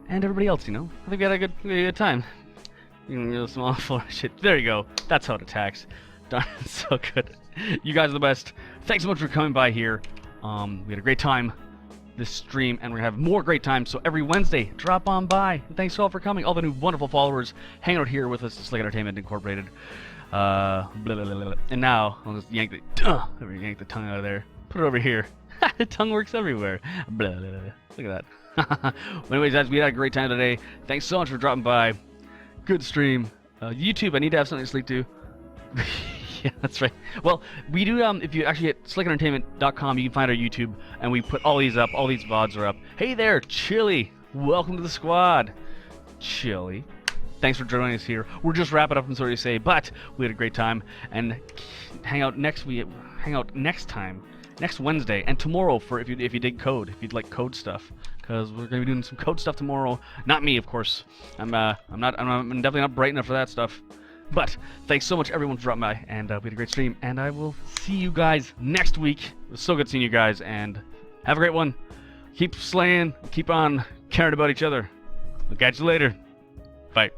Speaker 1: And everybody else, you know. I think we had a good time. Small full shit. There you go. That's how it attacks. Darn, it's so good. You guys are the best. Thanks so much for coming by here. We had a great time this stream, and we're gonna have more great times. So every Wednesday, drop on by. And thanks all for coming. All the new wonderful followers hanging out here with us at Slick Entertainment Incorporated. And now I'll just yank the tongue out of there. Put it over here. The tongue works everywhere. Look at that. Well, anyways, guys, we had a great time today. Thanks so much for dropping by. Good stream. YouTube, I need to have something to sleep to. Yeah, that's right. Well, we do, if you actually hit slickentertainment.com, you can find our YouTube, and we put all these up. All these VODs are up. Hey there, Chili. Welcome to the squad. Chili. Thanks for joining us here. We're just wrapping up, I'm sorry to say, but we had a great time. And hang out next time, next Wednesday, and tomorrow for if you dig code, if you'd like code stuff, because we're gonna be doing some code stuff tomorrow. Not me, of course. I'm definitely not bright enough for that stuff. But thanks so much, everyone, for dropping by, and we had a great stream. And I will see you guys next week. It was so good seeing you guys, and have a great one. Keep slaying, keep on caring about each other. I'll catch you later. Bye.